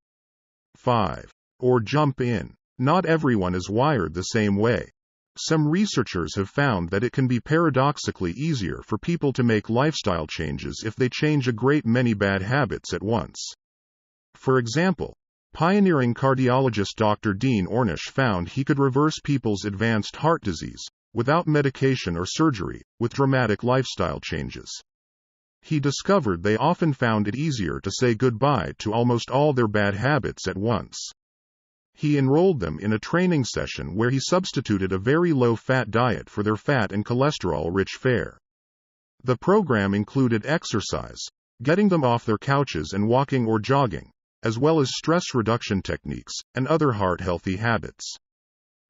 5. Or jump in. Not everyone is wired the same way. Some researchers have found that it can be paradoxically easier for people to make lifestyle changes if they change a great many bad habits at once. For example, pioneering cardiologist Dr. Dean Ornish found he could reverse people's advanced heart disease, without medication or surgery, with dramatic lifestyle changes. He discovered they often found it easier to say goodbye to almost all their bad habits at once. He enrolled them in a training session where he substituted a very low-fat diet for their fat and cholesterol-rich fare. The program included exercise, getting them off their couches and walking or jogging, as well as stress reduction techniques and other heart-healthy habits.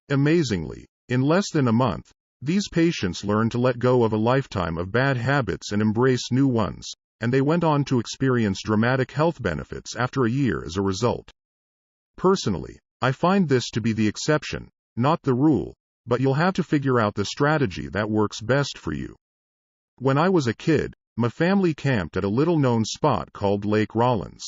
Amazingly, in less than a month, these patients learned to let go of a lifetime of bad habits and embrace new ones, and they went on to experience dramatic health benefits after a year as a result. Personally, I find this to be the exception, not the rule, but you'll have to figure out the strategy that works best for you. When I was a kid, my family camped at a little-known spot called Lake Rawlins.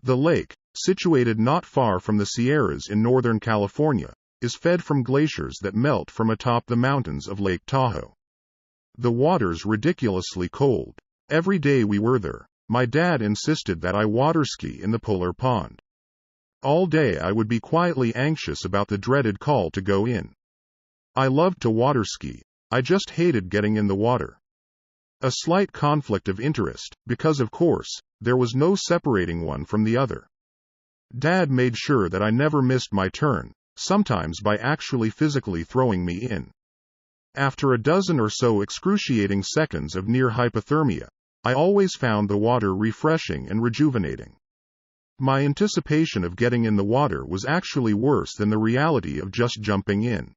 The lake, situated not far from the Sierras in Northern California, is fed from glaciers that melt from atop the mountains of Lake Tahoe. The water's ridiculously cold. Every day we were there, my dad insisted that I water ski in the polar pond. All day I would be quietly anxious about the dreaded call to go in. I loved to water ski, I just hated getting in the water. A slight conflict of interest, because of course, there was no separating one from the other. Dad made sure that I never missed my turn, sometimes by actually physically throwing me in. After a dozen or so excruciating seconds of near hypothermia, I always found the water refreshing and rejuvenating. My anticipation of getting in the water was actually worse than the reality of just jumping in.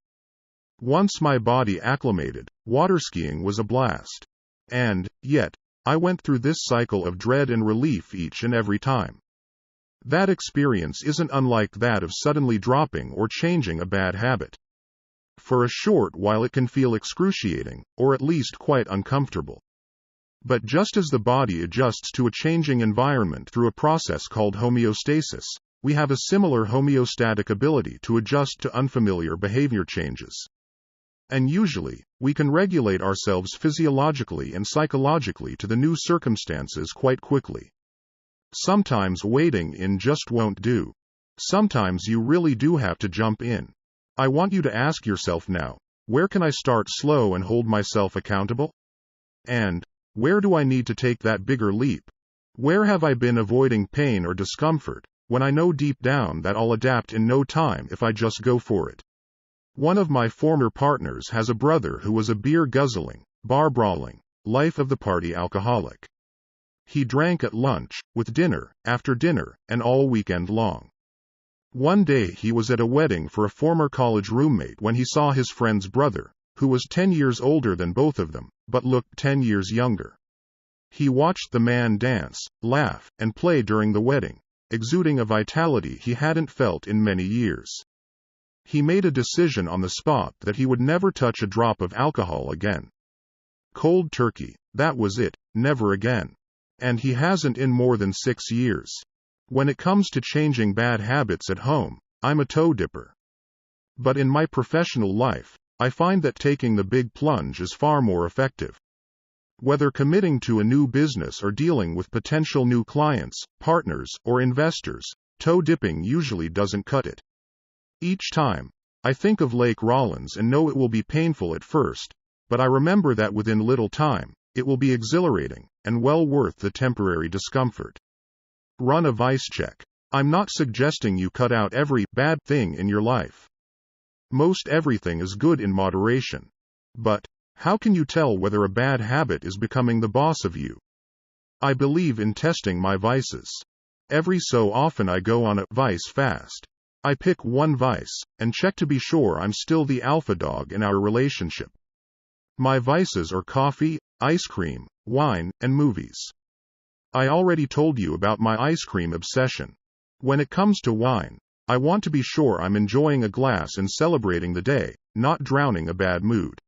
Once my body acclimated, water skiing was a blast. And, yet, I went through this cycle of dread and relief each and every time. That experience isn't unlike that of suddenly dropping or changing a bad habit. For a short while it can feel excruciating, or at least quite uncomfortable. But just as the body adjusts to a changing environment through a process called homeostasis, we have a similar homeostatic ability to adjust to unfamiliar behavior changes. And usually, we can regulate ourselves physiologically and psychologically to the new circumstances quite quickly. Sometimes wading in just won't do. Sometimes you really do have to jump in. I want you to ask yourself now, where can I start slow and hold myself accountable? And, where do I need to take that bigger leap? Where have I been avoiding pain or discomfort, when I know deep down that I'll adapt in no time if I just go for it? One of my former partners has a brother who was a beer-guzzling, bar-brawling, life-of-the-party alcoholic. He drank at lunch, with dinner, after dinner, and all weekend long. One day he was at a wedding for a former college roommate when he saw his friend's brother, who was 10 years older than both of them, but looked 10 years younger. He watched the man dance, laugh, and play during the wedding, exuding a vitality he hadn't felt in many years. He made a decision on the spot that he would never touch a drop of alcohol again. Cold turkey, that was it, never again. And he hasn't in more than 6 years. When it comes to changing bad habits at home, I'm a toe dipper. But in my professional life, I find that taking the big plunge is far more effective. Whether committing to a new business or dealing with potential new clients, partners, or investors, toe dipping usually doesn't cut it. Each time, I think of Lake Rawlins and know it will be painful at first, but I remember that within little time, it will be exhilarating, and well worth the temporary discomfort. Run a vice check. I'm not suggesting you cut out every bad thing in your life. Most everything is good in moderation. But, how can you tell whether a bad habit is becoming the boss of you? I believe in testing my vices. Every so often I go on a vice fast. I pick one vice, and check to be sure I'm still the alpha dog in our relationship. My vices are coffee, ice cream, wine, and movies. I already told you about my ice cream obsession. When it comes to wine, I want to be sure I'm enjoying a glass and celebrating the day, not drowning a bad mood.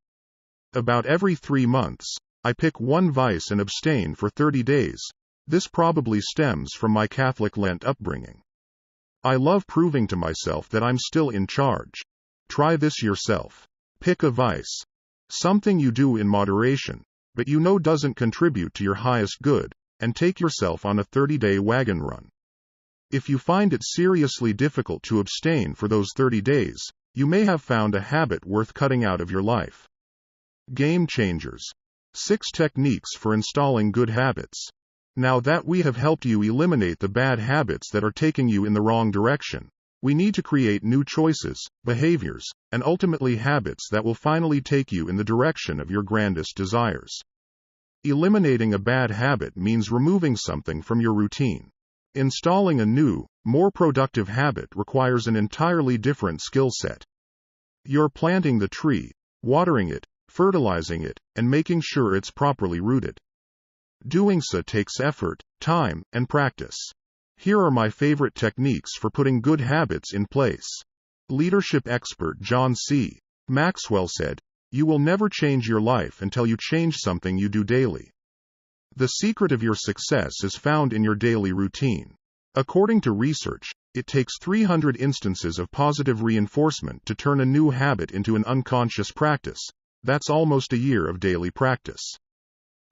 About every 3 months, I pick one vice and abstain for 30 days. This probably stems from my Catholic Lent upbringing. I love proving to myself that I'm still in charge. Try this yourself. Pick a vice. Something you do in moderation, but you know doesn't contribute to your highest good, and take yourself on a 30-day wagon run. If you find it seriously difficult to abstain for those 30 days, you may have found a habit worth cutting out of your life. Game changers. 6 techniques for installing good habits. Now that we have helped you eliminate the bad habits that are taking you in the wrong direction, we need to create new choices, behaviors, and ultimately habits that will finally take you in the direction of your grandest desires. Eliminating a bad habit means removing something from your routine. Installing a new, more productive habit requires an entirely different skill set. You're planting the tree, watering it, fertilizing it, and making sure it's properly rooted. Doing so takes effort, time, and practice. Here are my favorite techniques for putting good habits in place. Leadership expert John C. Maxwell said, "You will never change your life until you change something you do daily." The secret of your success is found in your daily routine. According to research, it takes 300 instances of positive reinforcement to turn a new habit into an unconscious practice. That's almost a year of daily practice.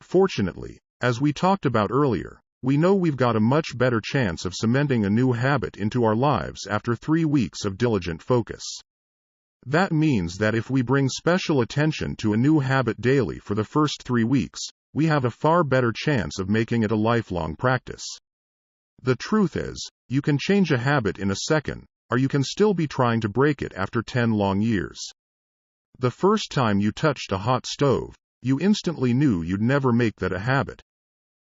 Fortunately, as we talked about earlier, we know we've got a much better chance of cementing a new habit into our lives after 3 weeks of diligent focus. That means that if we bring special attention to a new habit daily for the first 3 weeks, we have a far better chance of making it a lifelong practice. The truth is, you can change a habit in a second, or you can still be trying to break it after 10 long years. The first time you touched a hot stove, you instantly knew you'd never make that a habit.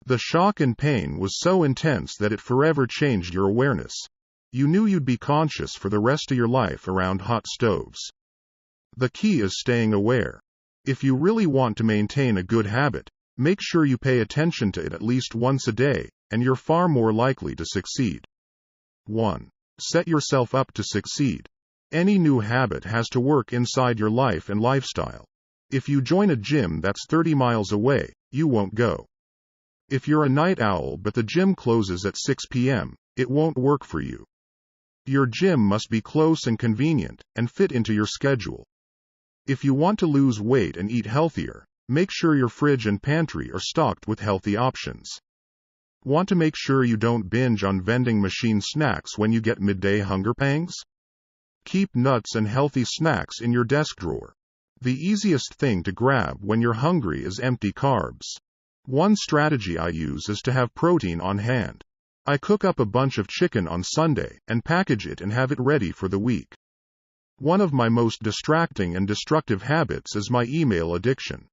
The shock and pain was so intense that it forever changed your awareness. You knew you'd be conscious for the rest of your life around hot stoves. The key is staying aware. If you really want to maintain a good habit, make sure you pay attention to it at least once a day, and you're far more likely to succeed. 1. Set yourself up to succeed. Any new habit has to work inside your life and lifestyle. If you join a gym that's 30 miles away, you won't go. If you're a night owl but the gym closes at 6 p.m., it won't work for you. Your gym must be close and convenient, and fit into your schedule. If you want to lose weight and eat healthier, make sure your fridge and pantry are stocked with healthy options. Want to make sure you don't binge on vending machine snacks when you get midday hunger pangs? Keep nuts and healthy snacks in your desk drawer. The easiest thing to grab when you're hungry is empty carbs. One strategy I use is to have protein on hand. I cook up a bunch of chicken on Sunday and package it and have it ready for the week. One of my most distracting and destructive habits is my email addiction.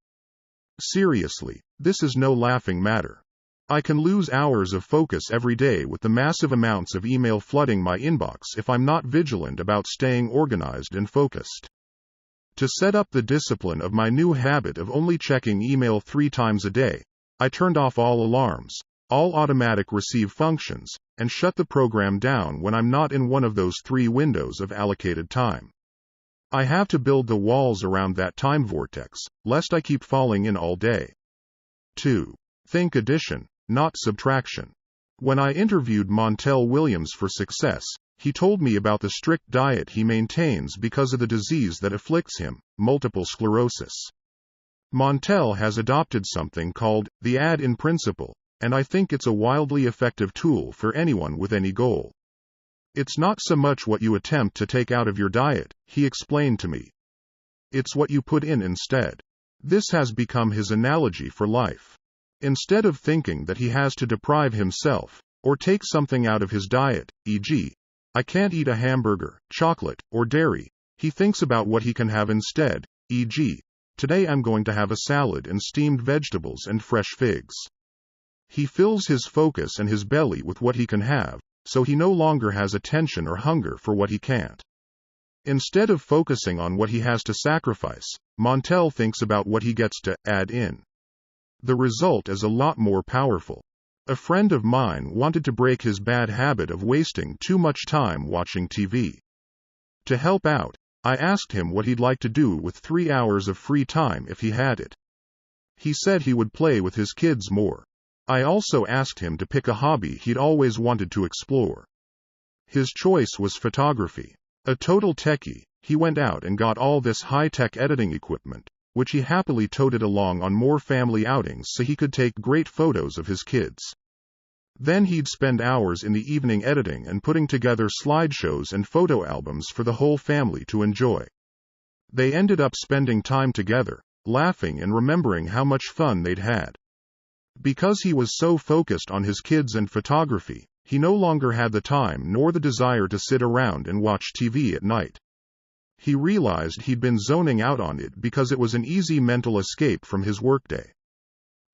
Seriously, this is no laughing matter. I can lose hours of focus every day with the massive amounts of email flooding my inbox if I'm not vigilant about staying organized and focused. To set up the discipline of my new habit of only checking email 3 times a day, I turned off all alarms, all automatic receive functions, and shut the program down when I'm not in one of those 3 windows of allocated time. I have to build the walls around that time vortex, lest I keep falling in all day. 2. Think addition, not subtraction. When I interviewed Montel Williams for Success, he told me about the strict diet he maintains because of the disease that afflicts him, multiple sclerosis. Montel has adopted something called the add-in principle, and I think it's a wildly effective tool for anyone with any goal. It's not so much what you attempt to take out of your diet, he explained to me. It's what you put in instead. This has become his analogy for life. Instead of thinking that he has to deprive himself, or take something out of his diet, e.g., I can't eat a hamburger, chocolate, or dairy, he thinks about what he can have instead, e.g., today I'm going to have a salad and steamed vegetables and fresh figs. He fills his focus and his belly with what he can have, so he no longer has attention or hunger for what he can't. Instead of focusing on what he has to sacrifice, Montel thinks about what he gets to add in. The result is a lot more powerful. A friend of mine wanted to break his bad habit of wasting too much time watching TV. To help out, I asked him what he'd like to do with 3 hours of free time if he had it. He said he would play with his kids more. I also asked him to pick a hobby he'd always wanted to explore. His choice was photography. A total techie, he went out and got all this high-tech editing equipment, which he happily toted along on more family outings so he could take great photos of his kids. Then he'd spend hours in the evening editing and putting together slideshows and photo albums for the whole family to enjoy. They ended up spending time together, laughing and remembering how much fun they'd had. Because he was so focused on his kids and photography, he no longer had the time nor the desire to sit around and watch TV at night. He realized he'd been zoning out on it because it was an easy mental escape from his workday.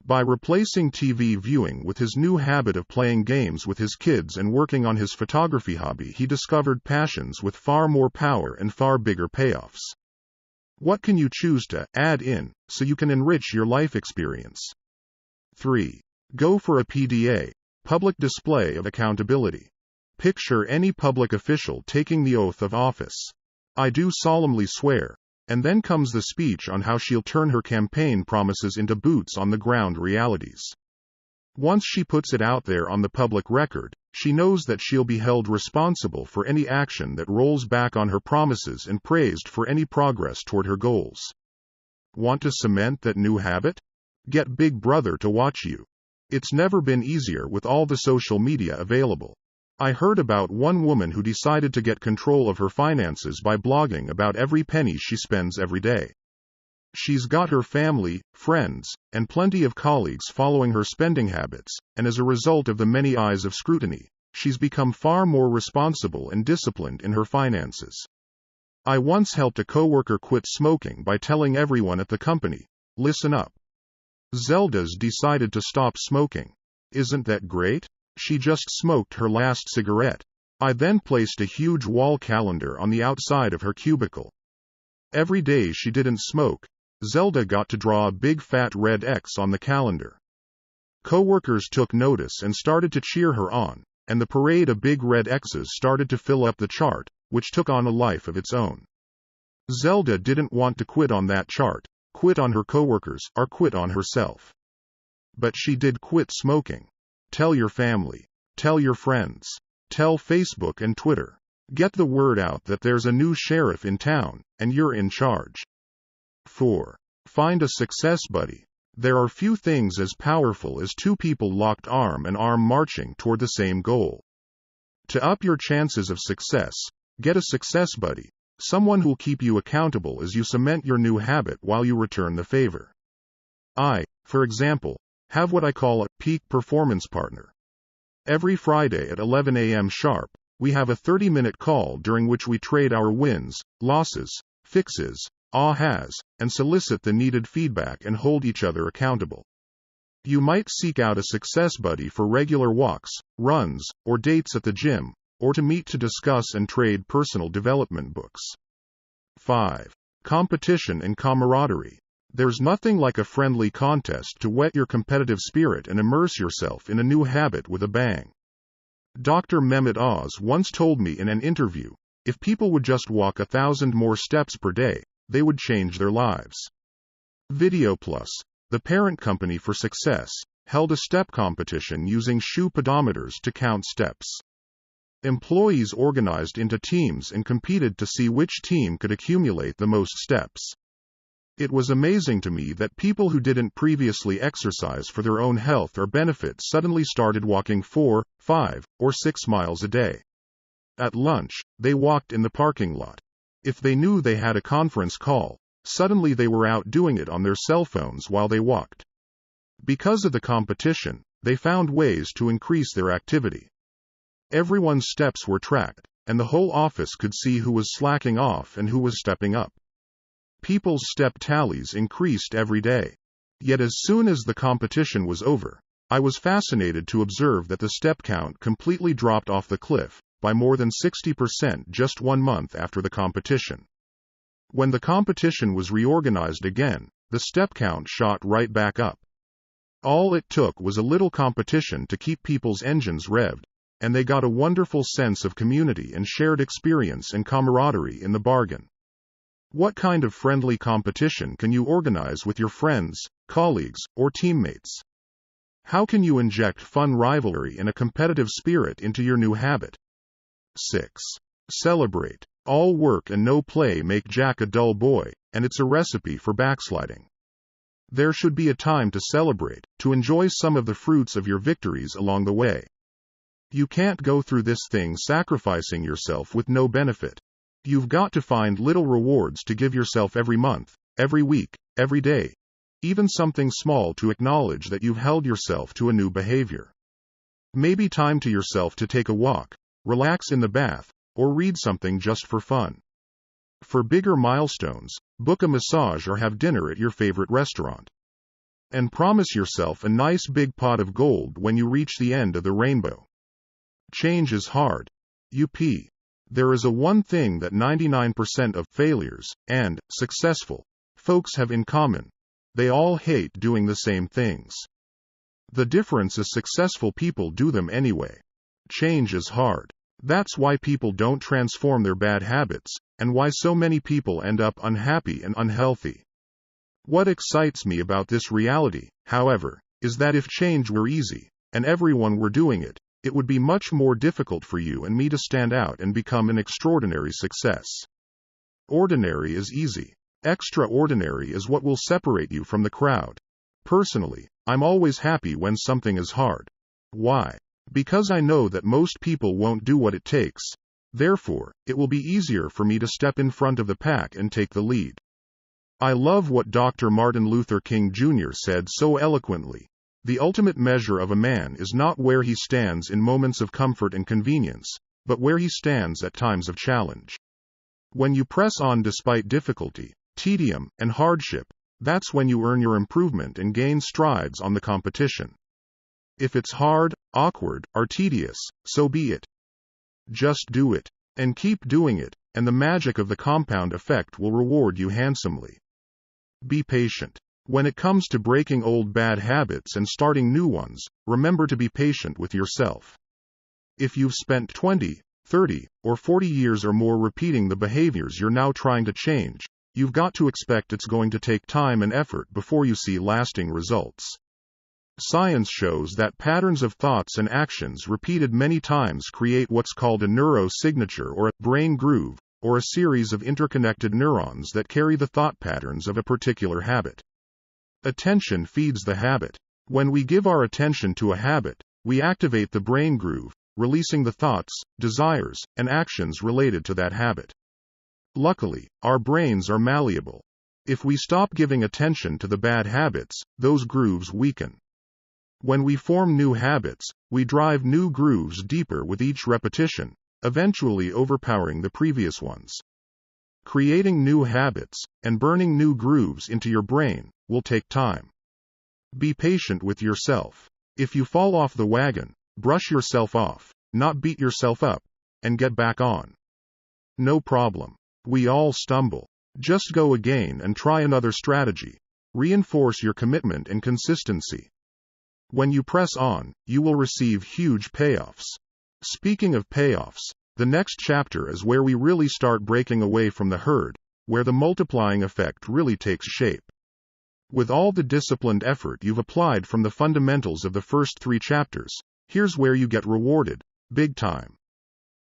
By replacing TV viewing with his new habit of playing games with his kids and working on his photography hobby, he discovered passions with far more power and far bigger payoffs. What can you choose to add in so you can enrich your life experience? 3. Go for a PDA, public display of accountability. Picture any public official taking the oath of office. I do solemnly swear. And then comes the speech on how she'll turn her campaign promises into boots-on-the-ground realities. Once she puts it out there on the public record, she knows that she'll be held responsible for any action that rolls back on her promises and praised for any progress toward her goals. Want to cement that new habit? Get Big Brother to watch you. It's never been easier with all the social media available. I heard about one woman who decided to get control of her finances by blogging about every penny she spends every day. She's got her family, friends, and plenty of colleagues following her spending habits, and as a result of the many eyes of scrutiny, she's become far more responsible and disciplined in her finances. I once helped a coworker quit smoking by telling everyone at the company, "Listen up. Zelda's decided to stop smoking. Isn't that great? She just smoked her last cigarette." I then placed a huge wall calendar on the outside of her cubicle. Every day she didn't smoke, Zelda got to draw a big fat red X on the calendar. Coworkers took notice and started to cheer her on, and the parade of big red X's started to fill up the chart, which took on a life of its own. Zelda didn't want to quit on that chart, quit on her coworkers, or quit on herself. But she did quit smoking. Tell your family. Tell your friends. Tell Facebook and Twitter. Get the word out that there's a new sheriff in town, and you're in charge. 4. Find a success buddy. There are few things as powerful as two people locked arm in arm marching toward the same goal. To up your chances of success, get a success buddy, someone who'll keep you accountable as you cement your new habit while you return the favor. I, for example, have what I call a peak performance partner. Every Friday at 11 a.m. sharp, we have a 30-minute call during which we trade our wins, losses, fixes, ahas, and solicit the needed feedback and hold each other accountable. You might seek out a success buddy for regular walks, runs, or dates at the gym, or to meet to discuss and trade personal development books. 5. Competition and camaraderie. There's nothing like a friendly contest to whet your competitive spirit and immerse yourself in a new habit with a bang. Dr. Mehmet Oz once told me in an interview, if people would just walk 1,000 more steps per day, they would change their lives. Video Plus, the parent company for Success, held a step competition using shoe pedometers to count steps. Employees organized into teams and competed to see which team could accumulate the most steps. It was amazing to me that people who didn't previously exercise for their own health or benefit suddenly started walking 4, 5, or 6 miles a day. At lunch, they walked in the parking lot. If they knew they had a conference call, suddenly they were out doing it on their cell phones while they walked. Because of the competition, they found ways to increase their activity. Everyone's steps were tracked, and the whole office could see who was slacking off and who was stepping up. People's step tallies increased every day. Yet as soon as the competition was over, I was fascinated to observe that the step count completely dropped off the cliff, by more than 60% just 1 month after the competition. When the competition was reorganized again, the step count shot right back up. All it took was a little competition to keep people's engines revved, and they got a wonderful sense of community and shared experience and camaraderie in the bargain. What kind of friendly competition can you organize with your friends, colleagues, or teammates? How can you inject fun rivalry and a competitive spirit into your new habit? 6. Celebrate. All work and no play make Jack a dull boy, and it's a recipe for backsliding. There should be a time to celebrate, to enjoy some of the fruits of your victories along the way. You can't go through this thing sacrificing yourself with no benefit. You've got to find little rewards to give yourself every month, every week, every day. Even something small to acknowledge that you've held yourself to a new behavior. Maybe time to yourself to take a walk, relax in the bath, or read something just for fun. For bigger milestones, book a massage or have dinner at your favorite restaurant. And promise yourself a nice big pot of gold when you reach the end of the rainbow. Change is hard. There is a one thing that 99% of failures and successful folks have in common. They all hate doing the same things. The difference is successful people do them anyway. Change is hard. That's why people don't transform their bad habits, and why so many people end up unhappy and unhealthy. What excites me about this reality, however, is that if change were easy, and everyone were doing it, it would be much more difficult for you and me to stand out and become an extraordinary success. Ordinary is easy. Extraordinary is what will separate you from the crowd. Personally, I'm always happy when something is hard. Why? Because I know that most people won't do what it takes. Therefore, it will be easier for me to step in front of the pack and take the lead. I love what Dr. Martin Luther King Jr. said so eloquently. The ultimate measure of a man is not where he stands in moments of comfort and convenience, but where he stands at times of challenge. When you press on despite difficulty, tedium, and hardship, that's when you earn your improvement and gain strides on the competition. If it's hard, awkward, or tedious, so be it. Just do it. And keep doing it, and the magic of the compound effect will reward you handsomely. Be patient. When it comes to breaking old bad habits and starting new ones, remember to be patient with yourself. If you've spent 20, 30, or 40 years or more repeating the behaviors you're now trying to change, you've got to expect it's going to take time and effort before you see lasting results. Science shows that patterns of thoughts and actions repeated many times create what's called a neurosignature or a brain groove, or a series of interconnected neurons that carry the thought patterns of a particular habit. Attention feeds the habit. When we give our attention to a habit, we activate the brain groove, releasing the thoughts, desires, and actions related to that habit. Luckily, our brains are malleable. If we stop giving attention to the bad habits, those grooves weaken. When we form new habits, we drive new grooves deeper with each repetition, eventually overpowering the previous ones. Creating new habits, and burning new grooves into your brain, will take time. Be patient with yourself. If you fall off the wagon, brush yourself off, not beat yourself up, and get back on. No problem. We all stumble. Just go again and try another strategy. Reinforce your commitment and consistency. When you press on, you will receive huge payoffs. Speaking of payoffs, the next chapter is where we really start breaking away from the herd, where the multiplying effect really takes shape. With all the disciplined effort you've applied from the fundamentals of the first 3 chapters, here's where you get rewarded, big time.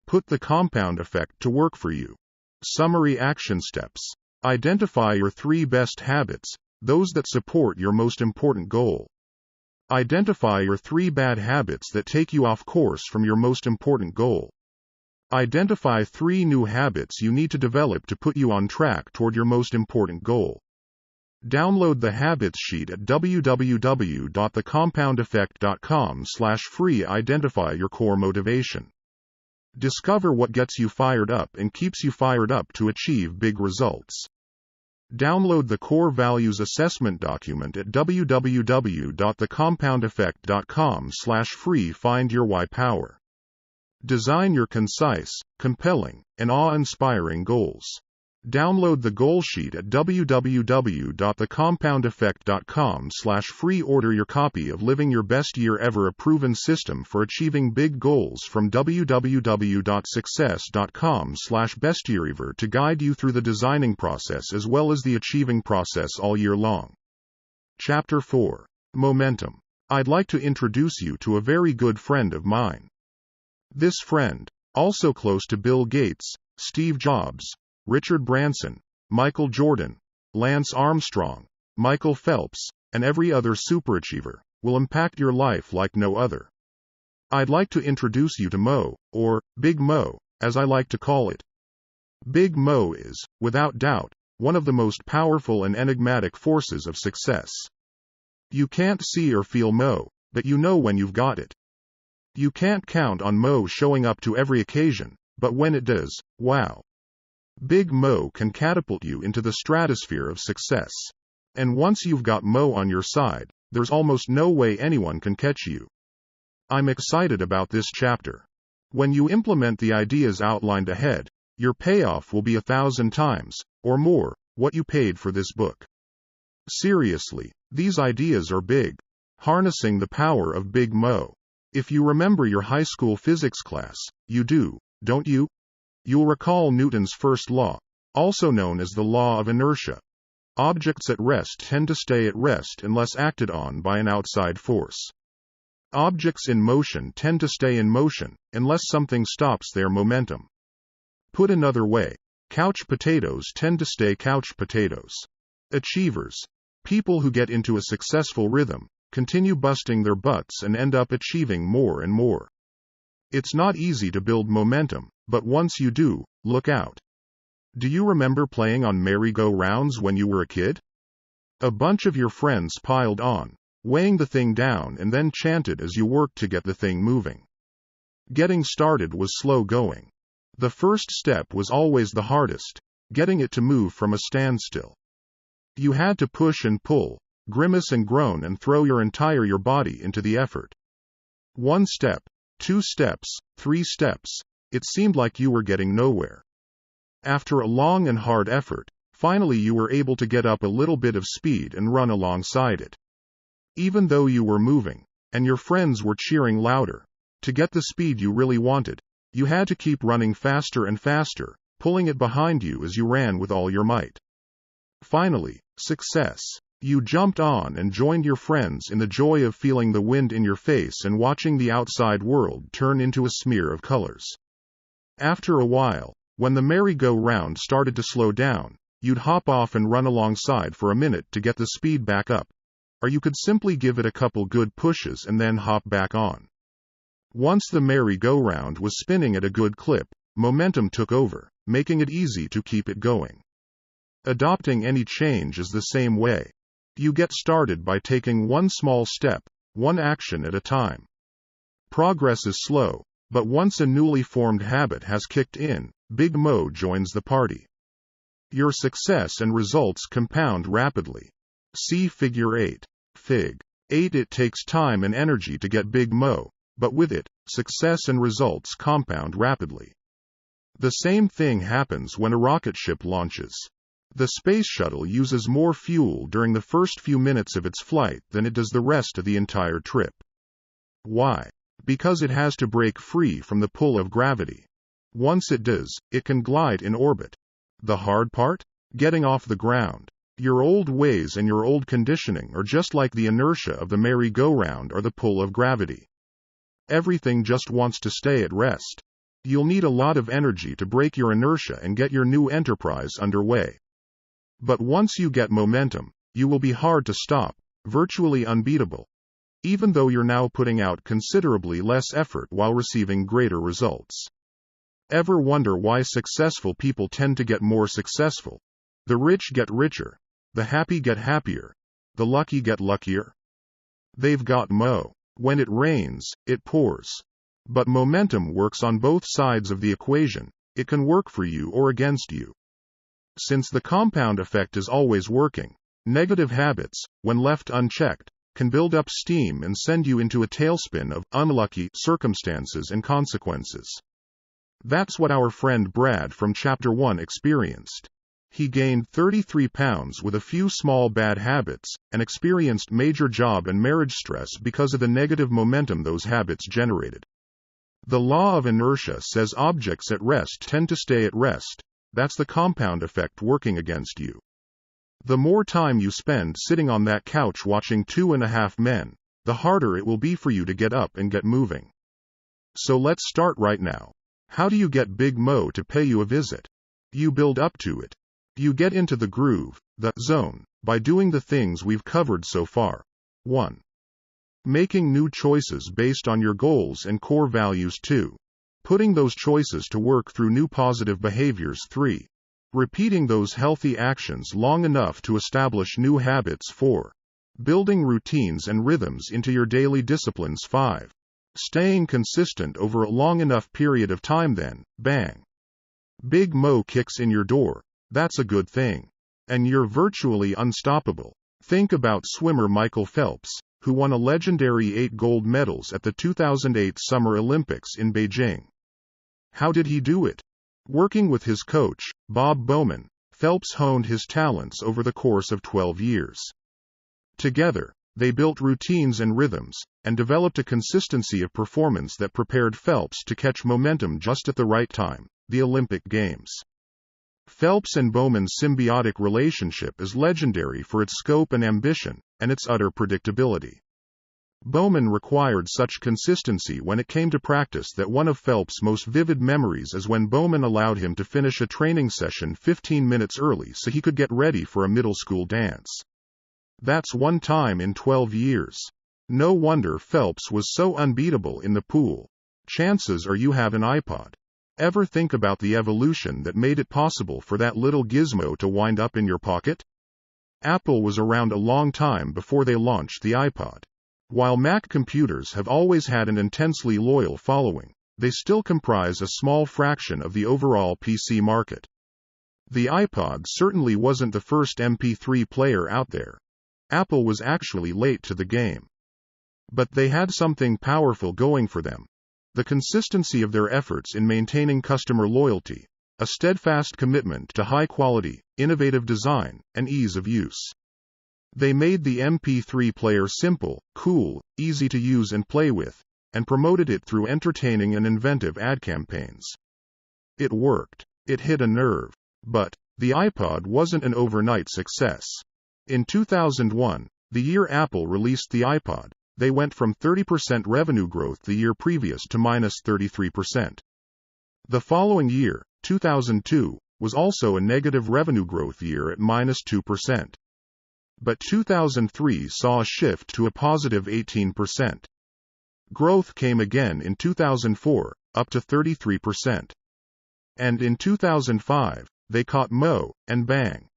Put the compound effect to work for you. Summary action steps. Identify your 3 best habits, those that support your most important goal. Identify your 3 bad habits that take you off course from your most important goal. Identify 3 new habits you need to develop to put you on track toward your most important goal. Download the habits sheet at www.thecompoundeffect.com/free. Identify your core motivation. Discover what gets you fired up and keeps you fired up to achieve big results. Download the core values assessment document at www.thecompoundeffect.com/free. Find your why power. Design your concise, compelling, and awe-inspiring goals. Download the goal sheet at www.thecompoundeffect.com/free. Order your copy of Living Your Best Year Ever, a proven system for achieving big goals, from www.success.com/bestyearever to guide you through the designing process as well as the achieving process all year long. Chapter 4. Momentum. I'd like to introduce you to a very good friend of mine. This friend, also close to Bill Gates, Steve Jobs, Richard Branson, Michael Jordan, Lance Armstrong, Michael Phelps, and every other superachiever, will impact your life like no other. I'd like to introduce you to Mo, or Big Mo, as I like to call it. Big Mo is, without doubt, one of the most powerful and enigmatic forces of success. You can't see or feel Mo, but you know when you've got it. You can't count on Mo showing up to every occasion, but when it does, wow. Big Mo can catapult you into the stratosphere of success. And once you've got Mo on your side, there's almost no way anyone can catch you. I'm excited about this chapter. When you implement the ideas outlined ahead, your payoff will be 1,000 times, or more, what you paid for this book. Seriously, these ideas are big. Harnessing the power of Big Mo. If you remember your high school physics class, you do, don't you? You'll recall Newton's first law, also known as the law of inertia. Objects at rest tend to stay at rest unless acted on by an outside force. Objects in motion tend to stay in motion unless something stops their momentum. Put another way, couch potatoes tend to stay couch potatoes. Achievers, people who get into a successful rhythm, continue busting their butts and end up achieving more and more. It's not easy to build momentum, but once you do, look out. Do you remember playing on merry-go-rounds when you were a kid? A bunch of your friends piled on, weighing the thing down, and then chanted as you worked to get the thing moving. Getting started was slow going. The first step was always the hardest, getting it to move from a standstill. You had to push and pull, grimace and groan, and throw your entire body into the effort. 1 step, 2 steps, 3 steps, it seemed like you were getting nowhere. After a long and hard effort, finally you were able to get up a little bit of speed and run alongside it. Even though you were moving, and your friends were cheering louder, to get the speed you really wanted, you had to keep running faster and faster, pulling it behind you as you ran with all your might. Finally, success. You jumped on and joined your friends in the joy of feeling the wind in your face and watching the outside world turn into a smear of colors. After a while, when the merry-go-round started to slow down, you'd hop off and run alongside for a minute to get the speed back up. Or you could simply give it a couple good pushes and then hop back on. Once the merry-go-round was spinning at a good clip, momentum took over, making it easy to keep it going. Adopting any change is the same way. You get started by taking one small step, one action at a time. Progress is slow, but once a newly formed habit has kicked in, Big Mo joins the party. Your success and results compound rapidly. See Figure 8. Fig. 8. It takes time and energy to get Big Mo, but with it, success and results compound rapidly. The same thing happens when a rocket ship launches. The space shuttle uses more fuel during the first few minutes of its flight than it does the rest of the entire trip. Why? Because it has to break free from the pull of gravity. Once it does, it can glide in orbit. The hard part? Getting off the ground. Your old ways and your old conditioning are just like the inertia of the merry-go-round or the pull of gravity. Everything just wants to stay at rest. You'll need a lot of energy to break your inertia and get your new enterprise underway. But once you get momentum, you will be hard to stop, virtually unbeatable. Even though you're now putting out considerably less effort while receiving greater results. Ever wonder why successful people tend to get more successful? The rich get richer. The happy get happier. The lucky get luckier. They've got Mo. When it rains, it pours. But momentum works on both sides of the equation. It can work for you or against you. Since the compound effect is always working, negative habits, when left unchecked, can build up steam and send you into a tailspin of unlucky circumstances and consequences. That's what our friend Brad from Chapter 1 experienced. He gained 33 pounds with a few small bad habits, and experienced major job and marriage stress because of the negative momentum those habits generated. The law of inertia says objects at rest tend to stay at rest. That's the compound effect working against you. The more time you spend sitting on that couch watching 2.5 Men, the harder it will be for you to get up and get moving. So let's start right now. How do you get Big Mo to pay you a visit? You build up to it. You get into the groove, the zone, by doing the things we've covered so far. 1. Making new choices based on your goals and core values. 2. Putting those choices to work through new positive behaviors. 3. Repeating those healthy actions long enough to establish new habits. 4. Building routines and rhythms into your daily disciplines. 5. Staying consistent over a long enough period of time. Then, bang! Big Mo kicks in your door. That's a good thing. And you're virtually unstoppable. Think about swimmer Michael Phelps, who won a legendary 8 gold medals at the 2008 Summer Olympics in Beijing. How did he do it? Working with his coach, Bob Bowman, Phelps honed his talents over the course of 12 years. Together, they built routines and rhythms, and developed a consistency of performance that prepared Phelps to catch momentum just at the right time, the Olympic Games. Phelps and Bowman's symbiotic relationship is legendary for its scope and ambition, and its utter predictability. Bowman required such consistency when it came to practice that one of Phelps' most vivid memories is when Bowman allowed him to finish a training session 15 minutes early so he could get ready for a middle school dance. That's one time in 12 years. No wonder Phelps was so unbeatable in the pool. Chances are you have an iPod. Ever think about the evolution that made it possible for that little gizmo to wind up in your pocket? Apple was around a long time before they launched the iPod. While Mac computers have always had an intensely loyal following, they still comprise a small fraction of the overall PC market. The iPod certainly wasn't the first MP3 player out there. Apple was actually late to the game. But they had something powerful going for them. The consistency of their efforts in maintaining customer loyalty, a steadfast commitment to high quality, innovative design, and ease of use. They made the MP3 player simple, cool, easy to use and play with, and promoted it through entertaining and inventive ad campaigns. It worked. It hit a nerve. But the iPod wasn't an overnight success. In 2001, the year Apple released the iPod, they went from 30% revenue growth the year previous to minus 33%. The following year, 2002, was also a negative revenue growth year at minus 2%. But 2003 saw a shift to a positive 18%. Growth came again in 2004, up to 33%. And in 2005, they caught Mo, and bang!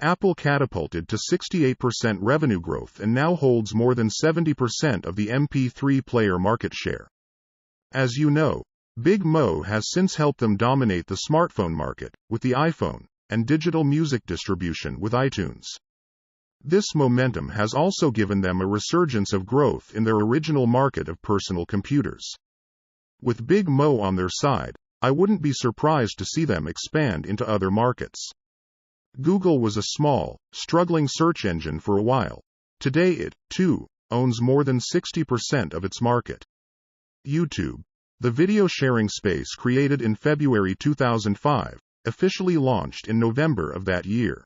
Apple catapulted to 68% revenue growth and now holds more than 70% of the MP3 player market share. As you know, Big Mo has since helped them dominate the smartphone market, with the iPhone, and digital music distribution with iTunes. This momentum has also given them a resurgence of growth in their original market of personal computers. With Big Mo on their side, I wouldn't be surprised to see them expand into other markets. Google was a small, struggling search engine for a while. Today it, too, owns more than 60% of its market. YouTube, the video sharing space created in February 2005, officially launched in November of that year.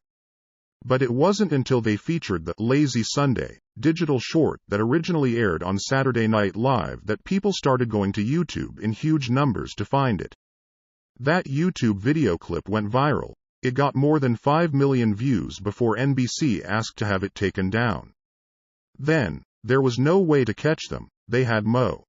But it wasn't until they featured the Lazy Sunday digital short that originally aired on Saturday Night Live that people started going to YouTube in huge numbers to find it. That YouTube video clip went viral. It got more than 5 million views before NBC asked to have it taken down. Then, there was no way to catch them, they had Mo.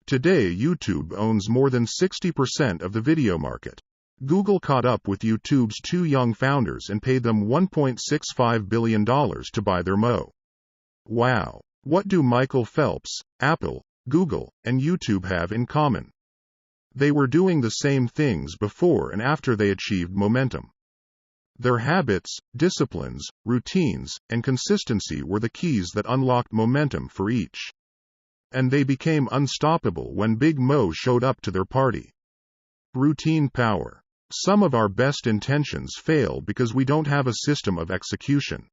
Today YouTube owns more than 60% of the video market. Google caught up with YouTube's 2 young founders and paid them $1.65 billion to buy their Mo. Wow! What do Michael Phelps, Apple, Google, and YouTube have in common? They were doing the same things before and after they achieved momentum. Their habits, disciplines, routines, and consistency were the keys that unlocked momentum for each. And they became unstoppable when Big Mo showed up to their party. Routine power. Some of our best intentions fail because we don't have a system of execution.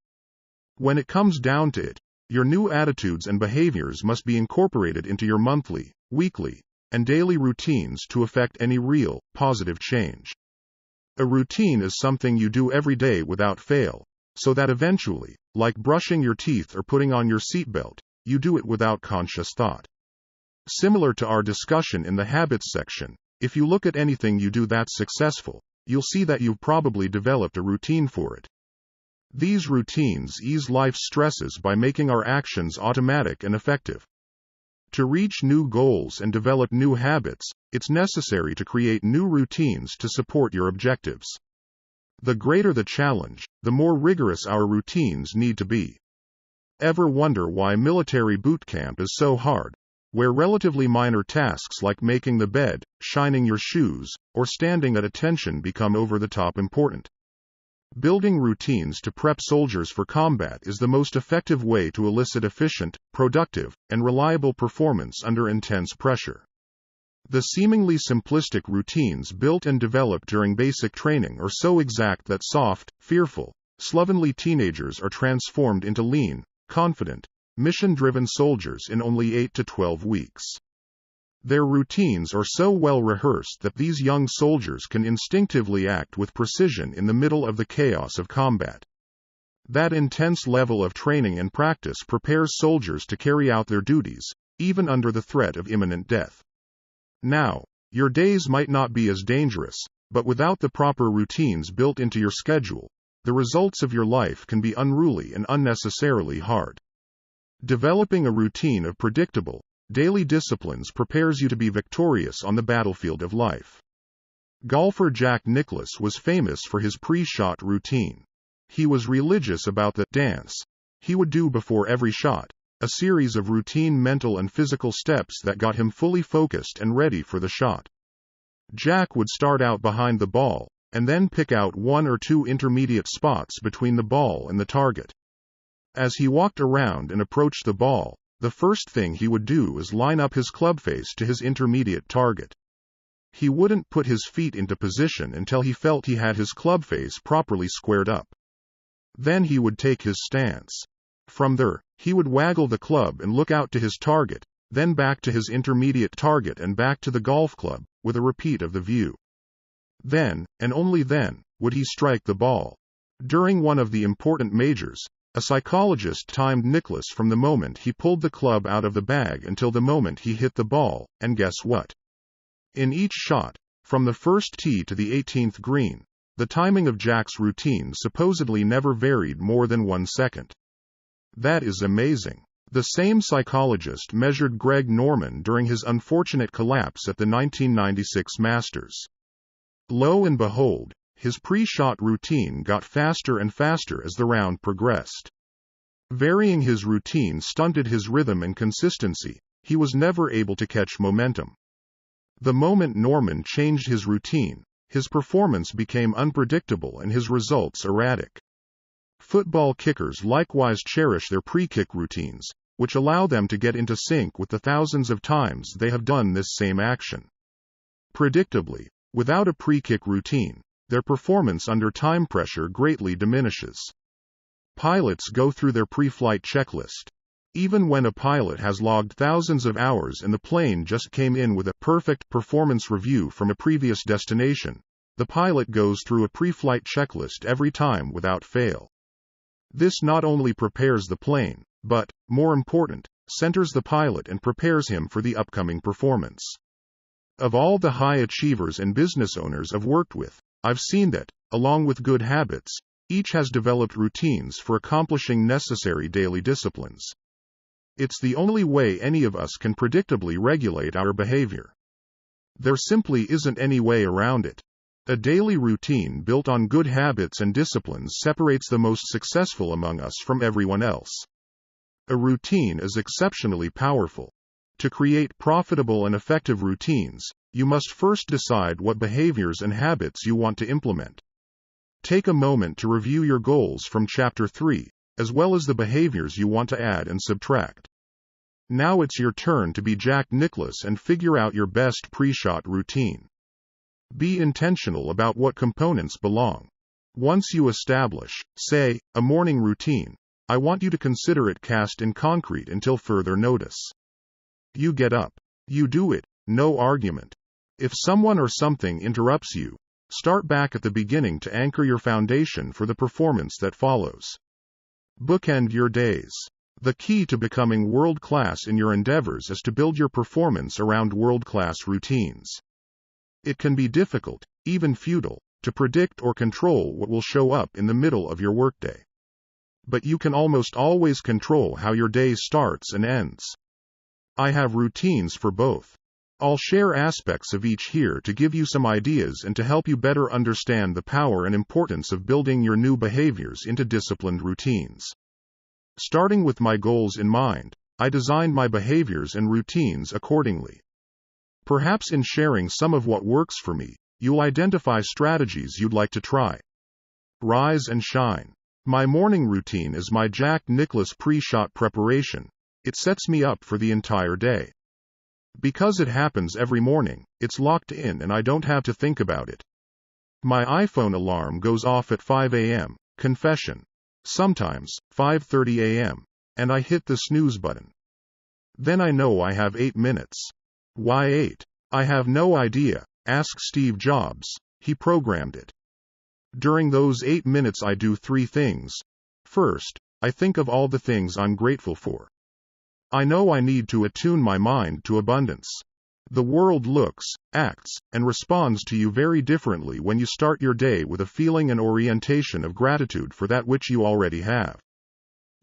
When it comes down to it, your new attitudes and behaviors must be incorporated into your monthly, weekly, and daily routines to effect any real, positive change. A routine is something you do every day without fail, so that eventually, like brushing your teeth or putting on your seatbelt, you do it without conscious thought. Similar to our discussion in the habits section, if you look at anything you do that's successful, you'll see that you've probably developed a routine for it. These routines ease life's stresses by making our actions automatic and effective. To reach new goals and develop new habits, it's necessary to create new routines to support your objectives. The greater the challenge, the more rigorous our routines need to be. Ever wonder why military boot camp is so hard, where relatively minor tasks like making the bed, shining your shoes, or standing at attention become over-the-top important? Building routines to prep soldiers for combat is the most effective way to elicit efficient, productive, and reliable performance under intense pressure. The seemingly simplistic routines built and developed during basic training are so exact that soft, fearful, slovenly teenagers are transformed into lean, confident, mission-driven soldiers in only 8 to 12 weeks. Their routines are so well rehearsed that these young soldiers can instinctively act with precision in the middle of the chaos of combat. That intense level of training and practice prepares soldiers to carry out their duties, even under the threat of imminent death. Now, your days might not be as dangerous, but without the proper routines built into your schedule, the results of your life can be unruly and unnecessarily hard. Developing a routine of predictable, daily disciplines prepares you to be victorious on the battlefield of life. Golfer Jack Nicklaus was famous for his pre-shot routine. He was religious about the dance he would do before every shot, a series of routine mental and physical steps that got him fully focused and ready for the shot. Jack would start out behind the ball, and then pick out 1 or 2 intermediate spots between the ball and the target. As he walked around and approached the ball, the first thing he would do is line up his club face to his intermediate target. He wouldn't put his feet into position until he felt he had his club face properly squared up. Then he would take his stance. From there, he would waggle the club and look out to his target, then back to his intermediate target and back to the golf club, with a repeat of the view. Then, and only then, would he strike the ball. During one of the important majors, a psychologist timed Nicklaus from the moment he pulled the club out of the bag until the moment he hit the ball, and guess what? In each shot, from the first tee to the 18th green, the timing of Jack's routine supposedly never varied more than 1 second. That is amazing. The same psychologist measured Greg Norman during his unfortunate collapse at the 1996 Masters. Lo and behold, his pre-shot routine got faster and faster as the round progressed. Varying his routine stunted his rhythm and consistency. He was never able to catch momentum. The moment Norman changed his routine, his performance became unpredictable and his results erratic. Football kickers likewise cherish their pre-kick routines, which allow them to get into sync with the thousands of times they have done this same action. Predictably, without a pre-kick routine, their performance under time pressure greatly diminishes. Pilots go through their pre-flight checklist. Even when a pilot has logged thousands of hours and the plane just came in with a perfect performance review from a previous destination, the pilot goes through a pre-flight checklist every time without fail. This not only prepares the plane, but, more important, centers the pilot and prepares him for the upcoming performance. Of all the high achievers and business owners I've worked with, I've seen that, along with good habits, each has developed routines for accomplishing necessary daily disciplines. It's the only way any of us can predictably regulate our behavior. There simply isn't any way around it. A daily routine built on good habits and disciplines separates the most successful among us from everyone else. A routine is exceptionally powerful. To create profitable and effective routines, you must first decide what behaviors and habits you want to implement. take a moment to review your goals from Chapter 3, as well as the behaviors you want to add and subtract. Now it's your turn to be Jack Nicklaus and figure out your best pre-shot routine. Be intentional about what components belong. Once you establish, say, a morning routine, I want you to consider it cast in concrete until further notice. You get up. You do it, no argument. If someone or something interrupts you, start back at the beginning to anchor your foundation for the performance that follows. Bookend your days. The key to becoming world-class in your endeavors is to build your performance around world-class routines. It can be difficult, even futile, to predict or control what will show up in the middle of your workday. But you can almost always control how your day starts and ends. I have routines for both. I'll share aspects of each here to give you some ideas and to help you better understand the power and importance of building your new behaviors into disciplined routines. Starting with my goals in mind, I designed my behaviors and routines accordingly. Perhaps in sharing some of what works for me, you'll identify strategies you'd like to try. Rise and shine. My morning routine is my Jack Nicklaus pre-shot preparation. It sets me up for the entire day. Because it happens every morning, it's locked in and I don't have to think about it. My iPhone alarm goes off at 5 a.m., confession. Sometimes, 5:30 a.m., and I hit the snooze button. Then I know I have 8 minutes. Why 8? I have no idea. Ask Steve Jobs. He programmed it. During those 8 minutes I do 3 things. First, I think of all the things I'm grateful for. I know I need to attune my mind to abundance. The world looks, acts, and responds to you very differently when you start your day with a feeling and orientation of gratitude for that which you already have.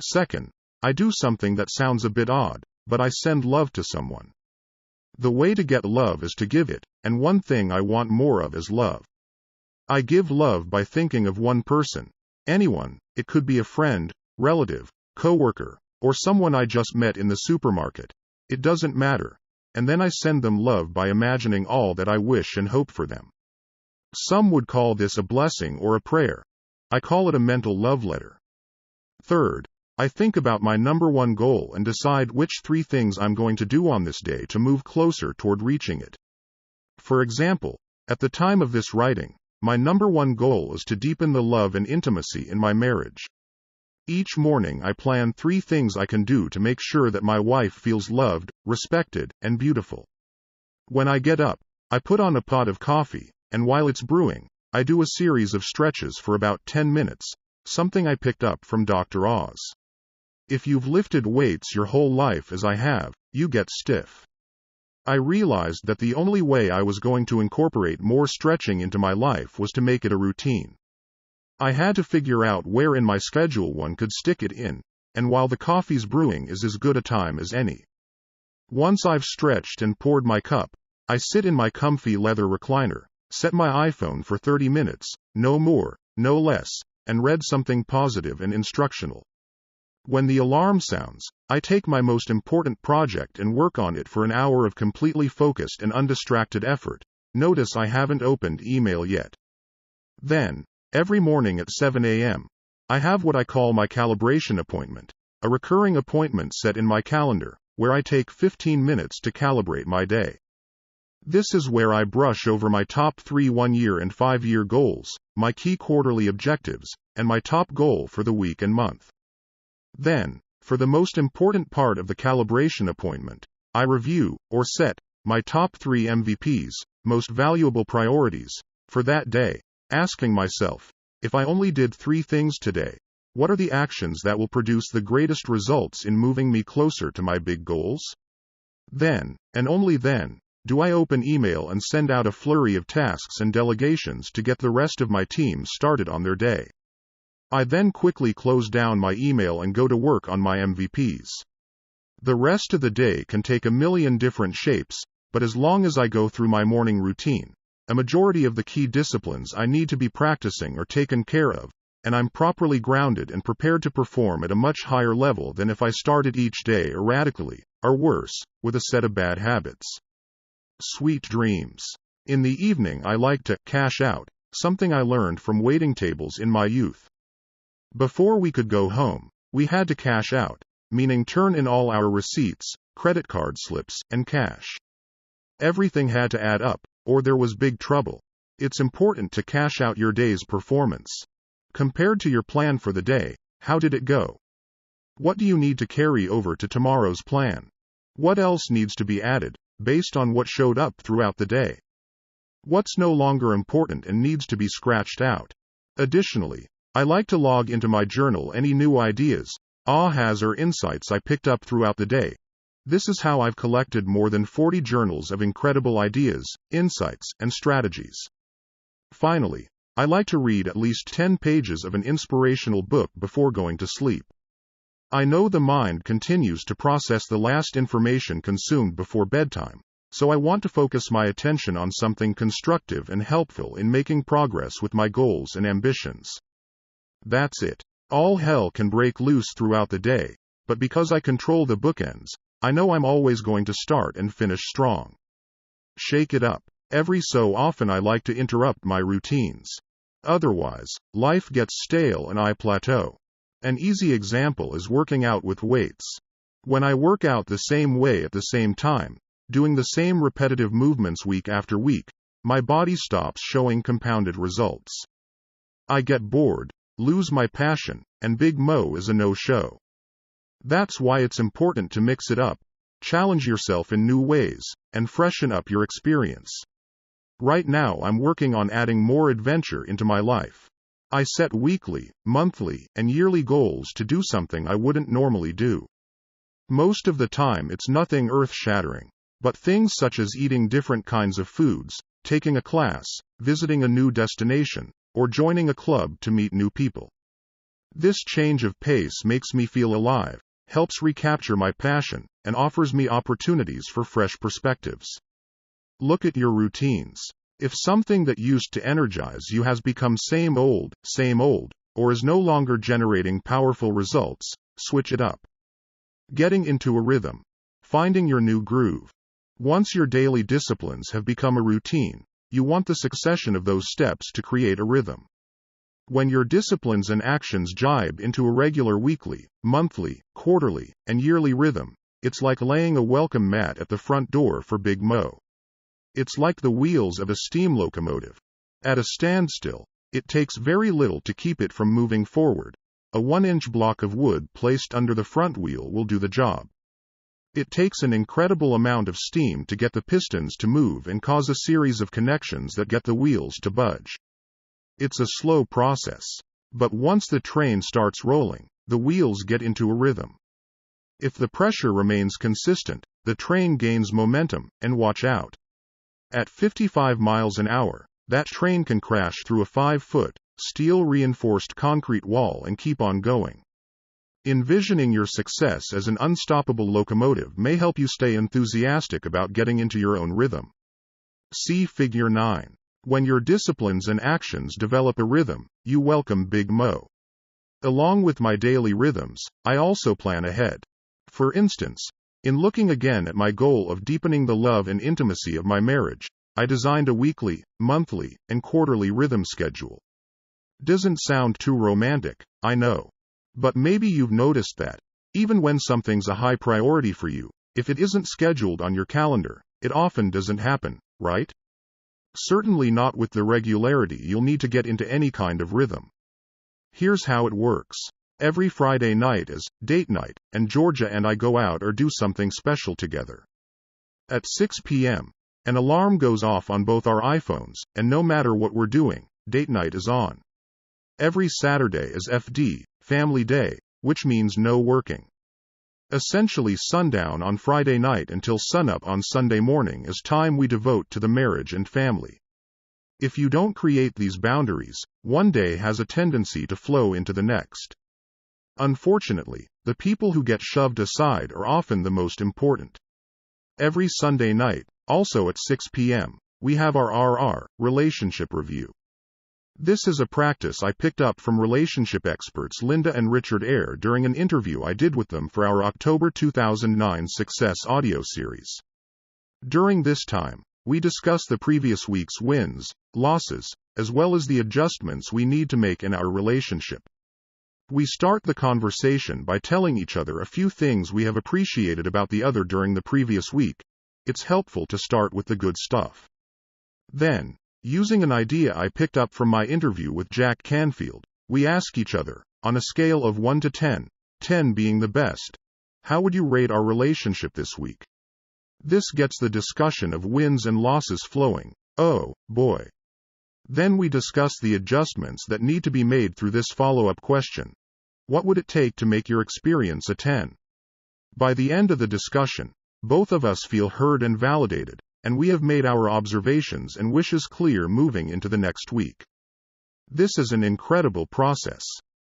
Second, I do something that sounds a bit odd, but I send love to someone. The way to get love is to give it, and one thing I want more of is love. I give love by thinking of one person. Anyone, it could be a friend, relative, coworker, or someone I just met in the supermarket. It doesn't matter. And then I send them love by imagining all that I wish and hope for them. Some would call this a blessing or a prayer. I call it a mental love letter. Third, I think about my number one goal and decide which 3 things I'm going to do on this day to move closer toward reaching it. For example, at the time of this writing, my number one goal is to deepen the love and intimacy in my marriage. Each morning I plan 3 things I can do to make sure that my wife feels loved, respected, and beautiful. When I get up, I put on a pot of coffee, and while it's brewing, I do a series of stretches for about 10 minutes, something I picked up from Dr. Oz. If you've lifted weights your whole life as I have, you get stiff. I realized that the only way I was going to incorporate more stretching into my life was to make it a routine. I had to figure out where in my schedule one could stick it in, and while the coffee's brewing is as good a time as any. Once I've stretched and poured my cup, I sit in my comfy leather recliner, set my iPhone for 30 minutes, no more, no less, and read something positive and instructional. When the alarm sounds, I take my most important project and work on it for an hour of completely focused and undistracted effort. Notice I haven't opened email yet. Then, every morning at 7 a.m., I have what I call my calibration appointment, a recurring appointment set in my calendar, where I take 15 minutes to calibrate my day. This is where I brush over my top 3 1-year and 5-year goals, my key quarterly objectives, and my top goal for the week and month. Then, for the most important part of the calibration appointment, I review, or set, my top 3 MVPs, most valuable priorities, for that day, asking myself, if I only did 3 things today, what are the actions that will produce the greatest results in moving me closer to my big goals? Then, and only then, do I open email and send out a flurry of tasks and delegations to get the rest of my team started on their day. I then quickly close down my email and go to work on my MVPs. The rest of the day can take a million different shapes, but as long as I go through my morning routine, a majority of the key disciplines I need to be practicing are taken care of, and I'm properly grounded and prepared to perform at a much higher level than if I started each day erratically, or worse, with a set of bad habits. Sweet dreams. In the evening I like to cash out, something I learned from waiting tables in my youth. Before we could go home, we had to cash out, meaning turn in all our receipts, credit card slips, and cash. Everything had to add up, or there was big trouble. It's important to cash out your day's performance. Compared to your plan for the day, how did it go? What do you need to carry over to tomorrow's plan? What else needs to be added, based on what showed up throughout the day? What's no longer important and needs to be scratched out? Additionally, I like to log into my journal any new ideas, ahas or insights I picked up throughout the day. This is how I've collected more than 40 journals of incredible ideas, insights, and strategies. Finally, I like to read at least 10 pages of an inspirational book before going to sleep. I know the mind continues to process the last information consumed before bedtime, so I want to focus my attention on something constructive and helpful in making progress with my goals and ambitions. That's it. All hell can break loose throughout the day, but because I control the bookends, I know I'm always going to start and finish strong. Shake it up. Every so often I like to interrupt my routines. Otherwise, life gets stale and I plateau. An easy example is working out with weights. When I work out the same way at the same time, doing the same repetitive movements week after week, my body stops showing compounded results. I get bored, lose my passion, and Big Mo is a no-show. That's why it's important to mix it up, challenge yourself in new ways, and freshen up your experience. Right now I'm working on adding more adventure into my life. I set weekly, monthly, and yearly goals to do something I wouldn't normally do. Most of the time it's nothing earth-shattering, but things such as eating different kinds of foods, taking a class, visiting a new destination, or joining a club to meet new people. This change of pace makes me feel alive, helps recapture my passion, and offers me opportunities for fresh perspectives. Look at your routines. If something that used to energize you has become same old, or is no longer generating powerful results, switch it up. Getting into a rhythm. Finding your new groove. Once your daily disciplines have become a routine, you want the succession of those steps to create a rhythm. When your disciplines and actions jibe into a regular weekly, monthly, quarterly, and yearly rhythm, it's like laying a welcome mat at the front door for Big Mo. It's like the wheels of a steam locomotive. At a standstill, it takes very little to keep it from moving forward. A 1-inch block of wood placed under the front wheel will do the job. It takes an incredible amount of steam to get the pistons to move and cause a series of connections that get the wheels to budge. It's a slow process. But once the train starts rolling, the wheels get into a rhythm. If the pressure remains consistent, the train gains momentum, and watch out. At 55 miles an hour, that train can crash through a 5-foot, steel-reinforced concrete wall and keep on going. Envisioning your success as an unstoppable locomotive may help you stay enthusiastic about getting into your own rhythm. See Figure 9. When your disciplines and actions develop a rhythm, you welcome Big Mo. Along with my daily rhythms, I also plan ahead. For instance, in looking again at my goal of deepening the love and intimacy of my marriage, I designed a weekly, monthly, and quarterly rhythm schedule. Doesn't sound too romantic, I know. But maybe you've noticed that, even when something's a high priority for you, if it isn't scheduled on your calendar, it often doesn't happen, right? Certainly not with the regularity you'll need to get into any kind of rhythm. Here's how it works. Every Friday night is date night, and Georgia and I go out or do something special together. At 6 p.m., an alarm goes off on both our iPhones, and no matter what we're doing, date night is on. Every Saturday is FD, Family Day, which means no working. Essentially sundown on Friday night until sunup on Sunday morning is time we devote to the marriage and family. If you don't create these boundaries, one day has a tendency to flow into the next. Unfortunately, the people who get shoved aside are often the most important. Every Sunday night, also at 6 p.m., we have our relationship review. This is a practice I picked up from relationship experts Linda and Richard Eyre during an interview I did with them for our October 2009 Success audio series. During this time, we discuss the previous week's wins, losses, as well as the adjustments we need to make in our relationship. We start the conversation by telling each other a few things we have appreciated about the other during the previous week. It's helpful to start with the good stuff. Then, using an idea I picked up from my interview with Jack Canfield, we ask each other, on a scale of 1 to 10, 10 being the best, how would you rate our relationship this week? This gets the discussion of wins and losses flowing. Oh, boy. Then we discuss the adjustments that need to be made through this follow-up question. What would it take to make your experience a 10? By the end of the discussion, both of us feel heard and validated, and we have made our observations and wishes clear moving into the next week. This is an incredible process.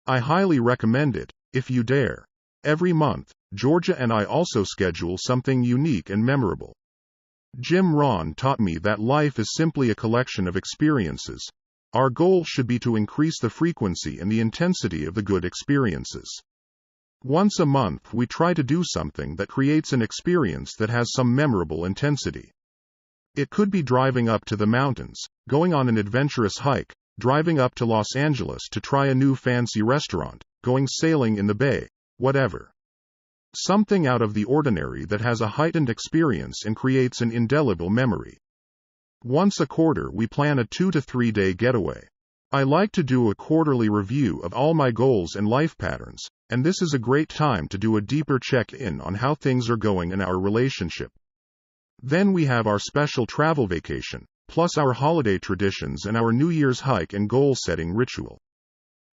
I highly recommend it, if you dare. Every month, Georgia and I also schedule something unique and memorable. Jim Rohn taught me that life is simply a collection of experiences. Our goal should be to increase the frequency and the intensity of the good experiences. Once a month we try to do something that creates an experience that has some memorable intensity. It could be driving up to the mountains, going on an adventurous hike, driving up to Los Angeles to try a new fancy restaurant, going sailing in the bay, whatever. Something out of the ordinary that has a heightened experience and creates an indelible memory. Once a quarter we plan a 2 to 3 day getaway. I like to do a quarterly review of all my goals and life patterns, and this is a great time to do a deeper check-in on how things are going in our relationship. Then we have our special travel vacation, plus our holiday traditions and our New Year's hike and goal-setting ritual.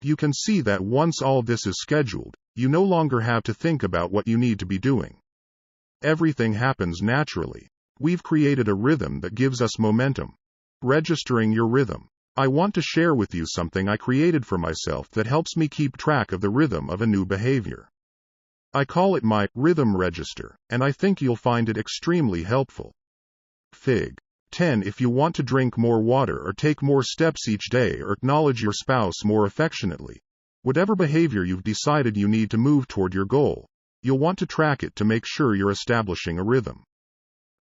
You can see that once all this is scheduled, you no longer have to think about what you need to be doing. Everything happens naturally. We've created a rhythm that gives us momentum. Registering your rhythm. I want to share with you something I created for myself that helps me keep track of the rhythm of a new behavior. I call it my rhythm register, and I think you'll find it extremely helpful. Fig. 10 If you want to drink more water or take more steps each day or acknowledge your spouse more affectionately, whatever behavior you've decided you need to move toward your goal, you'll want to track it to make sure you're establishing a rhythm.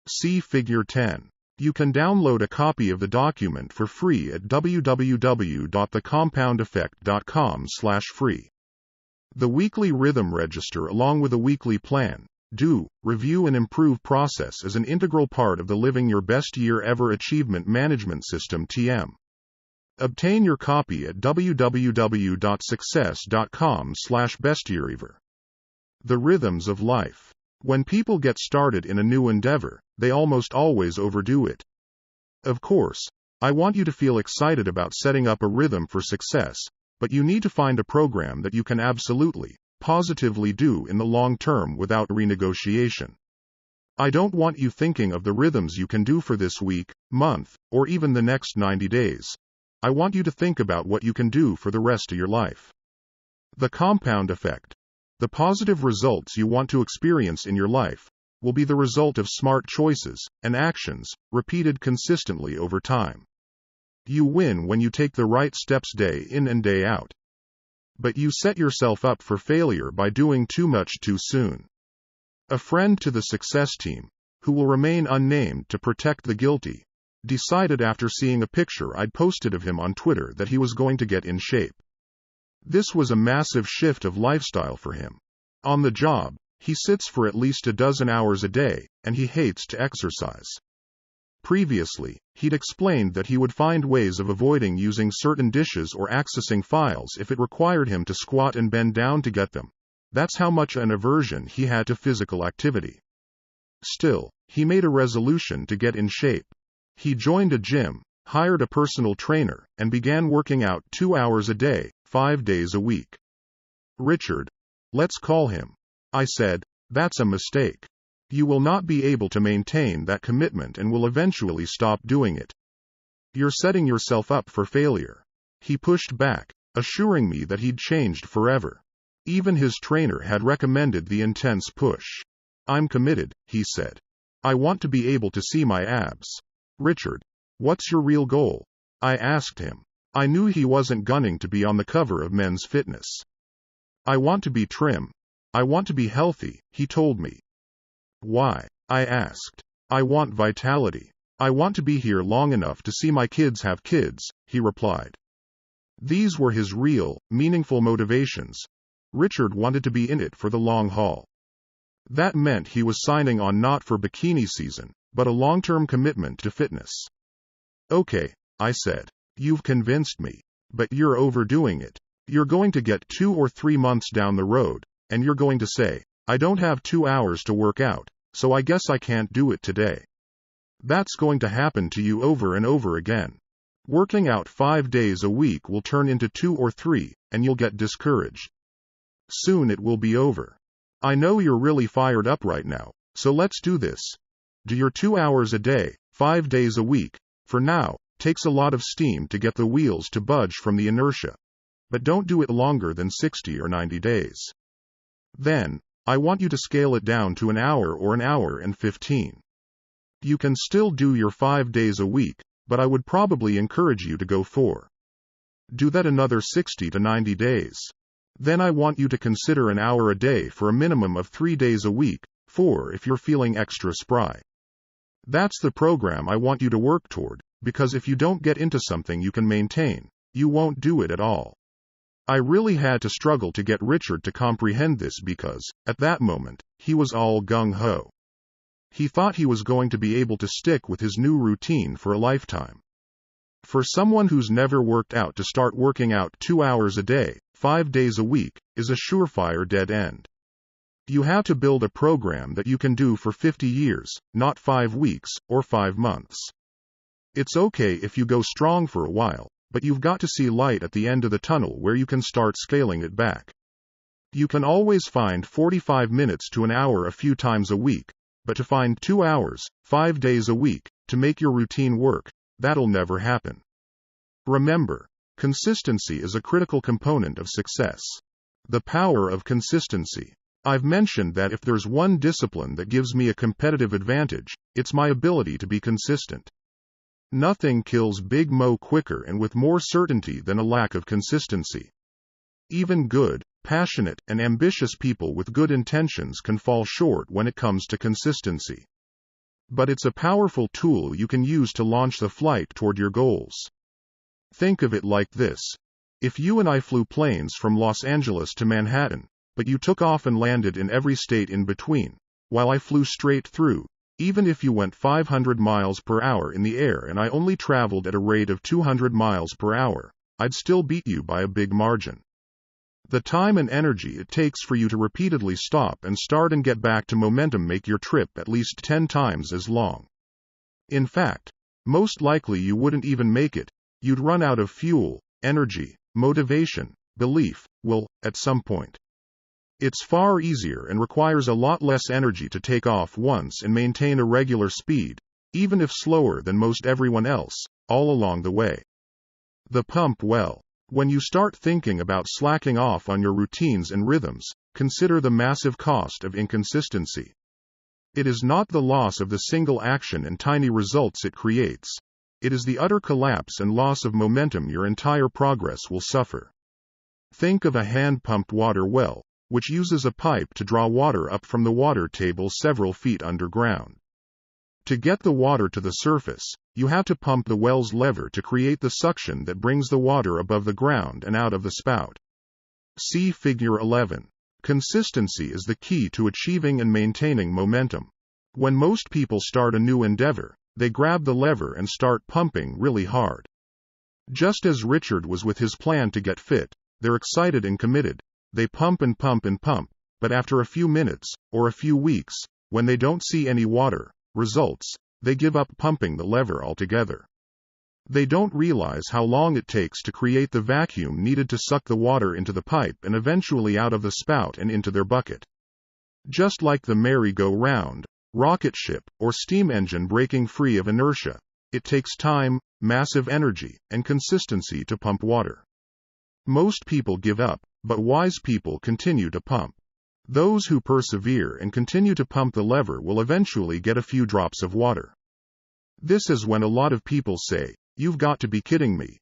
See Figure 10. You can download a copy of the document for free at www.thecompoundeffect.com/free. The weekly rhythm register along with a weekly plan, do, review and improve process is an integral part of the Living Your Best Year Ever Achievement Management System (TM). Obtain your copy at www.success.com/bestyearever. The rhythms of life. When people get started in a new endeavor, they almost always overdo it. Of course, I want you to feel excited about setting up a rhythm for success, but you need to find a program that you can absolutely, positively do in the long term without renegotiation. I don't want you thinking of the rhythms you can do for this week, month, or even the next 90 days. I want you to think about what you can do for the rest of your life. The compound effect. The positive results you want to experience in your life will be the result of smart choices and actions repeated consistently over time. You win when you take the right steps day in and day out. But you set yourself up for failure by doing too much too soon. A friend to the success team, who will remain unnamed to protect the guilty, decided after seeing a picture I'd posted of him on Twitter that he was going to get in shape. This was a massive shift of lifestyle for him. On the job, he sits for at least a dozen hours a day, and he hates to exercise. Previously, he'd explained that he would find ways of avoiding using certain dishes or accessing files if it required him to squat and bend down to get them. That's how much an aversion he had to physical activity. Still, he made a resolution to get in shape. He joined a gym, hired a personal trainer, and began working out 2 hours a day, 5 days a week. Richard. Let's call him. I said, that's a mistake. You will not be able to maintain that commitment and will eventually stop doing it. You're setting yourself up for failure. He pushed back, assuring me that he'd changed forever. Even his trainer had recommended the intense push. I'm committed, he said. I want to be able to see my abs. Richard, what's your real goal? I asked him. I knew he wasn't gunning to be on the cover of Men's Fitness. I want to be trim. I want to be healthy, he told me. Why? I asked. I want vitality. I want to be here long enough to see my kids have kids, he replied. These were his real, meaningful motivations. Richard wanted to be in it for the long haul. That meant he was signing on not for bikini season, but a long-term commitment to fitness. Okay, I said. You've convinced me. But you're overdoing it. You're going to get 2 or 3 months down the road, and you're going to say, I don't have 2 hours to work out, so I guess I can't do it today. That's going to happen to you over and over again. Working out 5 days a week will turn into 2 or 3, and you'll get discouraged. Soon it will be over. I know you're really fired up right now, so let's do this. Do your 2 hours a day, 5 days a week. For now, takes a lot of steam to get the wheels to budge from the inertia. But don't do it longer than 60 or 90 days. Then, I want you to scale it down to an hour or an hour and 15. You can still do your 5 days a week, but I would probably encourage you to go 4. Do that another 60 to 90 days. Then I want you to consider an hour a day for a minimum of 3 days a week, 4 if you're feeling extra spry. That's the program I want you to work toward, because if you don't get into something you can maintain, you won't do it at all. I really had to struggle to get Richard to comprehend this because, at that moment, he was all gung-ho. He thought he was going to be able to stick with his new routine for a lifetime. For someone who's never worked out, to start working out 2 hours a day, 5 days a week, is a surefire dead end. You have to build a program that you can do for 50 years, not 5 weeks, or 5 months. It's okay if you go strong for a while, but you've got to see light at the end of the tunnel where you can start scaling it back. You can always find 45 minutes to an hour a few times a week, but to find 2 hours, 5 days a week, to make your routine work, that'll never happen. Remember, consistency is a critical component of success. The power of consistency. I've mentioned that if there's one discipline that gives me a competitive advantage, it's my ability to be consistent. Nothing kills Big Mo quicker and with more certainty than a lack of consistency. Even good, passionate, and ambitious people with good intentions can fall short when it comes to consistency. But it's a powerful tool you can use to launch the flight toward your goals. Think of it like this. If you and I flew planes from Los Angeles to Manhattan, but you took off and landed in every state in between, while I flew straight through, even if you went 500 miles per hour in the air and I only traveled at a rate of 200 miles per hour, I'd still beat you by a big margin. The time and energy it takes for you to repeatedly stop and start and get back to momentum make your trip at least 10 times as long. In fact, most likely you wouldn't even make it. You'd run out of fuel, energy, motivation, belief, will, at some point. It's far easier and requires a lot less energy to take off once and maintain a regular speed, even if slower than most everyone else, all along the way. The pump well. When you start thinking about slacking off on your routines and rhythms, consider the massive cost of inconsistency. It is not the loss of the single action and tiny results it creates. It is the utter collapse and loss of momentum your entire progress will suffer. Think of a hand-pumped water well, which uses a pipe to draw water up from the water table several feet underground. To get the water to the surface, you have to pump the well's lever to create the suction that brings the water above the ground and out of the spout. See Figure 11. Consistency is the key to achieving and maintaining momentum. When most people start a new endeavor, they grab the lever and start pumping really hard. Just as Richard was with his plan to get fit, they're excited and committed. They pump and pump and pump, but after a few minutes, or a few weeks, when they don't see any results, they give up pumping the lever altogether. They don't realize how long it takes to create the vacuum needed to suck the water into the pipe and eventually out of the spout and into their bucket. Just like the merry-go-round, rocket ship, or steam engine breaking free of inertia, it takes time, massive energy, and consistency to pump water. Most people give up, but wise people continue to pump. Those who persevere and continue to pump the lever will eventually get a few drops of water. This is when a lot of people say, "You've got to be kidding me.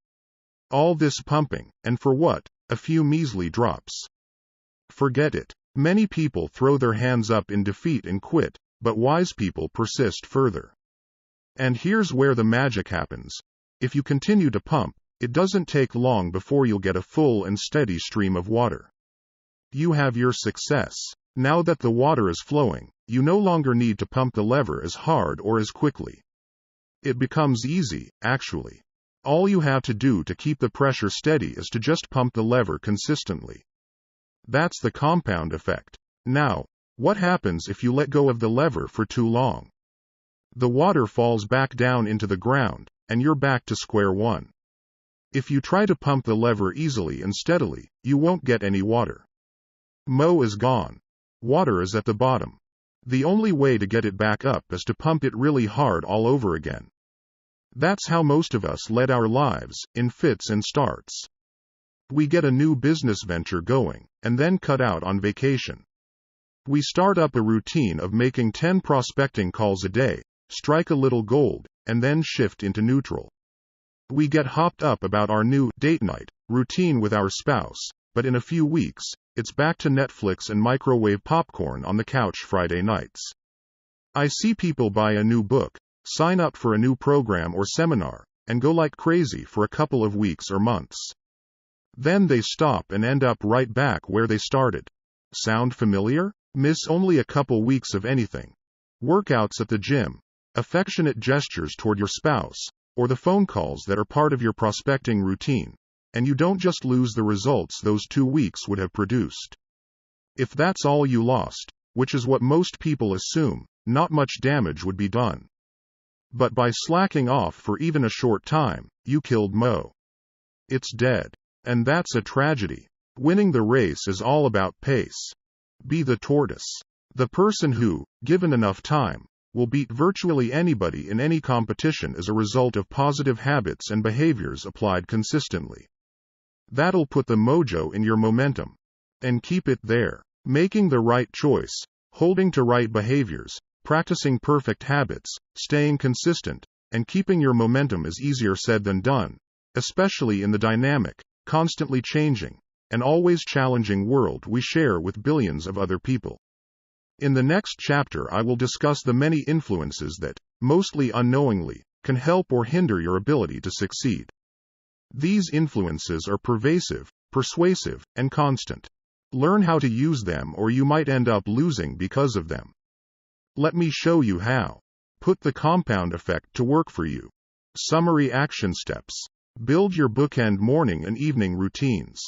All this pumping, and for what? A few measly drops." Forget it. Many people throw their hands up in defeat and quit, but wise people persist further. And here's where the magic happens. If you continue to pump, it doesn't take long before you'll get a full and steady stream of water. You have your success. Now that the water is flowing, you no longer need to pump the lever as hard or as quickly. It becomes easy, actually. All you have to do to keep the pressure steady is to just pump the lever consistently. That's the compound effect. Now, what happens if you let go of the lever for too long? The water falls back down into the ground, and you're back to square one. If you try to pump the lever easily and steadily, you won't get any water. Mo is gone. Water is at the bottom. The only way to get it back up is to pump it really hard all over again. That's how most of us lead our lives, in fits and starts. We get a new business venture going, and then cut out on vacation. We start up a routine of making 10 prospecting calls a day, strike a little gold, and then shift into neutral. We get hopped up about our new date night routine with our spouse, but in a few weeks, it's back to Netflix and microwave popcorn on the couch Friday nights. I see people buy a new book, sign up for a new program or seminar, and go like crazy for a couple of weeks or months. Then they stop and end up right back where they started. Sound familiar? Miss only a couple weeks of anything. Workouts at the gym, affectionate gestures toward your spouse, or the phone calls that are part of your prospecting routine, and you don't just lose the results those 2 weeks would have produced. If that's all you lost, which is what most people assume, not much damage would be done. But by slacking off for even a short time, you killed Mo. It's dead. And that's a tragedy. Winning the race is all about pace. Be the tortoise. The person who, given enough time, will beat virtually anybody in any competition as a result of positive habits and behaviors applied consistently. That'll put the mojo in your momentum. And keep it there. Making the right choice, holding to right behaviors, practicing perfect habits, staying consistent, and keeping your momentum is easier said than done, especially in the dynamic, constantly changing, and always challenging world we share with billions of other people. In the next chapter I will discuss the many influences that, mostly unknowingly, can help or hinder your ability to succeed. These influences are pervasive, persuasive, and constant. Learn how to use them or you might end up losing because of them. Let me show you how. Put the compound effect to work for you. Summary action steps. Build your bookend morning and evening routines.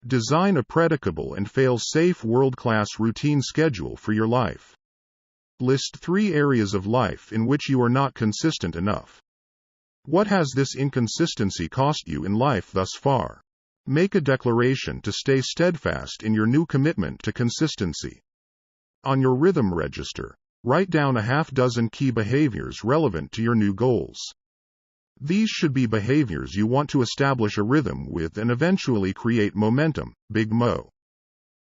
Design a predictable and fail-safe world-class routine schedule for your life. List 3 areas of life in which you are not consistent enough. What has this inconsistency cost you in life thus far? Make a declaration to stay steadfast in your new commitment to consistency. On your rhythm register, write down a half-dozen key behaviors relevant to your new goals. These should be behaviors you want to establish a rhythm with and eventually create momentum, Big Mo.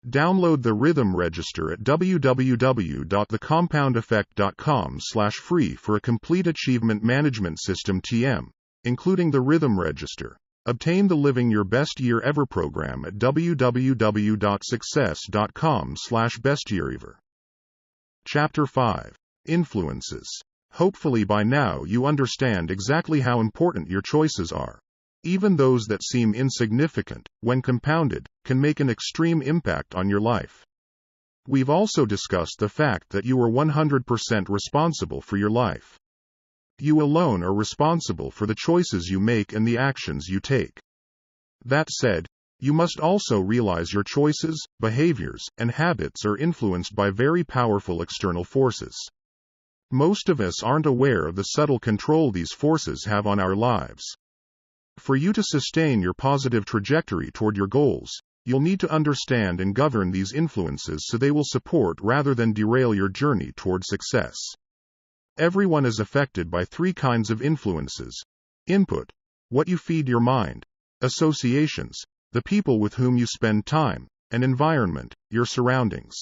Download the Rhythm Register at www.thecompoundeffect.com/free for a complete achievement management system TM, including the Rhythm Register. Obtain the Living Your Best Year Ever program at www.success.com/bestyearever. Chapter 5. Influences. Hopefully by now you understand exactly how important your choices are. Even those that seem insignificant, when compounded, can make an extreme impact on your life. We've also discussed the fact that you are 100% responsible for your life. You alone are responsible for the choices you make and the actions you take. That said, you must also realize your choices, behaviors, and habits are influenced by very powerful external forces. Most of us aren't aware of the subtle control these forces have on our lives. For you to sustain your positive trajectory toward your goals, you'll need to understand and govern these influences so they will support rather than derail your journey toward success. Everyone is affected by 3 kinds of influences. Input, what you feed your mind; associations, the people with whom you spend time; and environment, your surroundings.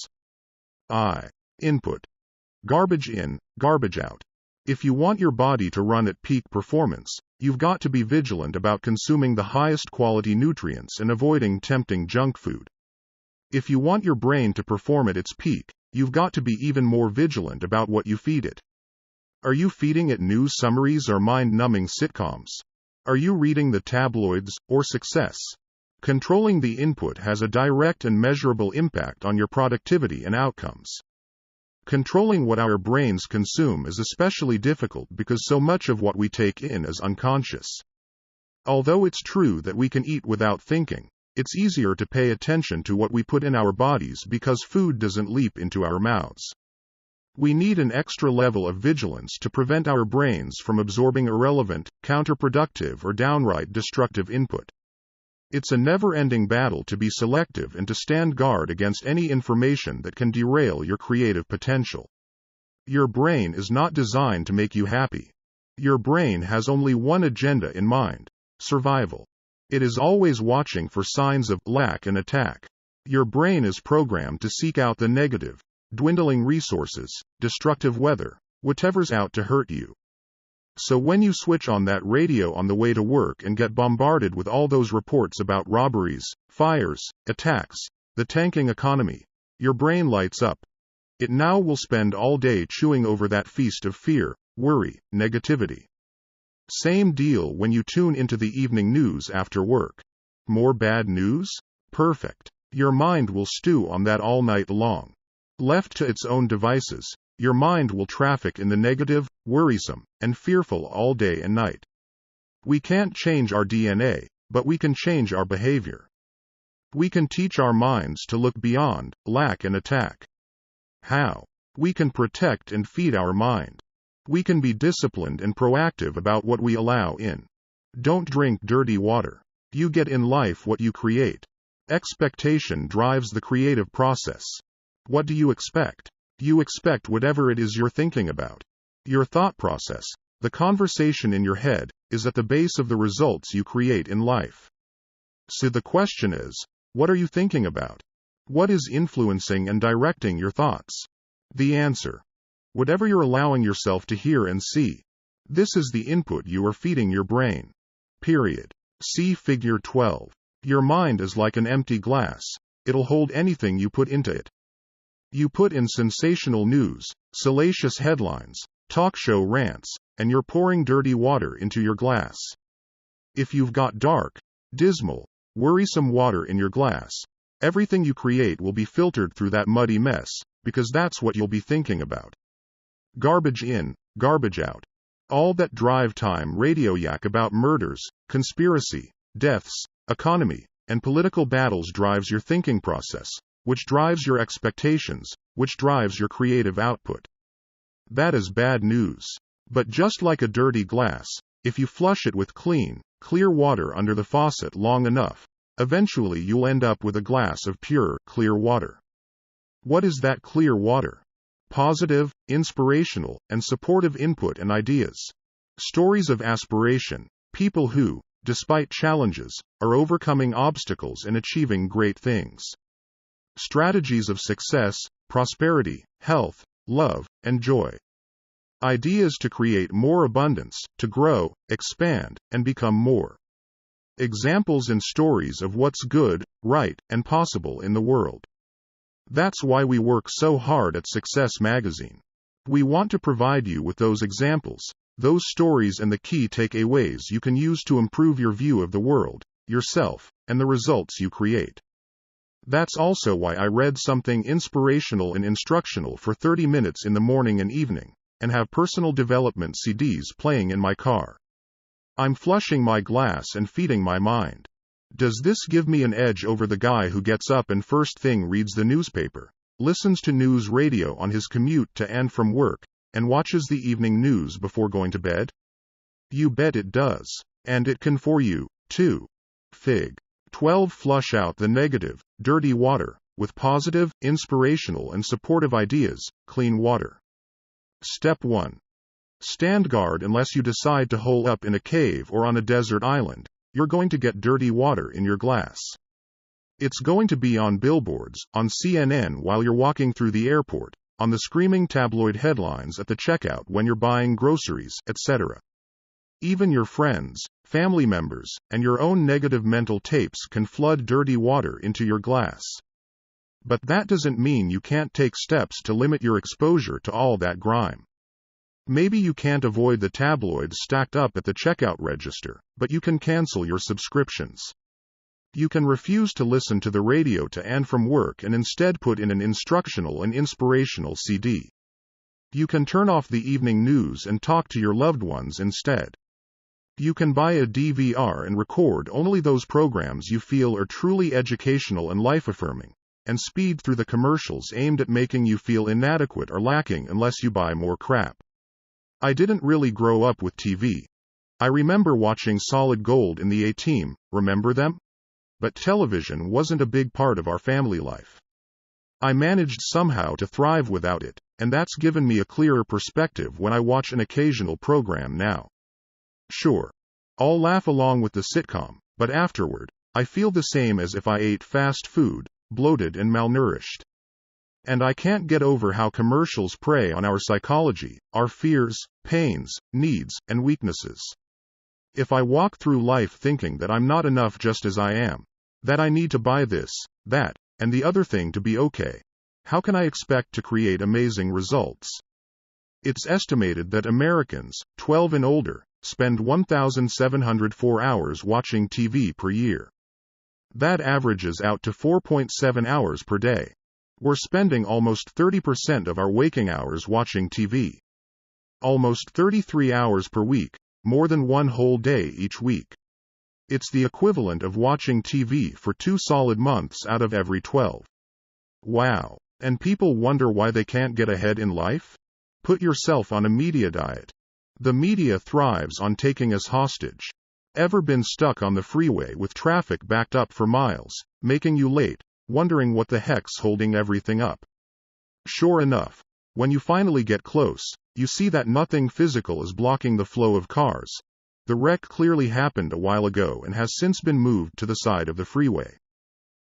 Input. Garbage in, garbage out. If you want your body to run at peak performance, you've got to be vigilant about consuming the highest quality nutrients and avoiding tempting junk food. If you want your brain to perform at its peak, you've got to be even more vigilant about what you feed it. Are you feeding it news summaries or mind-numbing sitcoms? Are you reading the tabloids or success? Controlling the input has a direct and measurable impact on your productivity and outcomes. Controlling what our brains consume is especially difficult because so much of what we take in is unconscious. Although it's true that we can eat without thinking, it's easier to pay attention to what we put in our bodies because food doesn't leap into our mouths. We need an extra level of vigilance to prevent our brains from absorbing irrelevant, counterproductive, or downright destructive input. It's a never-ending battle to be selective and to stand guard against any information that can derail your creative potential. Your brain is not designed to make you happy. Your brain has only one agenda in mind: survival. It is always watching for signs of lack and attack. Your brain is programmed to seek out the negative, dwindling resources, destructive weather, whatever's out to hurt you. So when you switch on that radio on the way to work and get bombarded with all those reports about robberies, fires, attacks, the tanking economy, your brain lights up. It now will spend all day chewing over that feast of fear, worry, negativity. Same deal when you tune into the evening news after work. More bad news? Perfect. Your mind will stew on that all night long. Left to its own devices, your mind will traffic in the negative, worrisome, and fearful all day and night. We can't change our DNA, but we can change our behavior. We can teach our minds to look beyond lack and attack. How? We can protect and feed our mind. We can be disciplined and proactive about what we allow in. Don't drink dirty water. You get in life what you create. Expectation drives the creative process. What do you expect? You expect whatever it is you're thinking about. Your thought process, the conversation in your head, is at the base of the results you create in life. So the question is, what are you thinking about? What is influencing and directing your thoughts? The answer: whatever you're allowing yourself to hear and see. This is the input you are feeding your brain. Period. See Figure 12. Your mind is like an empty glass. It'll hold anything you put into it. You put in sensational news, salacious headlines, talk show rants, and you're pouring dirty water into your glass. If you've got dark, dismal, worrisome water in your glass, everything you create will be filtered through that muddy mess, because that's what you'll be thinking about. Garbage in, garbage out. All that drive time radio yak about murders, conspiracy, deaths, economy, and political battles drives your thinking process, which drives your expectations, which drives your creative output. That is bad news. But just like a dirty glass, if you flush it with clean, clear water under the faucet long enough, eventually you'll end up with a glass of pure, clear water. What is that clear water? Positive, inspirational, and supportive input and ideas. Stories of aspiration, people who, despite challenges, are overcoming obstacles and achieving great things. Strategies of success, prosperity, health, love, and joy. Ideas to create more abundance, to grow, expand, and become more. Examples and stories of what's good, right, and possible in the world. That's why we work so hard at Success Magazine. We want to provide you with those examples, those stories, and the key takeaways you can use to improve your view of the world, yourself, and the results you create. That's also why I read something inspirational and instructional for 30 minutes in the morning and evening, and have personal development CDs playing in my car. I'm flushing my glass and feeding my mind. Does this give me an edge over the guy who gets up and first thing reads the newspaper, listens to news radio on his commute to and from work, and watches the evening news before going to bed? You bet it does. And it can for you, too. Fig. 12. Flush out the negative, dirty water, with positive, inspirational, and supportive ideas, clean water. Step 1. Stand guard unless you decide to hole up in a cave or on a desert island. You're going to get dirty water in your glass. It's going to be on billboards, on CNN while you're walking through the airport, on the screaming tabloid headlines at the checkout when you're buying groceries, etc. Even your friends, family members, and your own negative mental tapes can flood dirty water into your glass. But that doesn't mean you can't take steps to limit your exposure to all that grime. Maybe you can't avoid the tabloids stacked up at the checkout register, but you can cancel your subscriptions. You can refuse to listen to the radio to and from work and instead put in an instructional and inspirational CD. You can turn off the evening news and talk to your loved ones instead. You can buy a DVR and record only those programs you feel are truly educational and life-affirming, and speed through the commercials aimed at making you feel inadequate or lacking unless you buy more crap. I didn't really grow up with TV. I remember watching Solid Gold in the A-Team, remember them? But television wasn't a big part of our family life. I managed somehow to thrive without it, and that's given me a clearer perspective when I watch an occasional program now. Sure, I'll laugh along with the sitcom, but afterward, I feel the same as if I ate fast food, bloated and malnourished. And I can't get over how commercials prey on our psychology, our fears, pains, needs, and weaknesses. If I walk through life thinking that I'm not enough just as I am, that I need to buy this, that, and the other thing to be okay, how can I expect to create amazing results? It's estimated that Americans, 12 and older, spend 1,704 hours watching TV per year. That averages out to 4.7 hours per day. We're spending almost 30% of our waking hours watching TV. Almost 33 hours per week, more than one whole day each week. It's the equivalent of watching TV for 2 solid months out of every 12. Wow. And people wonder why they can't get ahead in life? Put yourself on a media diet. The media thrives on taking us hostage. Ever been stuck on the freeway with traffic backed up for miles, making you late, wondering what the heck's holding everything up? Sure enough, when you finally get close, you see that nothing physical is blocking the flow of cars. The wreck clearly happened a while ago and has since been moved to the side of the freeway.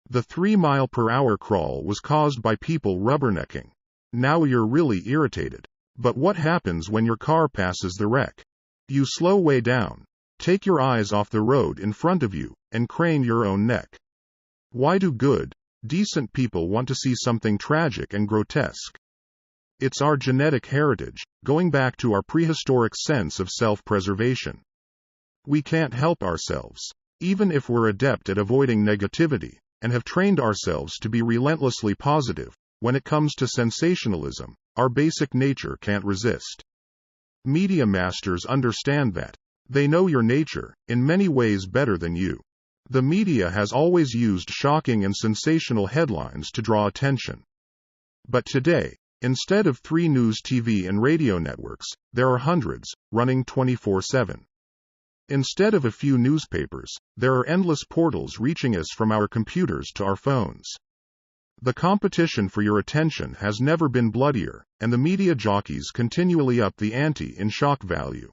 The 3-mile-per-hour crawl was caused by people rubbernecking. Now you're really irritated. But what happens when your car passes the wreck? You slow way down, take your eyes off the road in front of you, and crane your own neck. Why do good, decent people want to see something tragic and grotesque? It's our genetic heritage, going back to our prehistoric sense of self-preservation. We can't help ourselves, even if we're adept at avoiding negativity, and have trained ourselves to be relentlessly positive. When it comes to sensationalism, our basic nature can't resist. Media masters understand that. They know your nature, in many ways better than you. The media has always used shocking and sensational headlines to draw attention. But today, instead of 3 news, TV and radio networks, there are hundreds, running 24/7. Instead of a few newspapers, there are endless portals reaching us from our computers to our phones. The competition for your attention has never been bloodier, and the media jockeys continually up the ante in shock value.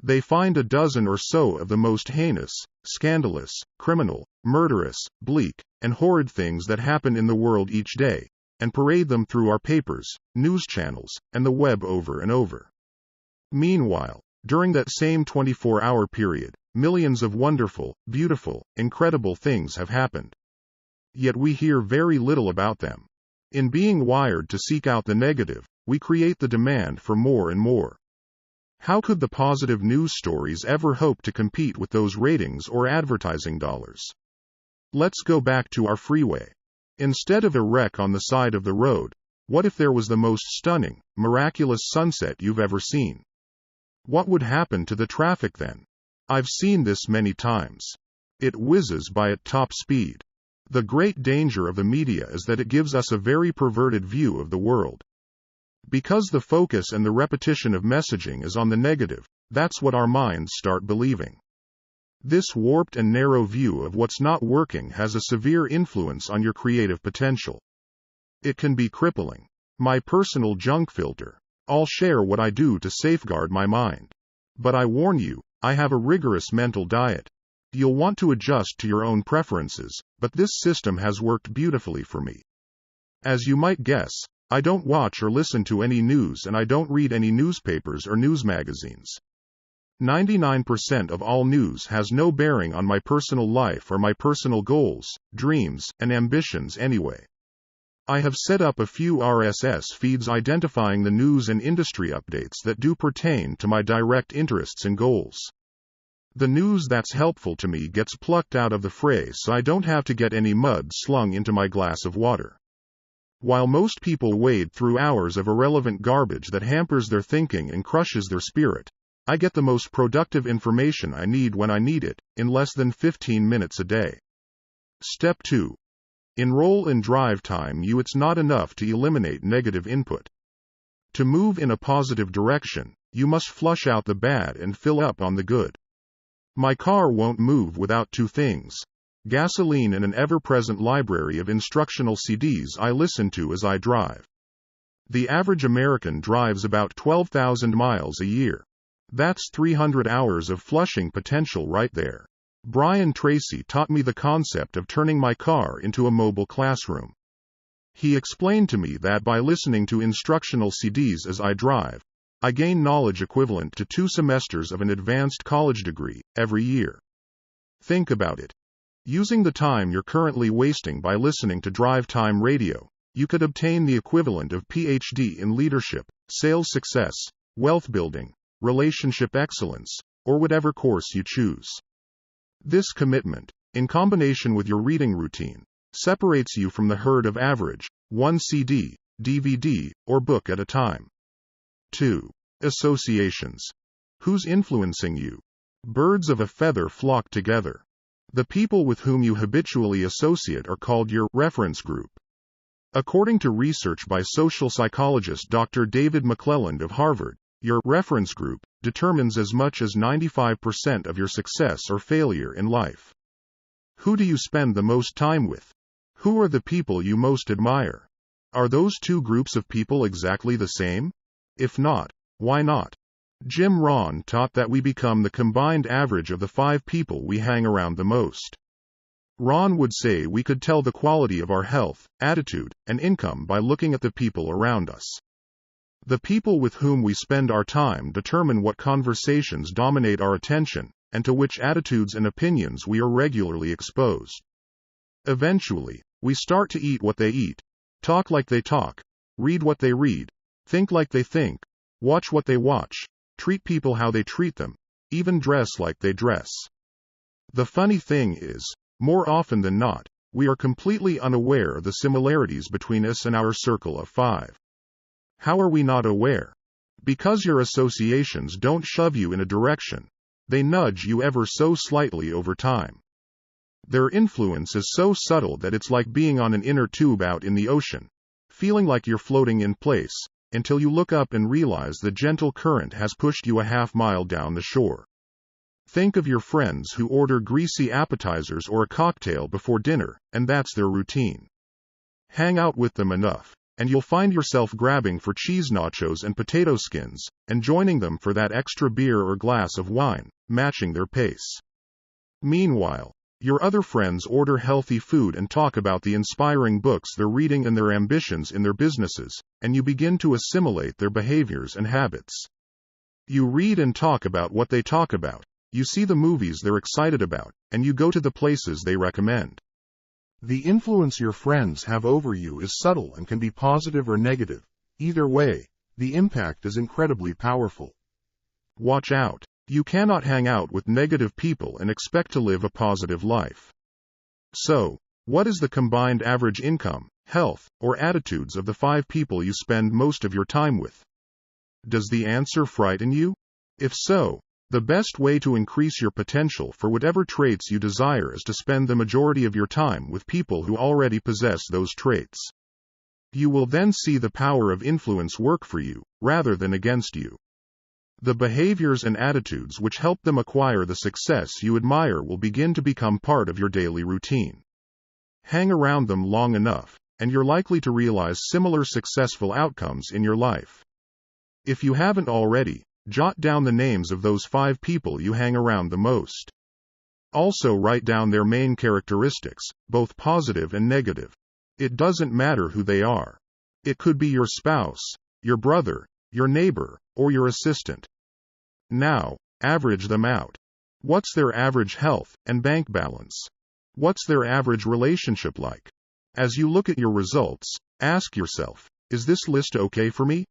They find a dozen or so of the most heinous, scandalous, criminal, murderous, bleak, and horrid things that happen in the world each day, and parade them through our papers, news channels, and the web over and over. Meanwhile, during that same 24-hour period, millions of wonderful, beautiful, incredible things have happened. Yet we hear very little about them. In being wired to seek out the negative, we create the demand for more and more. How could the positive news stories ever hope to compete with those ratings or advertising dollars? Let's go back to our freeway. Instead of a wreck on the side of the road, what if there was the most stunning, miraculous sunset you've ever seen? What would happen to the traffic then? I've seen this many times. It whizzes by at top speed. The great danger of the media is that it gives us a very perverted view of the world. Because the focus and the repetition of messaging is on the negative, that's what our minds start believing. This warped and narrow view of what's not working has a severe influence on your creative potential. It can be crippling. My personal junk filter. I'll share what I do to safeguard my mind. But I warn you, I have a rigorous mental diet. You'll want to adjust to your own preferences, but this system has worked beautifully for me. As you might guess, I don't watch or listen to any news and I don't read any newspapers or news magazines. 99% of all news has no bearing on my personal life or my personal goals, dreams, and ambitions anyway. I have set up a few RSS feeds identifying the news and industry updates that do pertain to my direct interests and goals. The news that's helpful to me gets plucked out of the fray so I don't have to get any mud slung into my glass of water. While most people wade through hours of irrelevant garbage that hampers their thinking and crushes their spirit, I get the most productive information I need when I need it, in less than 15 minutes a day. Step 2. Enroll in Drive Time. It's not enough to eliminate negative input. To move in a positive direction, you must flush out the bad and fill up on the good. My car won't move without two things: gasoline and an ever-present library of instructional CDs I listen to as I drive. The average American drives about 12,000 miles a year. That's 300 hours of flushing potential right there. Brian Tracy taught me the concept of turning my car into a mobile classroom. He explained to me that by listening to instructional CDs as I drive, I gain knowledge equivalent to 2 semesters of an advanced college degree every year. Think about it. Using the time you're currently wasting by listening to Drive Time Radio, you could obtain the equivalent of PhD in leadership, sales success, wealth building, relationship excellence, or whatever course you choose. This commitment, in combination with your reading routine, separates you from the herd of average, 1 CD, DVD, or book at a time. 2. Associations. Who's influencing you? Birds of a feather flock together. The people with whom you habitually associate are called your reference group. According to research by social psychologist Dr. David McClelland of Harvard, your reference group determines as much as 95% of your success or failure in life. Who do you spend the most time with? Who are the people you most admire? Are those two groups of people exactly the same? If not, why not? Jim Rohn taught that we become the combined average of the 5 people we hang around the most. Ron would say we could tell the quality of our health, attitude, and income by looking at the people around us. The people with whom we spend our time determine what conversations dominate our attention, and to which attitudes and opinions we are regularly exposed. Eventually, we start to eat what they eat, talk like they talk, read what they read, think like they think, watch what they watch, treat people how they treat them, even dress like they dress. The funny thing is, more often than not, we are completely unaware of the similarities between us and our circle of 5. How are we not aware? Because your associations don't shove you in a direction. They nudge you ever so slightly over time. Their influence is so subtle that it's like being on an inner tube out in the ocean, feeling like you're floating in place, until you look up and realize the gentle current has pushed you a half-mile down the shore. Think of your friends who order greasy appetizers or a cocktail before dinner, and that's their routine. Hang out with them enough, and you'll find yourself grabbing for cheese nachos and potato skins, and joining them for that extra beer or glass of wine, matching their pace. Meanwhile, your other friends order healthy food and talk about the inspiring books they're reading and their ambitions in their businesses, and you begin to assimilate their behaviors and habits. You read and talk about what they talk about, you see the movies they're excited about, and you go to the places they recommend. The influence your friends have over you is subtle and can be positive or negative. Either way, the impact is incredibly powerful. Watch out. You cannot hang out with negative people and expect to live a positive life. So, what is the combined average income, health, or attitudes of the 5 people you spend most of your time with? Does the answer frighten you? If so, the best way to increase your potential for whatever traits you desire is to spend the majority of your time with people who already possess those traits. You will then see the power of influence work for you, rather than against you. The behaviors and attitudes which help them acquire the success you admire will begin to become part of your daily routine. Hang around them long enough, and you're likely to realize similar successful outcomes in your life. If you haven't already, jot down the names of those 5 people you hang around the most. Also write down their main characteristics, both positive and negative. It doesn't matter who they are. It could be your spouse, your brother, your neighbor, or your assistant. Now, average them out. What's their average health and bank balance? What's their average relationship like? As you look at your results, ask yourself, is this list okay for me?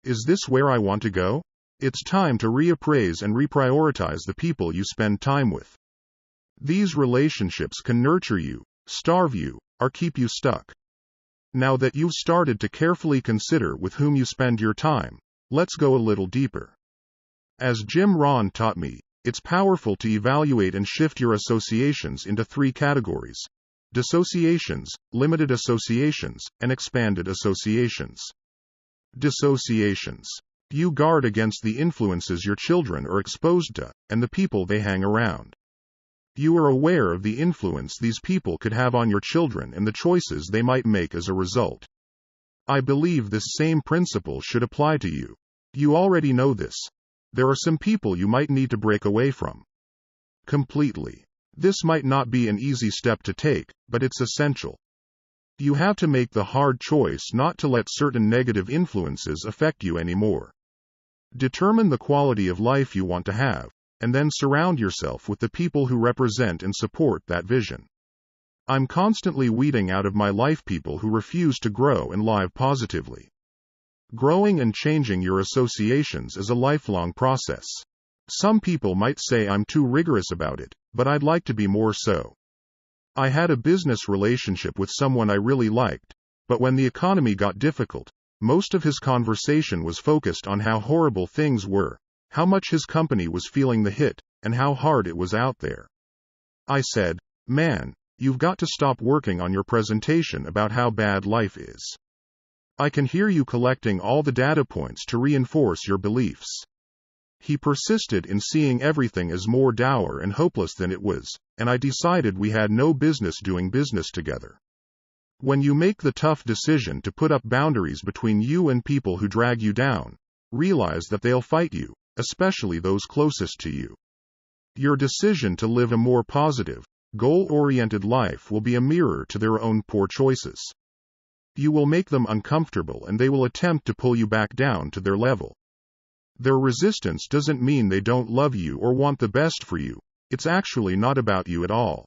Is this where I want to go? It's time to reappraise and reprioritize the people you spend time with. These relationships can nurture you, starve you, or keep you stuck. Now that you've started to carefully consider with whom you spend your time, let's go a little deeper. As Jim Rohn taught me, it's powerful to evaluate and shift your associations into 3 categories: dissociations, limited associations, and expanded associations. Dissociations. You guard against the influences your children are exposed to, and the people they hang around. You are aware of the influence these people could have on your children and the choices they might make as a result. I believe this same principle should apply to you. You already know this. There are some people you might need to break away from. Completely. This might not be an easy step to take, but it's essential. You have to make the hard choice not to let certain negative influences affect you anymore. Determine the quality of life you want to have, and then surround yourself with the people who represent and support that vision. I'm constantly weeding out of my life people who refuse to grow and live positively. Growing and changing your associations is a lifelong process. Some people might say I'm too rigorous about it, but I'd like to be more so. I had a business relationship with someone I really liked, but when the economy got difficult, most of his conversation was focused on how horrible things were, how much his company was feeling the hit, and how hard it was out there. I said, "Man, you've got to stop working on your presentation about how bad life is. I can hear you collecting all the data points to reinforce your beliefs." He persisted in seeing everything as more dour and hopeless than it was, and I decided we had no business doing business together. When you make the tough decision to put up boundaries between you and people who drag you down, realize that they'll fight you, especially those closest to you. Your decision to live a more positive, goal-oriented life will be a mirror to their own poor choices. You will make them uncomfortable and they will attempt to pull you back down to their level. Their resistance doesn't mean they don't love you or want the best for you. It's actually not about you at all.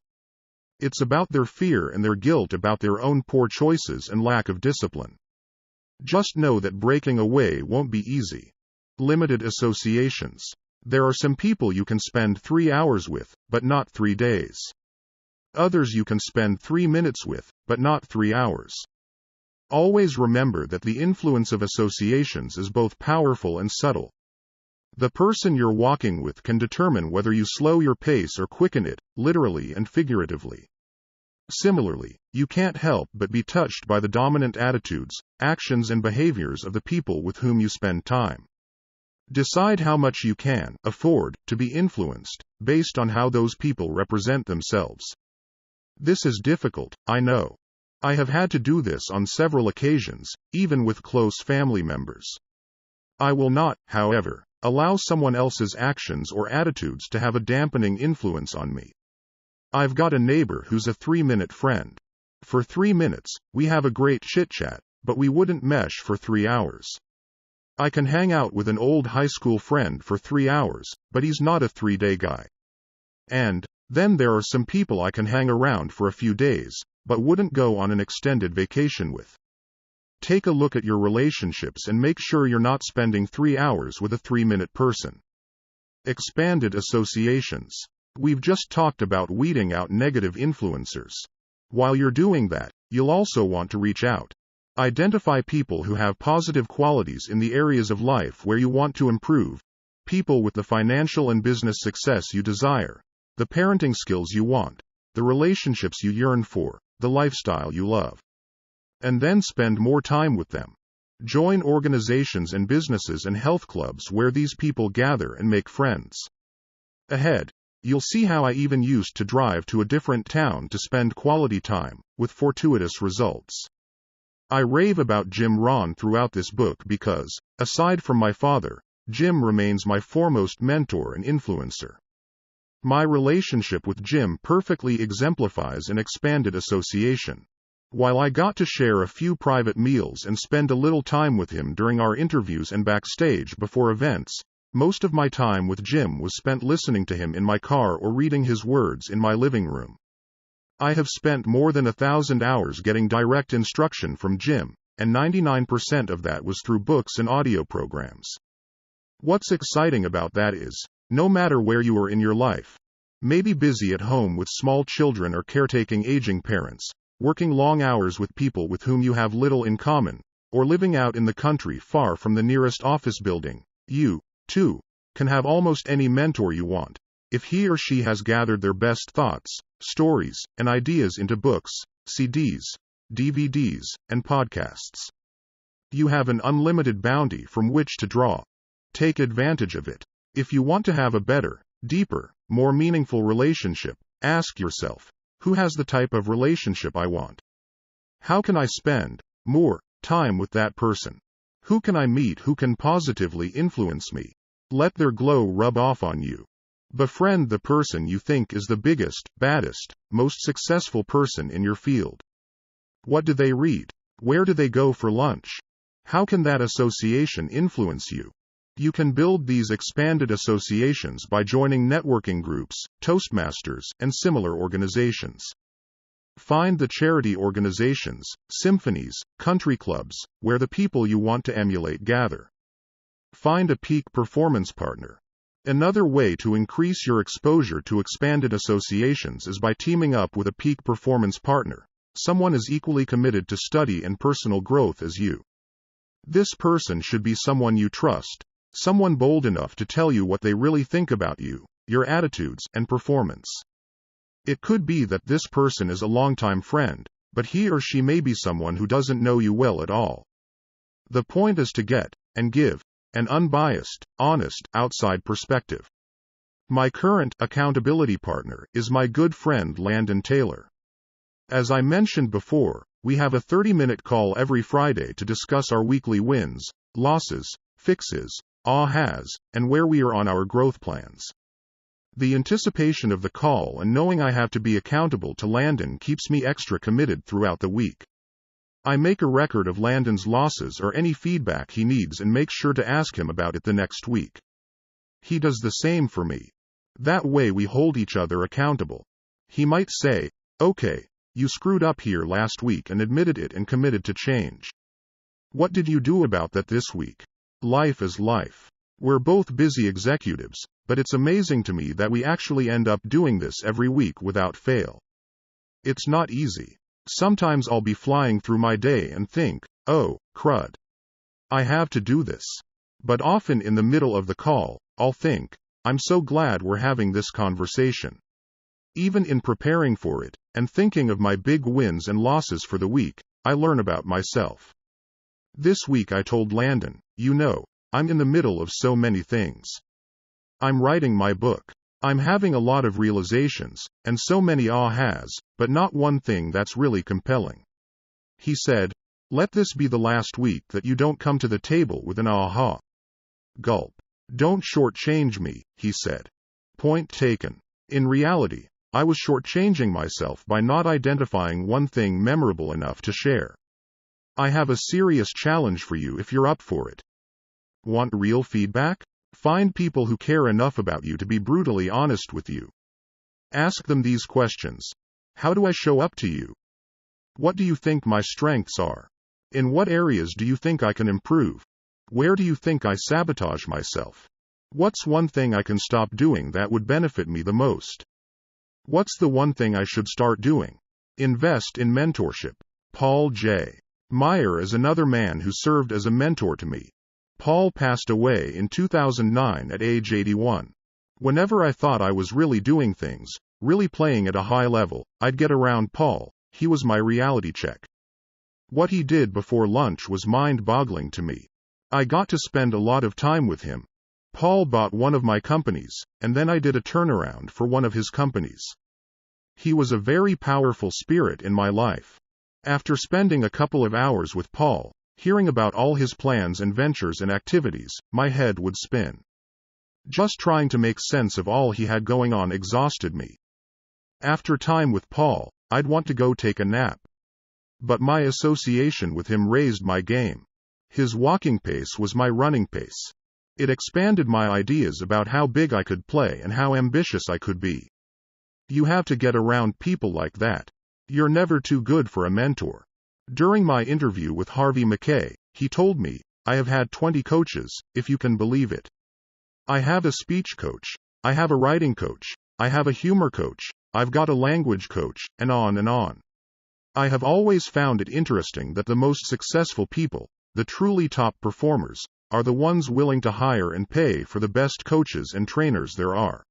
It's about their fear and their guilt about their own poor choices and lack of discipline. Just know that breaking away won't be easy. Limited associations. There are some people you can spend 3 hours with, but not 3 days. Others you can spend 3 minutes with, but not 3 hours. Always remember that the influence of associations is both powerful and subtle. The person you're walking with can determine whether you slow your pace or quicken it, literally and figuratively. Similarly, you can't help but be touched by the dominant attitudes, actions and behaviors of the people with whom you spend time. Decide how much you can afford to be influenced, based on how those people represent themselves. This is difficult, I know. I have had to do this on several occasions, even with close family members. I will not, however, allow someone else's actions or attitudes to have a dampening influence on me. I've got a neighbor who's a 3-minute friend. For 3 minutes, we have a great chit-chat, but we wouldn't mesh for 3 hours. I can hang out with an old high school friend for 3 hours, but he's not a 3-day guy. And then there are some people I can hang around for a few days, but wouldn't go on an extended vacation with. Take a look at your relationships and make sure you're not spending 3 hours with a 3-minute person. Expanded associations. We've just talked about weeding out negative influencers. While you're doing that, you'll also want to reach out. Identify people who have positive qualities in the areas of life where you want to improve, people with the financial and business success you desire, the parenting skills you want, the relationships you yearn for, the lifestyle you love. And then spend more time with them. Join organizations and businesses and health clubs where these people gather and make friends. Ahead, you'll see how I even used to drive to a different town to spend quality time, with fortuitous results. I rave about Jim Rohn throughout this book because, aside from my father, Jim remains my foremost mentor and influencer. My relationship with Jim perfectly exemplifies an expanded association. While I got to share a few private meals and spend a little time with him during our interviews and backstage before events, most of my time with Jim was spent listening to him in my car or reading his words in my living room. I have spent more than 1,000 hours getting direct instruction from Jim, and 99% of that was through books and audio programs. What's exciting about that is, no matter where you are in your life, maybe busy at home with small children or caretaking aging parents, working long hours with people with whom you have little in common, or living out in the country far from the nearest office building, you, too, can have almost any mentor you want, if he or she has gathered their best thoughts, stories, and ideas into books, CDs, DVDs, and podcasts. You have an unlimited bounty from which to draw. Take advantage of it. If you want to have a better, deeper, more meaningful relationship, ask yourself, who has the type of relationship I want? How can I spend more time with that person? Who can I meet who can positively influence me? Let their glow rub off on you. Befriend the person you think is the biggest, baddest, most successful person in your field. What do they read? Where do they go for lunch? How can that association influence you? You can build these expanded associations by joining networking groups, Toastmasters, and similar organizations. Find the charity organizations, symphonies, country clubs, where the people you want to emulate gather. Find a peak performance partner. Another way to increase your exposure to expanded associations is by teaming up with a peak performance partner, someone as equally committed to study and personal growth as you. This person should be someone you trust, someone bold enough to tell you what they really think about you, your attitudes, and performance. It could be that this person is a longtime friend, but he or she may be someone who doesn't know you well at all. The point is to get, and give, an unbiased, honest, outside perspective. My current accountability partner is my good friend Landon Taylor. As I mentioned before, we have a 30-minute call every Friday to discuss our weekly wins, losses, fixes, ahas, and where we are on our growth plans. The anticipation of the call and knowing I have to be accountable to Landon keeps me extra committed throughout the week. I make a record of Landon's losses or any feedback he needs and make sure to ask him about it the next week. He does the same for me. That way we hold each other accountable. He might say, "Okay, you screwed up here last week and admitted it and committed to change. What did you do about that this week?" Life is life. We're both busy executives, but it's amazing to me that we actually end up doing this every week without fail. It's not easy. Sometimes I'll be flying through my day and think, "Oh, crud. I have to do this." But often in the middle of the call, I'll think, "I'm so glad we're having this conversation." Even in preparing for it, and thinking of my big wins and losses for the week, I learn about myself. This week I told Landon, I'm in the middle of so many things. I'm writing my book. I'm having a lot of realizations, and so many ahas, but not one thing that's really compelling. He said, "Let this be the last week that you don't come to the table with an aha." Gulp. "Don't shortchange me," he said. Point taken. In reality, I was shortchanging myself by not identifying one thing memorable enough to share. I have a serious challenge for you if you're up for it. Want real feedback? Find people who care enough about you to be brutally honest with you. Ask them these questions. How do I show up to you? What do you think my strengths are? In what areas do you think I can improve? Where do you think I sabotage myself? What's one thing I can stop doing that would benefit me the most? What's the one thing I should start doing? Invest in mentorship. Paul J. Meyer is another man who served as a mentor to me. Paul passed away in 2009 at age 81. Whenever I thought I was really doing things, really playing at a high level, I'd get around Paul. He was my reality check. What he did before lunch was mind-boggling to me. I got to spend a lot of time with him. Paul bought one of my companies, and then I did a turnaround for one of his companies. He was a very powerful spirit in my life. After spending a couple of hours with Paul, hearing about all his plans and ventures and activities, my head would spin. Just trying to make sense of all he had going on exhausted me. After time with Paul, I'd want to go take a nap. But my association with him raised my game. His walking pace was my running pace. It expanded my ideas about how big I could play and how ambitious I could be. You have to get around people like that. You're never too good for a mentor. During my interview with Harvey Mackay, he told me, I have had 20 coaches, if you can believe it. I have a speech coach. I have a writing coach. I have a humor coach. I've got a language coach, and on and on. I have always found it interesting that the most successful people, the truly top performers, are the ones willing to hire and pay for the best coaches and trainers there are.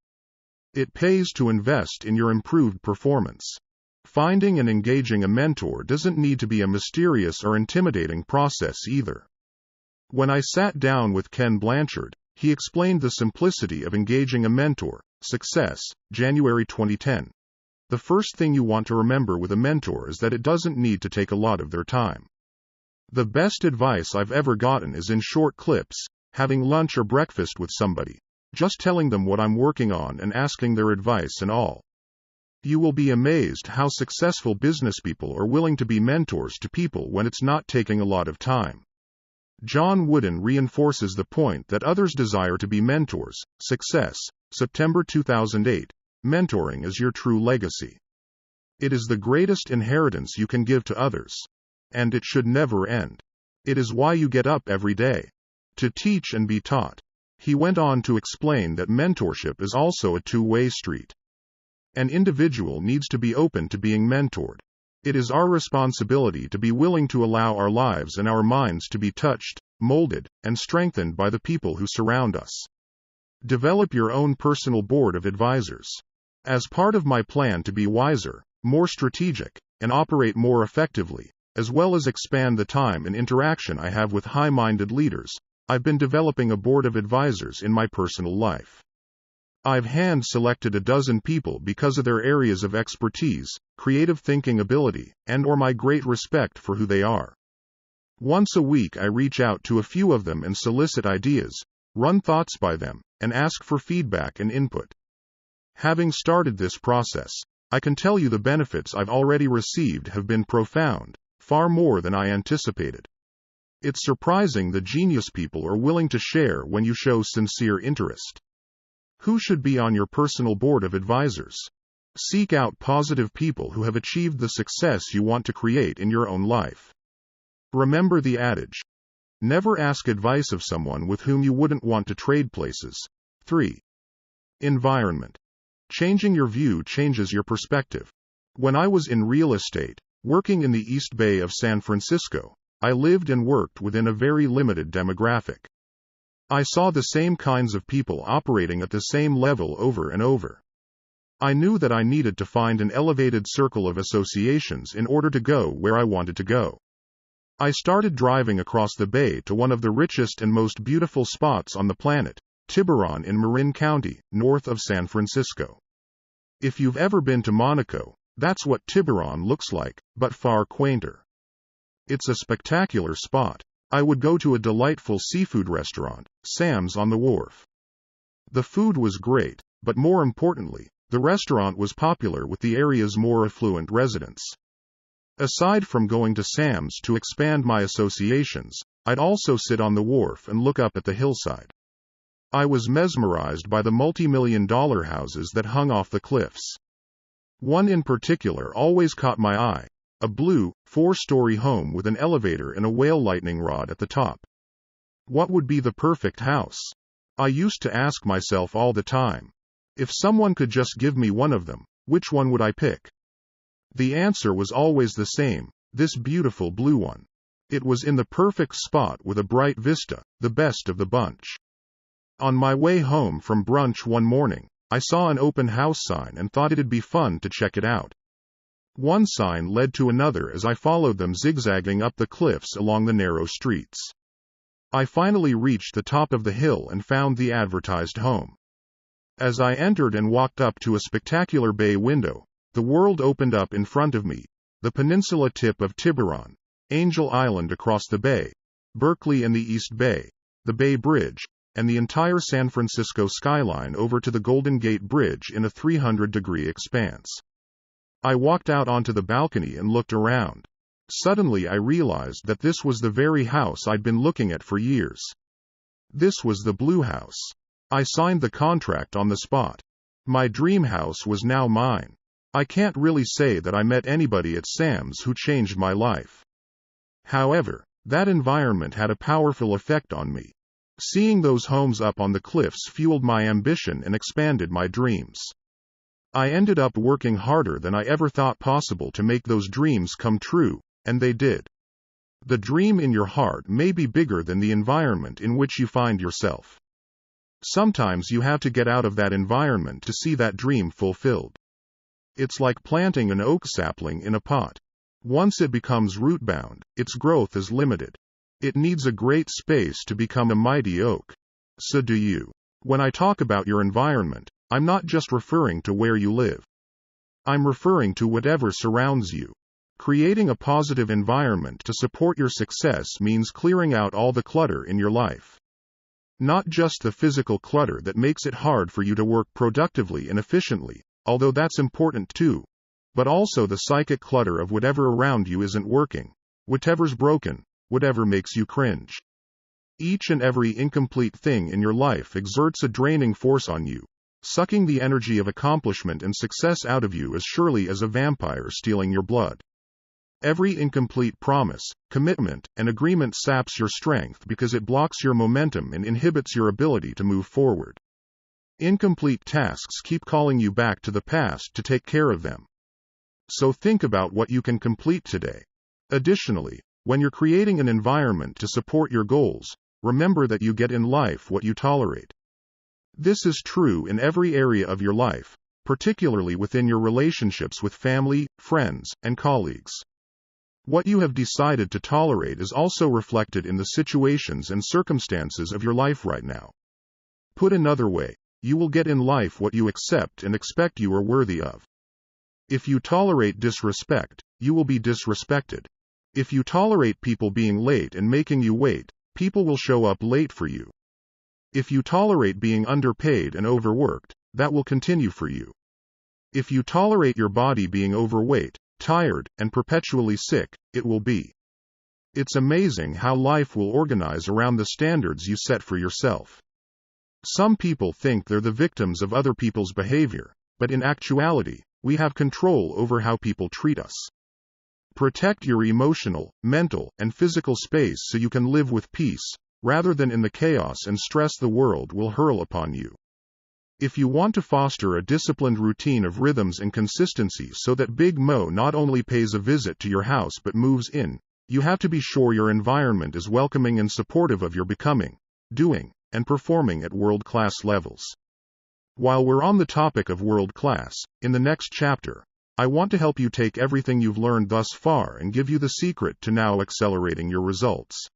It pays to invest in your improved performance. Finding and engaging a mentor doesn't need to be a mysterious or intimidating process either. When I sat down with Ken Blanchard, he explained the simplicity of engaging a mentor. Success, January 2010. The first thing you want to remember with a mentor is that it doesn't need to take a lot of their time. The best advice I've ever gotten is in short clips, having lunch or breakfast with somebody, just telling them what I'm working on and asking their advice and all. You will be amazed how successful businesspeople are willing to be mentors to people when it's not taking a lot of time. John Wooden reinforces the point that others desire to be mentors. Success, September 2008. Mentoring is your true legacy. It is the greatest inheritance you can give to others. And it should never end. It is why you get up every day. To teach and be taught. He went on to explain that mentorship is also a two-way street. An individual needs to be open to being mentored. It is our responsibility to be willing to allow our lives and our minds to be touched, molded, and strengthened by the people who surround us. Develop your own personal board of advisors. As part of my plan to be wiser, more strategic, and operate more effectively, as well as expand the time and interaction I have with high-minded leaders, I've been developing a board of advisors in my personal life. I've hand-selected a dozen people because of their areas of expertise, creative thinking ability, and/or my great respect for who they are. Once a week I reach out to a few of them and solicit ideas, run thoughts by them, and ask for feedback and input. Having started this process, I can tell you the benefits I've already received have been profound, far more than I anticipated. It's surprising the genius people are willing to share when you show sincere interest. Who should be on your personal board of advisors? Seek out positive people who have achieved the success you want to create in your own life. Remember the adage. Never ask advice of someone with whom you wouldn't want to trade places. 3. Environment. Changing your view changes your perspective. When I was in real estate, working in the East Bay of San Francisco, I lived and worked within a very limited demographic. I saw the same kinds of people operating at the same level over and over. I knew that I needed to find an elevated circle of associations in order to go where I wanted to go. I started driving across the bay to one of the richest and most beautiful spots on the planet, Tiburon in Marin County, north of San Francisco. If you've ever been to Monaco, that's what Tiburon looks like, but far quainter. It's a spectacular spot. I would go to a delightful seafood restaurant, Sam's on the Wharf. The food was great, but more importantly, the restaurant was popular with the area's more affluent residents. Aside from going to Sam's to expand my associations, I'd also sit on the wharf and look up at the hillside. I was mesmerized by the multi-million-dollar houses that hung off the cliffs. One in particular always caught my eye. A blue, 4-story home with an elevator and a whale lightning rod at the top. What would be the perfect house? I used to ask myself all the time. If someone could just give me one of them, which one would I pick? The answer was always the same, this beautiful blue one. It was in the perfect spot with a bright vista, the best of the bunch. On my way home from brunch one morning, I saw an open house sign and thought it'd be fun to check it out. One sign led to another as I followed them zigzagging up the cliffs along the narrow streets. I finally reached the top of the hill and found the advertised home. As I entered and walked up to a spectacular bay window, the world opened up in front of me, the peninsula tip of Tiburon, Angel Island across the bay, Berkeley and the East Bay, the Bay Bridge, and the entire San Francisco skyline over to the Golden Gate Bridge in a 300-degree expanse. I walked out onto the balcony and looked around. Suddenly I realized that this was the very house I'd been looking at for years. This was the Blue House. I signed the contract on the spot. My dream house was now mine. I can't really say that I met anybody at Sam's who changed my life. However, that environment had a powerful effect on me. Seeing those homes up on the cliffs fueled my ambition and expanded my dreams. I ended up working harder than I ever thought possible to make those dreams come true, and they did. The dream in your heart may be bigger than the environment in which you find yourself. Sometimes you have to get out of that environment to see that dream fulfilled. It's like planting an oak sapling in a pot. Once it becomes root-bound, its growth is limited. It needs a great space to become a mighty oak. So do you. When I talk about your environment, I'm not just referring to where you live. I'm referring to whatever surrounds you. Creating a positive environment to support your success means clearing out all the clutter in your life. Not just the physical clutter that makes it hard for you to work productively and efficiently, although that's important too, but also the psychic clutter of whatever around you isn't working, whatever's broken, whatever makes you cringe. Each and every incomplete thing in your life exerts a draining force on you, sucking the energy of accomplishment and success out of you as surely as a vampire stealing your blood. Every incomplete promise, commitment, and agreement saps your strength because it blocks your momentum and inhibits your ability to move forward. Incomplete tasks keep calling you back to the past to take care of them. So think about what you can complete today. Additionally, when you're creating an environment to support your goals, remember that you get in life what you tolerate. This is true in every area of your life, particularly within your relationships with family, friends, and colleagues. What you have decided to tolerate is also reflected in the situations and circumstances of your life right now. Put another way, you will get in life what you accept and expect you are worthy of. If you tolerate disrespect, you will be disrespected. If you tolerate people being late and making you wait, people will show up late for you. If you tolerate being underpaid and overworked, that will continue for you. If you tolerate your body being overweight, tired, and perpetually sick, it will be. It's amazing how life will organize around the standards you set for yourself. Some people think they're the victims of other people's behavior, but in actuality, we have control over how people treat us. Protect your emotional, mental, and physical space so you can live with peace, rather than in the chaos and stress the world will hurl upon you. If you want to foster a disciplined routine of rhythms and consistency so that Big Mo not only pays a visit to your house but moves in, you have to be sure your environment is welcoming and supportive of your becoming, doing, and performing at world-class levels. While we're on the topic of world-class, in the next chapter, I want to help you take everything you've learned thus far and give you the secret to now accelerating your results.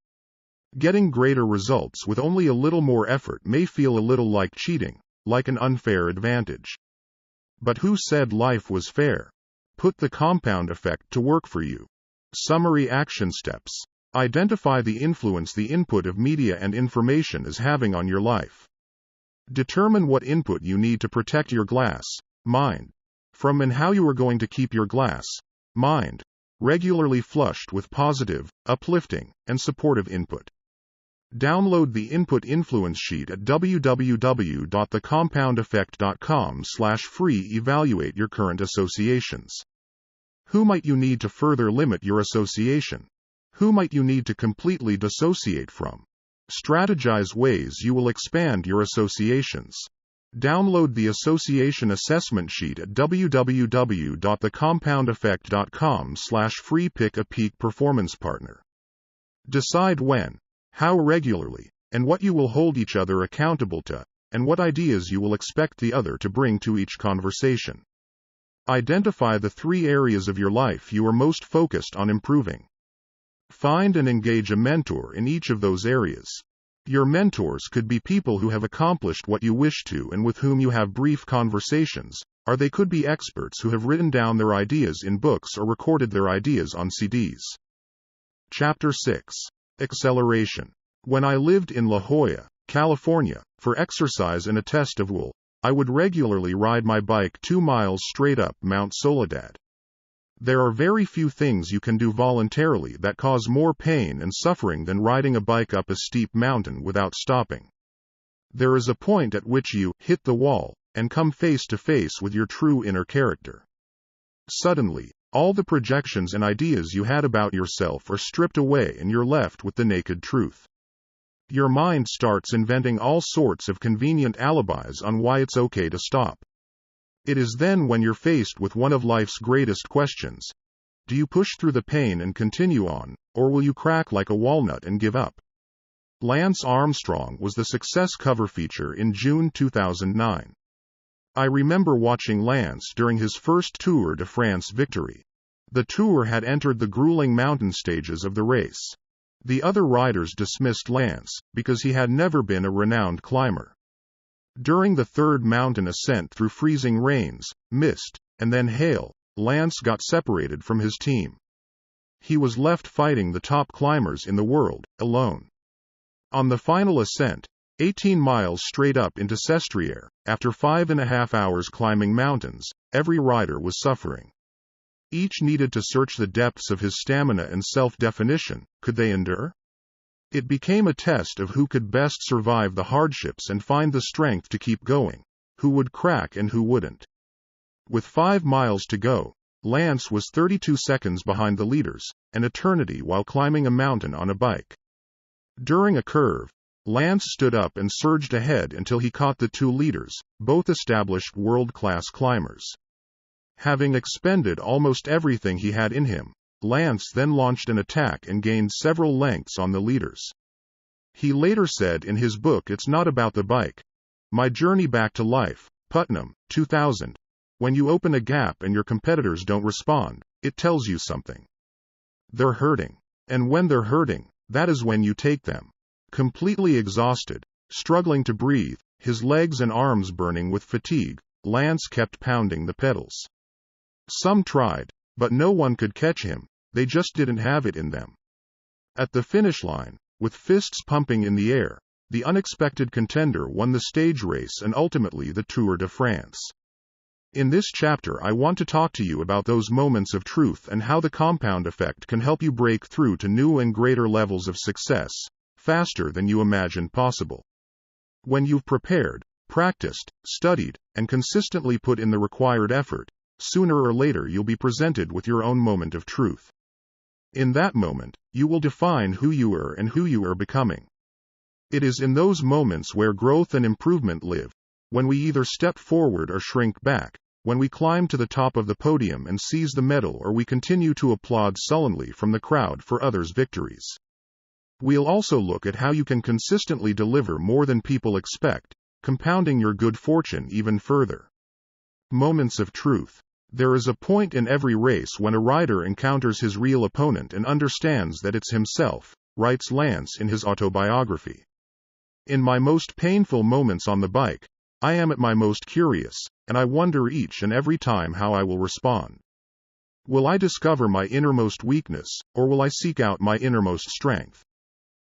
Getting greater results with only a little more effort may feel a little like cheating, like an unfair advantage. But who said life was fair? Put the compound effect to work for you. Summary action steps. Identify the influence the input of media and information is having on your life. Determine what input you need to protect your glass, mind, from and how you are going to keep your glass, mind, regularly flushed with positive, uplifting, and supportive input. Download the Input Influence Sheet at www.thecompoundeffect.com/free. Evaluate your current associations. Who might you need to further limit your association? Who might you need to completely dissociate from? Strategize ways you will expand your associations. Download the Association Assessment Sheet at www.thecompoundeffect.com/free. Pick a peak performance partner. Decide when, how regularly, and what you will hold each other accountable to, and what ideas you will expect the other to bring to each conversation. Identify the 3 areas of your life you are most focused on improving. Find and engage a mentor in each of those areas. Your mentors could be people who have accomplished what you wish to and with whom you have brief conversations, or they could be experts who have written down their ideas in books or recorded their ideas on CDs. Chapter 6. Acceleration. When I lived in La Jolla, California, for exercise and a test of will, I would regularly ride my bike 2 miles straight up Mount Soledad. There are very few things you can do voluntarily that cause more pain and suffering than riding a bike up a steep mountain without stopping. There is a point at which you hit the wall, and come face to face with your true inner character. Suddenly, all the projections and ideas you had about yourself are stripped away and you're left with the naked truth. Your mind starts inventing all sorts of convenient alibis on why it's okay to stop. It is then when you're faced with one of life's greatest questions. Do you push through the pain and continue on, or will you crack like a walnut and give up? Lance Armstrong was the Success cover feature in June 2009. I remember watching Lance during his first Tour de France victory. The Tour had entered the grueling mountain stages of the race. The other riders dismissed Lance, because he had never been a renowned climber. During the third mountain ascent through freezing rains, mist, and then hail, Lance got separated from his team. He was left fighting the top climbers in the world, alone. On the final ascent, 18 miles straight up into Sestriere, after 5.5 hours climbing mountains, every rider was suffering. Each needed to search the depths of his stamina and self-definition. Could they endure? It became a test of who could best survive the hardships and find the strength to keep going, who would crack and who wouldn't. With 5 miles to go, Lance was 32 seconds behind the leaders, an eternity while climbing a mountain on a bike. During a curve, Lance stood up and surged ahead until he caught the two leaders, both established world-class climbers. Having expended almost everything he had in him, Lance then launched an attack and gained several lengths on the leaders. He later said in his book It's Not About the Bike. My Journey Back to Life, Putnam, 2000. When you open a gap and your competitors don't respond, it tells you something. They're hurting. And when they're hurting, that is when you take them. Completely exhausted, struggling to breathe, his legs and arms burning with fatigue, Lance kept pounding the pedals. Some tried, but no one could catch him, they just didn't have it in them. At the finish line, with fists pumping in the air, the unexpected contender won the stage race and ultimately the Tour de France. In this chapter I want to talk to you about those moments of truth and how the compound effect can help you break through to new and greater levels of success, faster than you imagined possible. When you've prepared, practiced, studied, and consistently put in the required effort, sooner or later you'll be presented with your own moment of truth. In that moment, you will define who you are and who you are becoming. It is in those moments where growth and improvement live, when we either step forward or shrink back, when we climb to the top of the podium and seize the medal or we continue to applaud sullenly from the crowd for others' victories. We'll also look at how you can consistently deliver more than people expect, compounding your good fortune even further. Moments of truth. There is a point in every race when a rider encounters his real opponent and understands that it's himself, writes Lance in his autobiography. In my most painful moments on the bike, I am at my most curious, and I wonder each and every time how I will respond. Will I discover my innermost weakness, or will I seek out my innermost strength?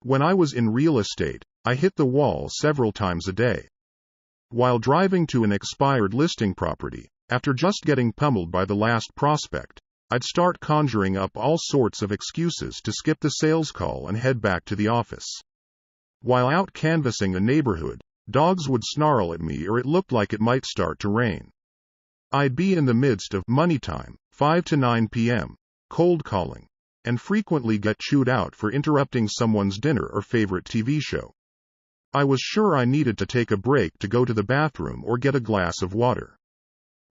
When I was in real estate, I hit the wall several times a day. While driving to an expired listing property, after just getting pummeled by the last prospect, I'd start conjuring up all sorts of excuses to skip the sales call and head back to the office. While out canvassing a neighborhood, dogs would snarl at me or it looked like it might start to rain. I'd be in the midst of money time, 5 to 9 p.m., cold calling, and frequently get chewed out for interrupting someone's dinner or favorite TV show. I was sure I needed to take a break to go to the bathroom or get a glass of water.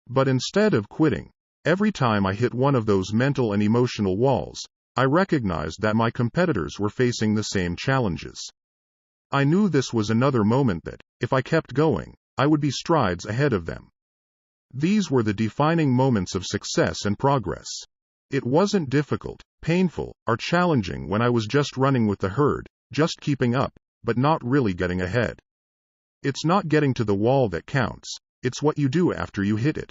But instead of quitting, every time I hit one of those mental and emotional walls, I recognized that my competitors were facing the same challenges. I knew this was another moment that, if I kept going, I would be strides ahead of them. These were the defining moments of success and progress. It wasn't difficult, painful, or challenging when I was just running with the herd, just keeping up, but not really getting ahead. It's not getting to the wall that counts, it's what you do after you hit it.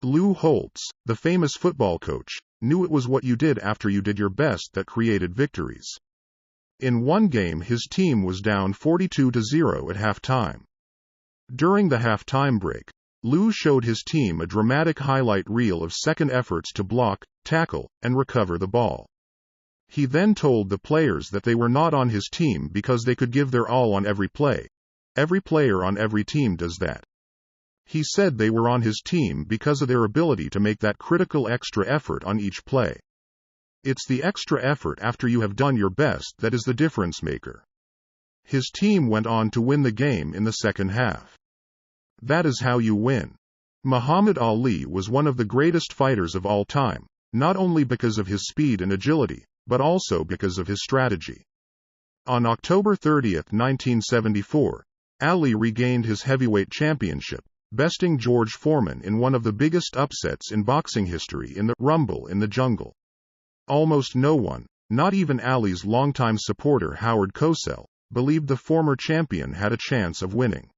Lou Holtz, the famous football coach, knew it was what you did after you did your best that created victories. In one game his team was down 42-0 at halftime. During the halftime break, Lou showed his team a dramatic highlight reel of second efforts to block, tackle, and recover the ball. He then told the players that they were not on his team because they could give their all on every play. Every player on every team does that. He said they were on his team because of their ability to make that critical extra effort on each play. It's the extra effort after you have done your best that is the difference maker. His team went on to win the game in the second half. That is how you win. Muhammad Ali was one of the greatest fighters of all time, not only because of his speed and agility, but also because of his strategy. On October 30, 1974, Ali regained his heavyweight championship, besting George Foreman in one of the biggest upsets in boxing history in the Rumble in the Jungle. Almost no one, not even Ali's longtime supporter Howard Cosell, believed the former champion had a chance of winning.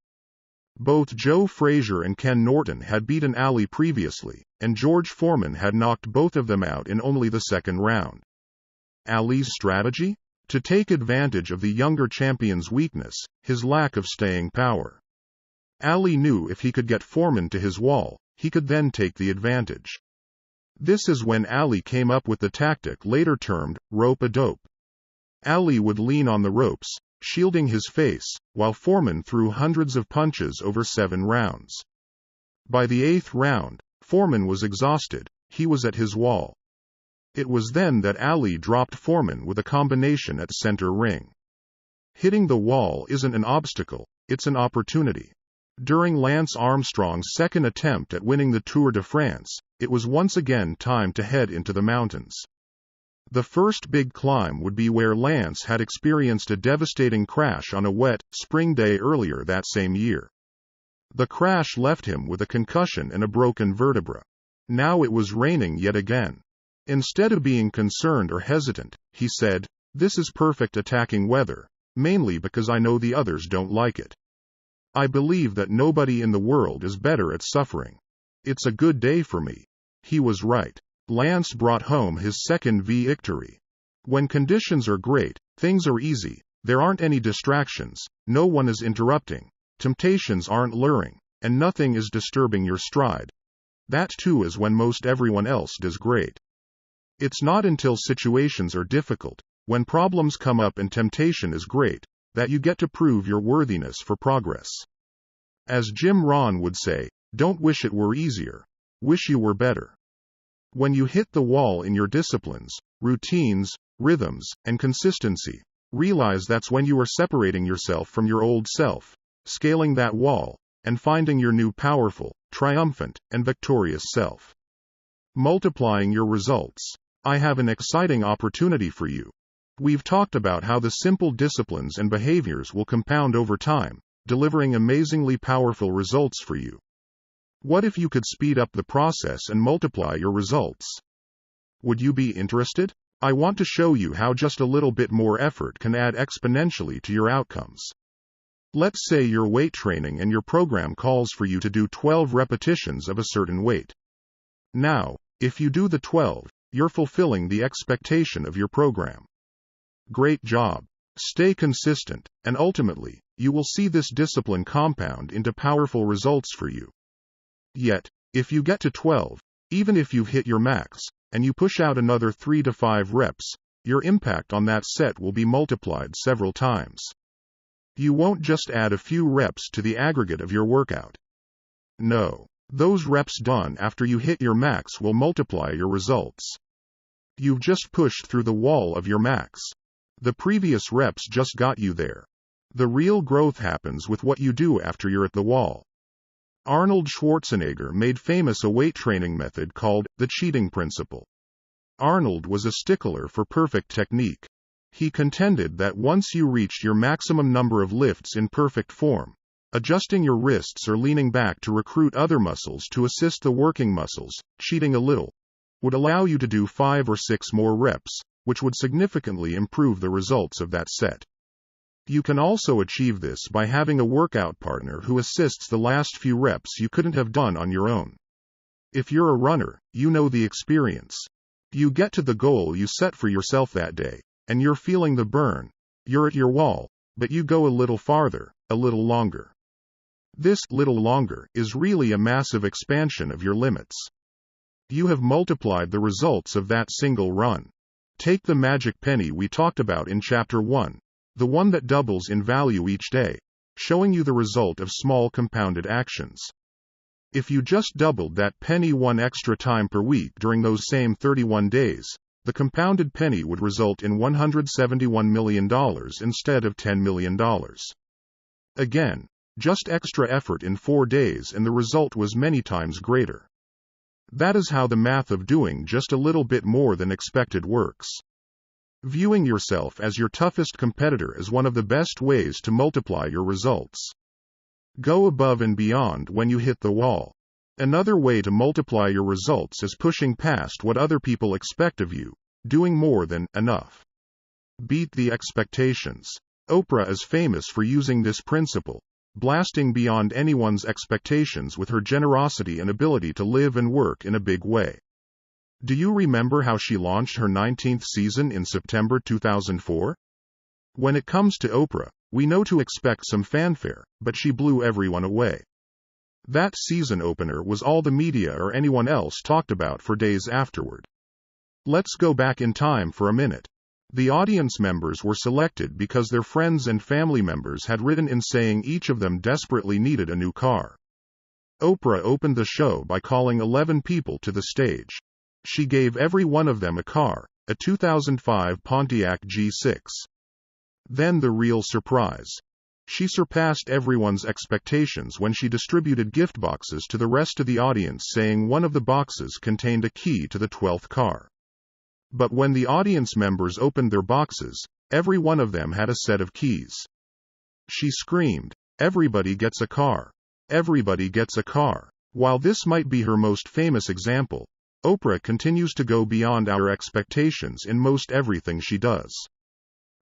Both Joe Frazier and Ken Norton had beaten Ali previously, and George Foreman had knocked both of them out in only the second round. Ali's strategy? To take advantage of the younger champion's weakness, his lack of staying power. Ali knew if he could get Foreman to his wall, he could then take the advantage. This is when Ali came up with the tactic later termed rope-a-dope. Ali would lean on the ropes, shielding his face, while Foreman threw hundreds of punches over 7 rounds. By the 8th round, Foreman was exhausted, he was at his wall. It was then that Ali dropped Foreman with a combination at center ring. Hitting the wall isn't an obstacle, it's an opportunity. During Lance Armstrong's second attempt at winning the Tour de France, it was once again time to head into the mountains. The first big climb would be where Lance had experienced a devastating crash on a wet, spring day earlier that same year. The crash left him with a concussion and a broken vertebra. Now it was raining yet again. Instead of being concerned or hesitant, he said, "This is perfect attacking weather, mainly because I know the others don't like it. I believe that nobody in the world is better at suffering. It's a good day for me." He was right. Lance brought home his second victory. When conditions are great, things are easy, there aren't any distractions, no one is interrupting, temptations aren't luring, and nothing is disturbing your stride. That too is when most everyone else does great. It's not until situations are difficult, when problems come up and temptation is great, that you get to prove your worthiness for progress. As Jim Rohn would say, don't wish it were easier, wish you were better. When you hit the wall in your disciplines, routines, rhythms, and consistency, realize that's when you are separating yourself from your old self, scaling that wall, and finding your new powerful, triumphant, and victorious self. Multiplying your results. I have an exciting opportunity for you. We've talked about how the simple disciplines and behaviors will compound over time, delivering amazingly powerful results for you. What if you could speed up the process and multiply your results? Would you be interested? I want to show you how just a little bit more effort can add exponentially to your outcomes. Let's say you're weight training and your program calls for you to do 12 repetitions of a certain weight. Now, if you do the 12, you're fulfilling the expectation of your program. Great job. Stay consistent, and ultimately, you will see this discipline compound into powerful results for you. Yet, if you get to 12, even if you've hit your max, and you push out another 3 to 5 reps, your impact on that set will be multiplied several times. You won't just add a few reps to the aggregate of your workout. No, those reps done after you hit your max will multiply your results. You've just pushed through the wall of your max. The previous reps just got you there. The real growth happens with what you do after you're at the wall. Arnold Schwarzenegger made famous a weight training method called the cheating principle. Arnold was a stickler for perfect technique. He contended that once you reached your maximum number of lifts in perfect form, adjusting your wrists or leaning back to recruit other muscles to assist the working muscles, cheating a little, would allow you to do 5 or 6 more reps, which would significantly improve the results of that set. You can also achieve this by having a workout partner who assists the last few reps you couldn't have done on your own. If you're a runner, you know the experience. You get to the goal you set for yourself that day, and you're feeling the burn. You're at your wall, but you go a little farther, a little longer. This little longer is really a massive expansion of your limits. You have multiplied the results of that single run. Take the magic penny we talked about in Chapter 1, the one that doubles in value each day, showing you the result of small compounded actions. If you just doubled that penny one extra time per week during those same 31 days, the compounded penny would result in $171 million instead of $10 million. Again, just extra effort in 4 days and the result was many times greater. That is how the math of doing just a little bit more than expected works. Viewing yourself as your toughest competitor is one of the best ways to multiply your results. Go above and beyond when you hit the wall. Another way to multiply your results is pushing past what other people expect of you, doing more than enough. Beat the expectations. Oprah is famous for using this principle, blasting beyond anyone's expectations with her generosity and ability to live and work in a big way. Do you remember how she launched her 19th season in September 2004? When it comes to Oprah, we know to expect some fanfare, but she blew everyone away. That season opener was all the media or anyone else talked about for days afterward. Let's go back in time for a minute. The audience members were selected because their friends and family members had written in saying each of them desperately needed a new car. Oprah opened the show by calling 11 people to the stage. She gave every one of them a car, a 2005 Pontiac G6. Then the real surprise. She surpassed everyone's expectations when she distributed gift boxes to the rest of the audience saying one of the boxes contained a key to the 12th car. But when the audience members opened their boxes, every one of them had a set of keys. She screamed, "Everybody gets a car. Everybody gets a car." While this might be her most famous example, Oprah continues to go beyond our expectations in most everything she does.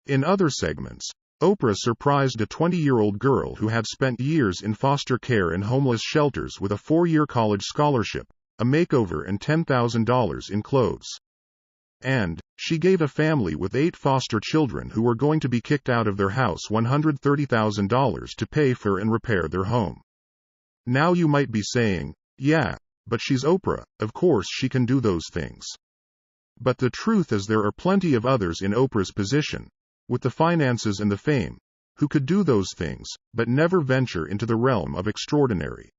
In other segments, Oprah surprised a 20-year-old girl who had spent years in foster care and homeless shelters with a 4-year college scholarship, a makeover and $10,000 in clothes. And she gave a family with 8 foster children who were going to be kicked out of their house $130,000 to pay for and repair their home. Now you might be saying, yeah, but she's Oprah, of course she can do those things. But the truth is there are plenty of others in Oprah's position, with the finances and the fame, who could do those things, but never venture into the realm of extraordinary.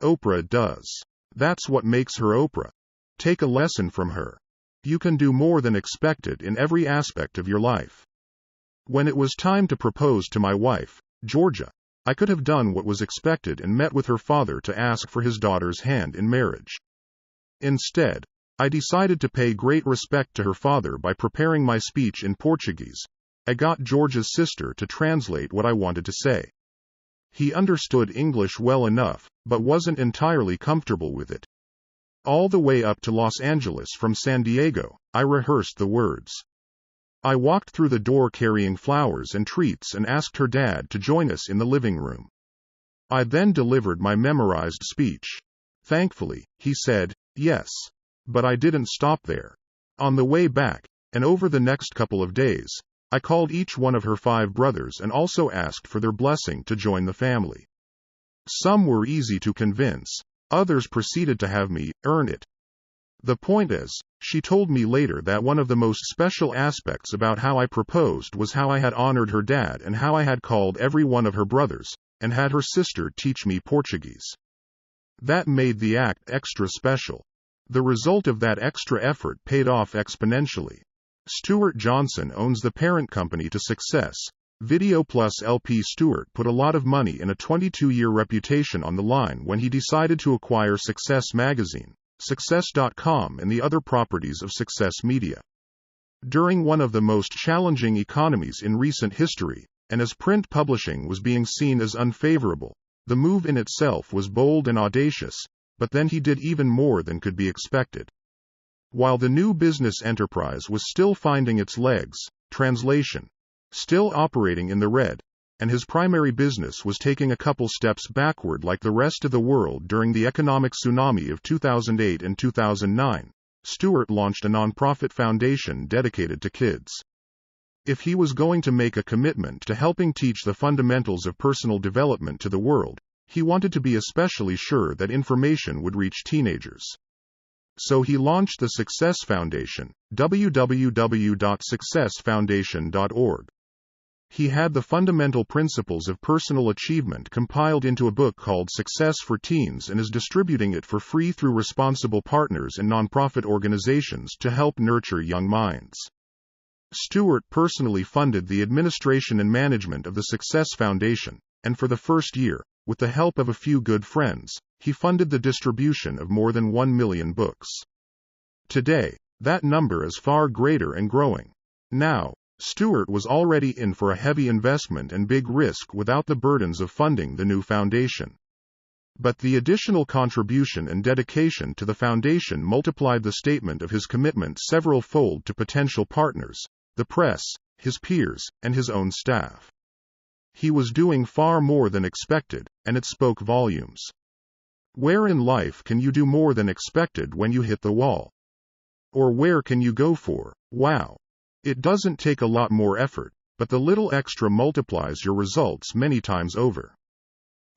Oprah does. That's what makes her Oprah. Take a lesson from her. You can do more than expected in every aspect of your life. When it was time to propose to my wife, Georgia, I could have done what was expected and met with her father to ask for his daughter's hand in marriage. Instead, I decided to pay great respect to her father by preparing my speech in Portuguese. I got Georgia's sister to translate what I wanted to say. He understood English well enough, but wasn't entirely comfortable with it. All the way up to Los Angeles from San Diego, I rehearsed the words. I walked through the door carrying flowers and treats and asked her dad to join us in the living room. I then delivered my memorized speech. Thankfully, he said, yes. But I didn't stop there. On the way back, and over the next couple of days, I called each one of her 5 brothers and also asked for their blessing to join the family. Some were easy to convince. Others proceeded to have me earn it. The point is, she told me later that one of the most special aspects about how I proposed was how I had honored her dad and how I had called every one of her brothers, and had her sister teach me Portuguese. That made the act extra special. The result of that extra effort paid off exponentially. Stuart Johnson owns the parent company to Success, Video Plus LP. Stuart put a lot of money and a 22-year reputation on the line when he decided to acquire Success Magazine, Success.com and the other properties of Success Media. During one of the most challenging economies in recent history, and as print publishing was being seen as unfavorable, the move in itself was bold and audacious, but then he did even more than could be expected. While the new business enterprise was still finding its legs, translation, still operating in the red, and his primary business was taking a couple steps backward like the rest of the world during the economic tsunami of 2008 and 2009, Stuart launched a nonprofit foundation dedicated to kids. If he was going to make a commitment to helping teach the fundamentals of personal development to the world, he wanted to be especially sure that information would reach teenagers. So he launched the Success Foundation, www.successfoundation.org. He had the fundamental principles of personal achievement compiled into a book called Success for Teens and is distributing it for free through responsible partners and nonprofit organizations to help nurture young minds. Stewart personally funded the administration and management of the Success Foundation, and for the first year, with the help of a few good friends, he funded the distribution of more than 1 million books. Today, that number is far greater and growing. Now, Stewart was already in for a heavy investment and big risk without the burdens of funding the new foundation. But the additional contribution and dedication to the foundation multiplied the statement of his commitment several-fold to potential partners, the press, his peers, and his own staff. He was doing far more than expected, and it spoke volumes. Where in life can you do more than expected when you hit the wall? Or where can you go for, wow? It doesn't take a lot more effort, but the little extra multiplies your results many times over.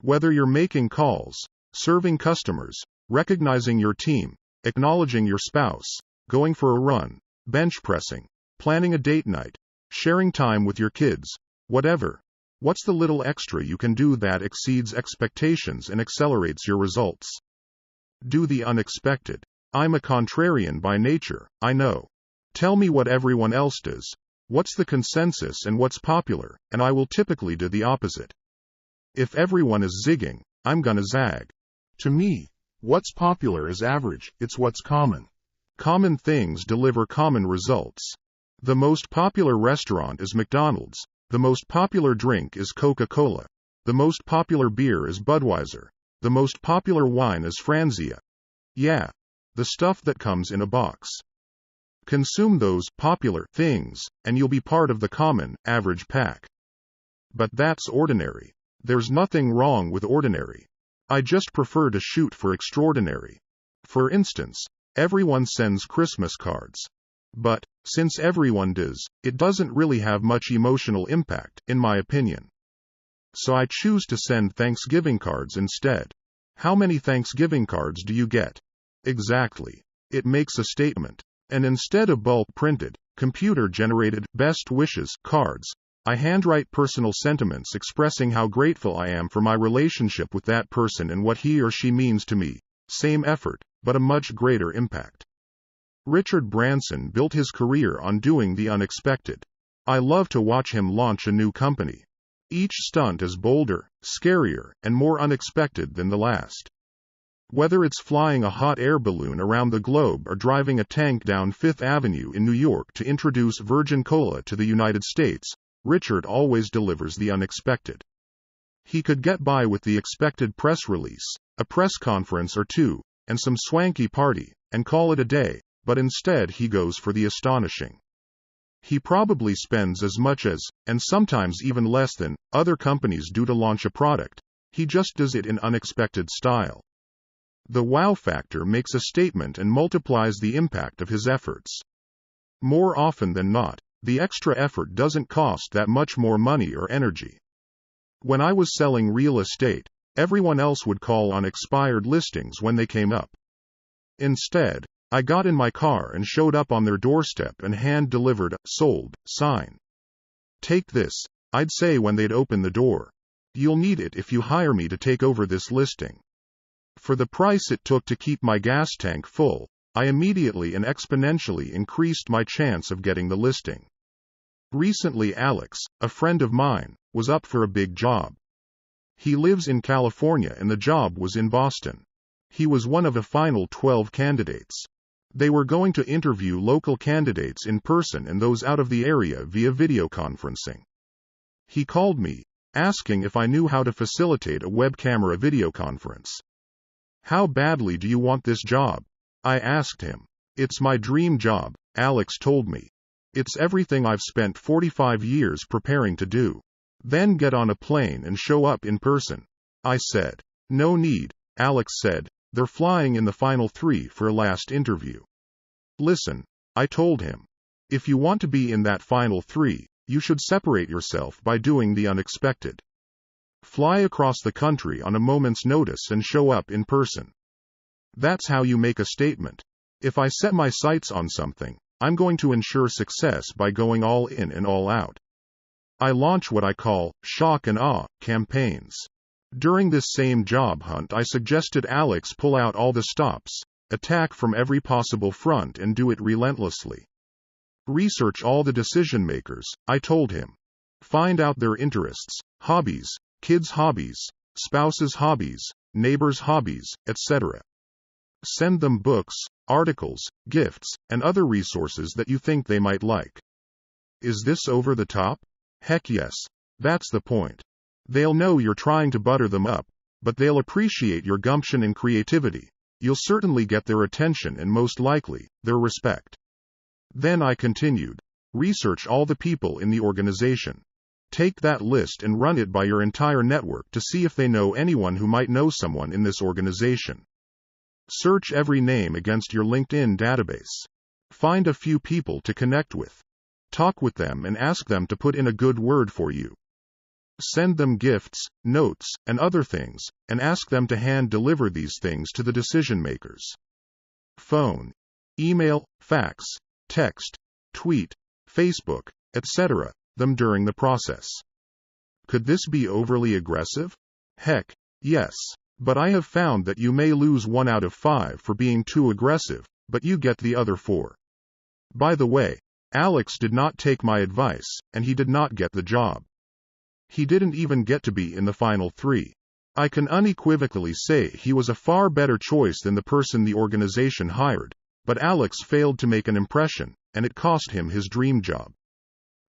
Whether you're making calls, serving customers, recognizing your team, acknowledging your spouse, going for a run, bench pressing, planning a date night, sharing time with your kids, whatever, what's the little extra you can do that exceeds expectations and accelerates your results? Do the unexpected. I'm a contrarian by nature, I know. Tell me what everyone else does, what's the consensus and what's popular, and I will typically do the opposite. If everyone is zigging, I'm gonna zag. To me, what's popular is average, it's what's common. Common things deliver common results. The most popular restaurant is McDonald's, the most popular drink is Coca-Cola, the most popular beer is Budweiser, the most popular wine is Franzia. Yeah, the stuff that comes in a box. Consume those popular things, and you'll be part of the common, average pack. But that's ordinary. There's nothing wrong with ordinary. I just prefer to shoot for extraordinary. For instance, everyone sends Christmas cards. But, since everyone does, it doesn't really have much emotional impact, in my opinion. So I choose to send Thanksgiving cards instead. How many Thanksgiving cards do you get? Exactly. It makes a statement. And instead of bulk-printed, computer-generated, best wishes cards, I handwrite personal sentiments expressing how grateful I am for my relationship with that person and what he or she means to me. Same effort, but a much greater impact. Richard Branson built his career on doing the unexpected. I love to watch him launch a new company. Each stunt is bolder, scarier, and more unexpected than the last. Whether it's flying a hot air balloon around the globe or driving a tank down Fifth Avenue in New York to introduce Virgin Cola to the United States, Richard always delivers the unexpected. He could get by with the expected press release, a press conference or two, and some swanky party, and call it a day, but instead he goes for the astonishing. He probably spends as much as, and sometimes even less than, other companies do to launch a product. He just does it in unexpected style. The wow factor makes a statement and multiplies the impact of his efforts. More often than not, the extra effort doesn't cost that much more money or energy. When I was selling real estate, everyone else would call on expired listings when they came up. Instead, I got in my car and showed up on their doorstep and hand-delivered a sold sign. Take this, I'd say when they'd open the door. You'll need it if you hire me to take over this listing. For the price it took to keep my gas tank full, I immediately and exponentially increased my chance of getting the listing. Recently Alex, a friend of mine, was up for a big job. He lives in California and the job was in Boston. He was one of a final 12 candidates. They were going to interview local candidates in person and those out of the area via video conferencing. He called me, asking if I knew how to facilitate a web camera video conference. How badly do you want this job? I asked him. It's my dream job, Alex told me. It's everything I've spent 45 years preparing to do. Then get on a plane and show up in person. I said. No need, Alex said. They're flying in the final 3 for a last interview. Listen, I told him. If you want to be in that final 3, you should separate yourself by doing the unexpected. Fly across the country on a moment's notice and show up in person. That's how you make a statement. If I set my sights on something, I'm going to ensure success by going all in and all out. I launch what I call shock and awe campaigns. During this same job hunt, I suggested Alex pull out all the stops, attack from every possible front, and do it relentlessly. Research all the decision makers, I told him. Find out their interests, hobbies, kids' hobbies, spouses' hobbies, neighbors' hobbies, etc. Send them books, articles, gifts, and other resources that you think they might like. Is this over the top? Heck yes. That's the point. They'll know you're trying to butter them up, but they'll appreciate your gumption and creativity. You'll certainly get their attention and most likely, their respect. Then I continued. Research all the people in the organization. Take that list and run it by your entire network to see if they know anyone who might know someone in this organization. Search every name against your LinkedIn database. Find a few people to connect with. Talk with them and ask them to put in a good word for you. Send them gifts, notes, and other things, and ask them to hand deliver these things to the decision makers. Phone, email, fax, text, tweet, Facebook, etc. them during the process. Could this be overly aggressive? Heck, yes. But I have found that you may lose 1 out of 5 for being too aggressive, but you get the other 4. By the way, Alex did not take my advice, and he did not get the job. He didn't even get to be in the final 3. I can unequivocally say he was a far better choice than the person the organization hired, but Alex failed to make an impression, and it cost him his dream job.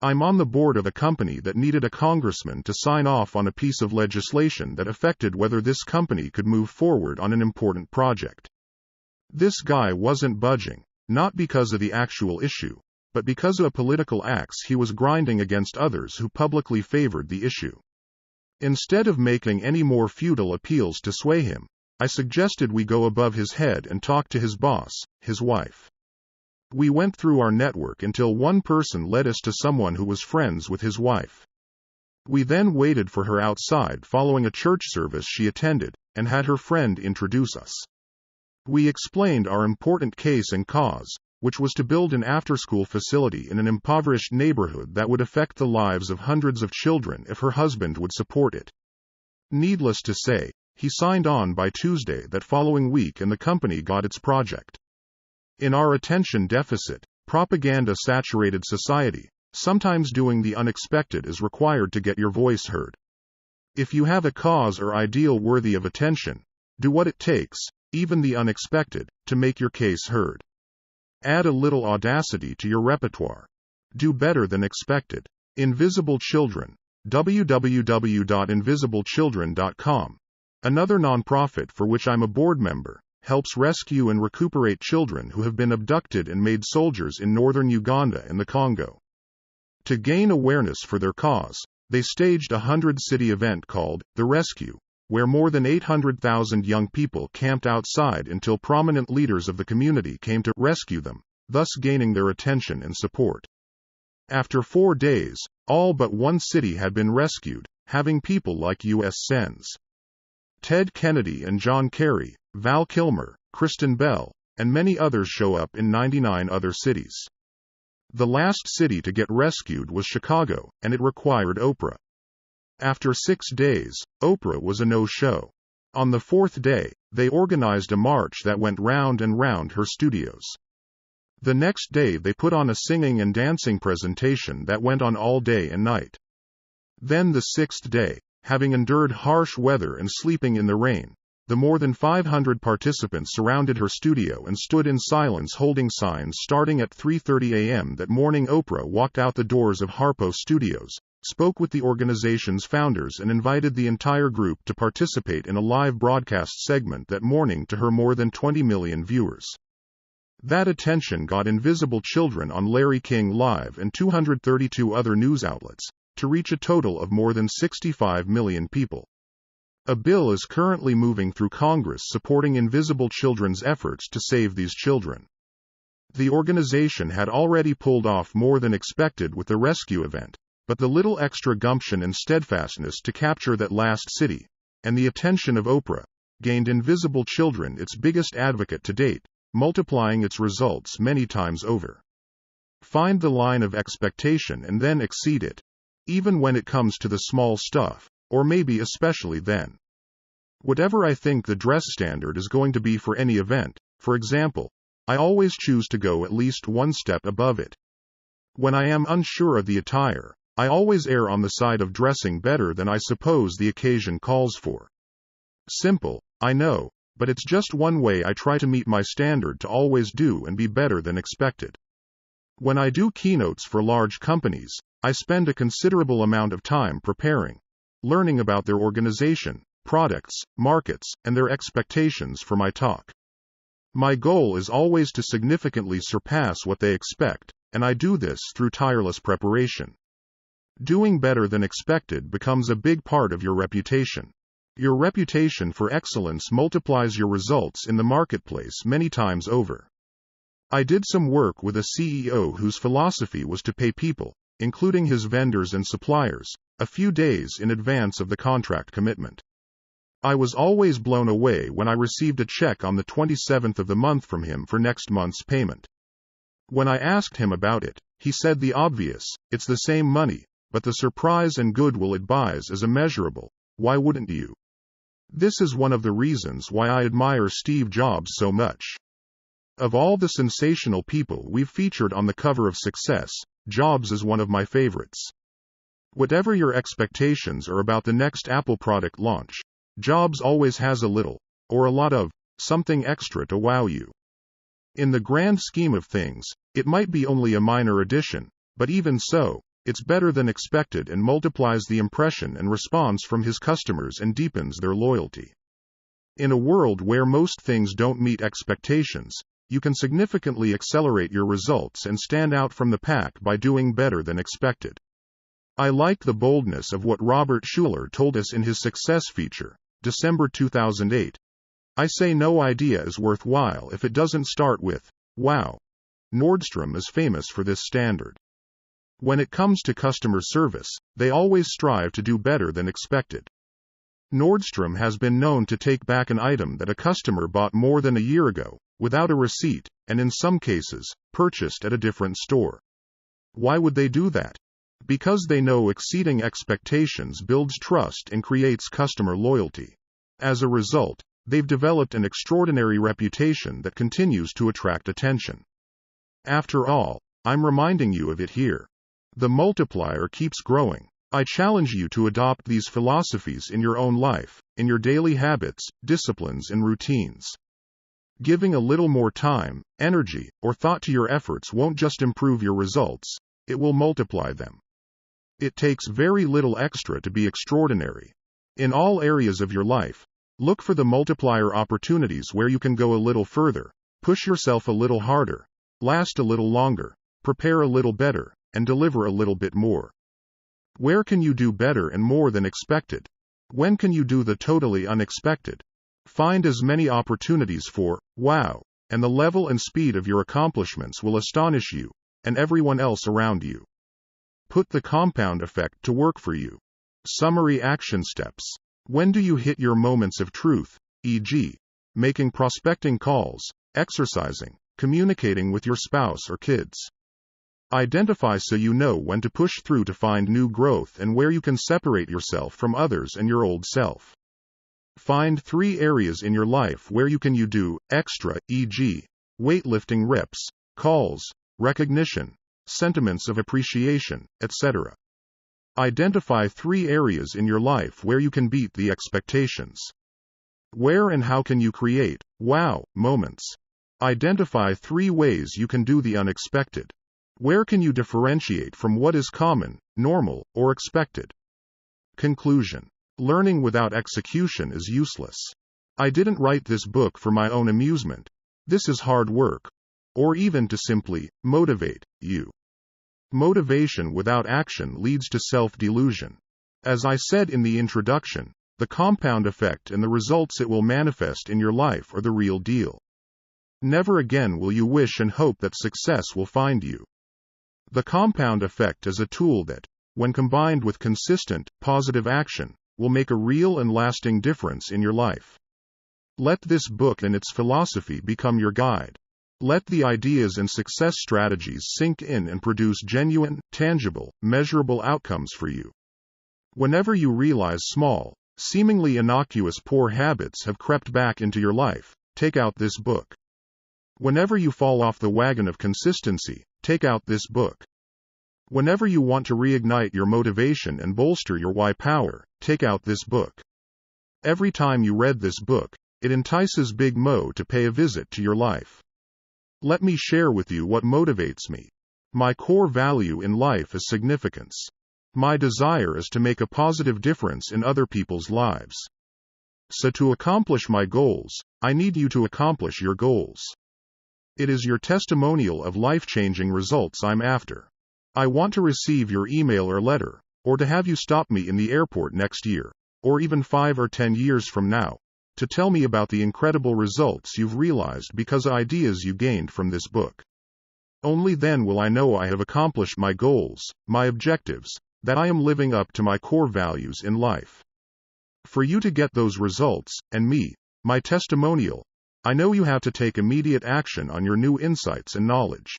I'm on the board of a company that needed a congressman to sign off on a piece of legislation that affected whether this company could move forward on an important project. This guy wasn't budging, not because of the actual issue, but because of a political axe he was grinding against others who publicly favored the issue. Instead of making any more futile appeals to sway him, I suggested we go above his head and talk to his boss, his wife. We went through our network until one person led us to someone who was friends with his wife. We then waited for her outside following a church service she attended, and had her friend introduce us. We explained our important case and cause, which was to build an after-school facility in an impoverished neighborhood that would affect the lives of hundreds of children if her husband would support it. Needless to say, he signed on by Tuesday that following week and the company got its project. In our attention deficit, propaganda-saturated society, sometimes doing the unexpected is required to get your voice heard. If you have a cause or ideal worthy of attention, do what it takes, even the unexpected, to make your case heard. Add a little audacity to your repertoire. Do better than expected. Invisible Children. www.invisibleChildren.com. Another nonprofit for which I'm a board member, helps rescue and recuperate children who have been abducted and made soldiers in northern Uganda and the Congo. To gain awareness for their cause, they staged a 100-city event called The Rescue, where more than 800,000 young people camped outside until prominent leaders of the community came to rescue them, thus gaining their attention and support. After 4 days, all but one city had been rescued, having people like U.S. Sens. Ted Kennedy and John Kerry, Val Kilmer, Kristen Bell, and many others show up in 99 other cities. The last city to get rescued was Chicago, and it required Oprah. After 6 days, Oprah was a no-show. On the 4th day, they organized a march that went round and round her studios. The next day they put on a singing and dancing presentation that went on all day and night. Then the 6th day, having endured harsh weather and sleeping in the rain, the more than 500 participants surrounded her studio and stood in silence holding signs. Starting at 3:30 a.m. that morning, Oprah walked out the doors of Harpo Studios, spoke with the organization's founders and invited the entire group to participate in a live broadcast segment that morning to her more than 20 million viewers. That attention got Invisible Children on Larry King Live and 232 other news outlets, to reach a total of more than 65 million people. A bill is currently moving through Congress supporting Invisible Children's efforts to save these children. The organization had already pulled off more than expected with the rescue event, but the little extra gumption and steadfastness to capture that last city, and the attention of Oprah, gained Invisible Children its biggest advocate to date, multiplying its results many times over. Find the line of expectation and then exceed it. even when it comes to the small stuff, or maybe especially then. Whatever I think the dress standard is going to be for any event, for example, I always choose to go at least one step above it. When I am unsure of the attire, I always err on the side of dressing better than I suppose the occasion calls for. Simple, I know, but it's just one way I try to meet my standard to always do and be better than expected. When I do keynotes for large companies, I spend a considerable amount of time preparing, learning about their organization, products, markets, and their expectations for my talk. My goal is always to significantly surpass what they expect, and I do this through tireless preparation. Doing better than expected becomes a big part of your reputation. Your reputation for excellence multiplies your results in the marketplace many times over. I did some work with a CEO whose philosophy was to pay people, including his vendors and suppliers, a few days in advance of the contract commitment. I was always blown away when I received a check on the 27th of the month from him for next month's payment. When I asked him about it, he said the obvious, it's the same money, but the surprise and goodwill it buys is immeasurable. Why wouldn't you? This is one of the reasons why I admire Steve Jobs so much. Of all the sensational people we've featured on the cover of Success, Jobs is one of my favorites. Whatever your expectations are about the next Apple product launch, Jobs always has a little, or a lot of, something extra to wow you. In the grand scheme of things, it might be only a minor addition, but even so, it's better than expected and multiplies the impression and response from his customers and deepens their loyalty. In a world where most things don't meet expectations, you can significantly accelerate your results and stand out from the pack by doing better than expected. I like the boldness of what Robert Schuller told us in his Success feature, December 2008. I say no idea is worthwhile if it doesn't start with, wow. Nordstrom is famous for this standard. When it comes to customer service, they always strive to do better than expected. Nordstrom has been known to take back an item that a customer bought more than a year ago, without a receipt, and in some cases, purchased at a different store. Why would they do that? Because they know exceeding expectations builds trust and creates customer loyalty. As a result, they've developed an extraordinary reputation that continues to attract attention. After all, I'm reminding you of it here. The multiplier keeps growing. I challenge you to adopt these philosophies in your own life, in your daily habits, disciplines, and routines. Giving a little more time, energy, or thought to your efforts won't just improve your results, it will multiply them. It takes very little extra to be extraordinary. In all areas of your life, look for the multiplier opportunities where you can go a little further, push yourself a little harder, last a little longer, prepare a little better, and deliver a little bit more. Where can you do better and more than expected? When can you do the totally unexpected? Find as many opportunities for, wow, and the level and speed of your accomplishments will astonish you, and everyone else around you. Put the compound effect to work for you. Summary action steps. When do you hit your moments of truth, e.g., making prospecting calls, exercising, communicating with your spouse or kids? Identify so you know when to push through to find new growth and where you can separate yourself from others and your old self. Find 3 areas in your life where you can do extra, e.g., weightlifting reps, calls, recognition, sentiments of appreciation, etc. Identify 3 areas in your life where you can beat the expectations. Where and how can you create, wow, moments? Identify 3 ways you can do the unexpected. Where can you differentiate from what is common, normal, or expected? Conclusion. Learning without execution is useless. I didn't write this book for my own amusement. This is hard work. Or even to simply motivate you. Motivation without action leads to self-delusion. As I said in the introduction, the compound effect and the results it will manifest in your life are the real deal. Never again will you wish and hope that success will find you. The compound effect is a tool that, when combined with consistent, positive action, will make a real and lasting difference in your life. Let this book and its philosophy become your guide. Let the ideas and success strategies sink in and produce genuine, tangible, measurable outcomes for you. Whenever you realize small, seemingly innocuous poor habits have crept back into your life, take out this book. Whenever you fall off the wagon of consistency, take out this book. Whenever you want to reignite your motivation and bolster your why power, take out this book. Every time you read this book, it entices Big Mo to pay a visit to your life. Let me share with you what motivates me. My core value in life is significance. My desire is to make a positive difference in other people's lives. So to accomplish my goals, I need you to accomplish your goals. It is your testimonial of life-changing results I'm after. I want to receive your email or letter, or to have you stop me in the airport next year, or even 5 or 10 years from now, to tell me about the incredible results you've realized because of ideas you gained from this book. Only then will I know I have accomplished my goals, my objectives, that I am living up to my core values in life. For you to get those results, and me, my testimonial, I know you have to take immediate action on your new insights and knowledge.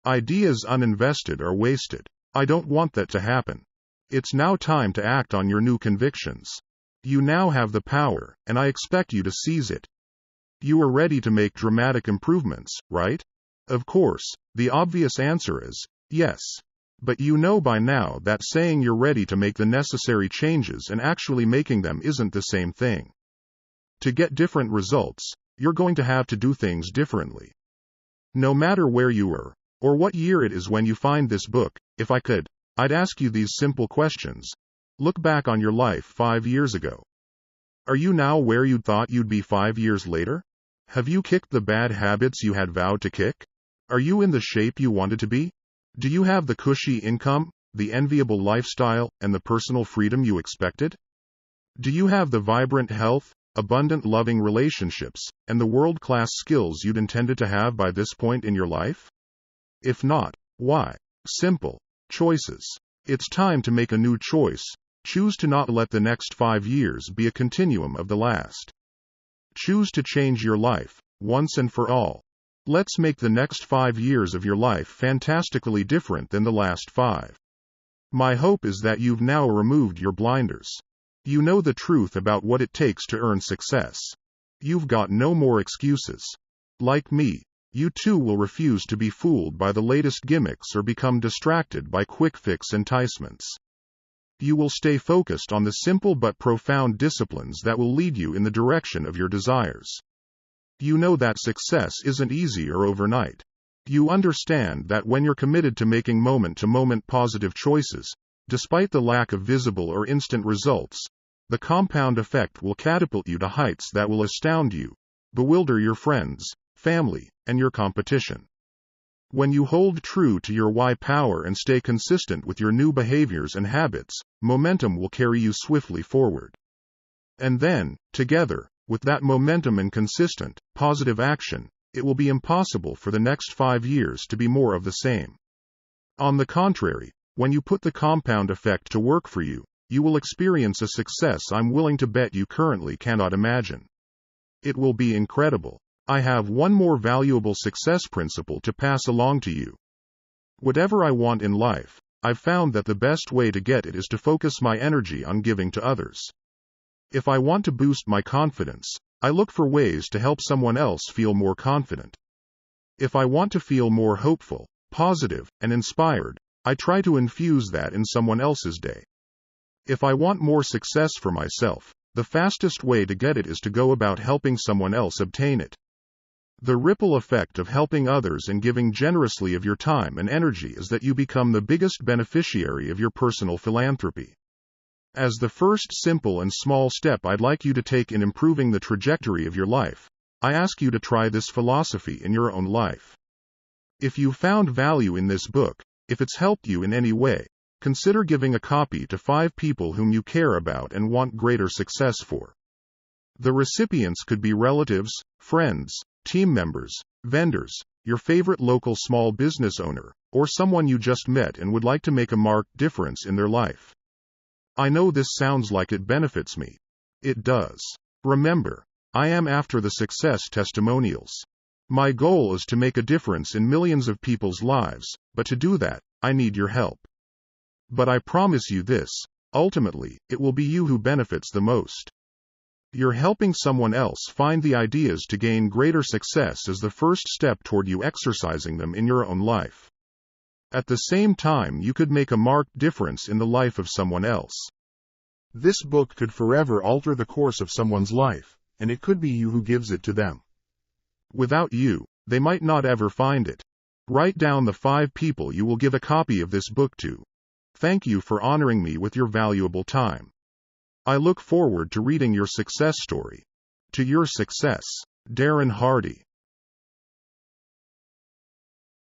Ideas uninvested are wasted. I don't want that to happen. It's now time to act on your new convictions. You now have the power, and I expect you to seize it. You are ready to make dramatic improvements, right? Of course, the obvious answer is yes. But you know by now that saying you're ready to make the necessary changes and actually making them isn't the same thing. To get different results, you're going to have to do things differently. No matter where you were, or what year it is when you find this book, if I could, I'd ask you these simple questions. Look back on your life 5 years ago. Are you now where you thought you'd be 5 years later? Have you kicked the bad habits you had vowed to kick? Are you in the shape you wanted to be? Do you have the cushy income, the enviable lifestyle, and the personal freedom you expected? Do you have the vibrant health, abundant loving relationships, and the world-class skills you'd intended to have by this point in your life? If not, why? Simple. Choices. It's time to make a new choice. Choose to not let the next 5 years be a continuum of the last. Choose to change your life, once and for all. Let's make the next 5 years of your life fantastically different than the last 5. My hope is that you've now removed your blinders. You know the truth about what it takes to earn success. You've got no more excuses. Like me, you too will refuse to be fooled by the latest gimmicks or become distracted by quick-fix enticements. You will stay focused on the simple but profound disciplines that will lead you in the direction of your desires. You know that success isn't easy or overnight. You understand that when you're committed to making moment-to-moment positive choices, despite the lack of visible or instant results, the compound effect will catapult you to heights that will astound you, bewilder your friends, family, and your competition. When you hold true to your why power and stay consistent with your new behaviors and habits, momentum will carry you swiftly forward. And then, together, with that momentum and consistent, positive action, it will be impossible for the next 5 years to be more of the same. On the contrary, when you put the compound effect to work for you, you will experience a success I'm willing to bet you currently cannot imagine. It will be incredible. I have one more valuable success principle to pass along to you. Whatever I want in life, I've found that the best way to get it is to focus my energy on giving to others. If I want to boost my confidence, I look for ways to help someone else feel more confident. If I want to feel more hopeful, positive, and inspired, I try to infuse that in someone else's day. If I want more success for myself, the fastest way to get it is to go about helping someone else obtain it. The ripple effect of helping others and giving generously of your time and energy is that you become the biggest beneficiary of your personal philanthropy. As the first simple and small step I'd like you to take in improving the trajectory of your life, I ask you to try this philosophy in your own life. If you found value in this book, if it's helped you in any way, consider giving a copy to 5 people whom you care about and want greater success for. The recipients could be relatives, friends, team members, vendors, your favorite local small business owner, or someone you just met and would like to make a marked difference in their life. I know this sounds like it benefits me. It does. Remember, I am after the success testimonials. My goal is to make a difference in millions of people's lives, but to do that, I need your help. But I promise you this, ultimately, it will be you who benefits the most. You're helping someone else find the ideas to gain greater success as the first step toward you exercising them in your own life. At the same time, you could make a marked difference in the life of someone else. This book could forever alter the course of someone's life, and it could be you who gives it to them. Without you, they might not ever find it. Write down the 5 people you will give a copy of this book to. Thank you for honoring me with your valuable time. I look forward to reading your success story. To your success, Darren Hardy.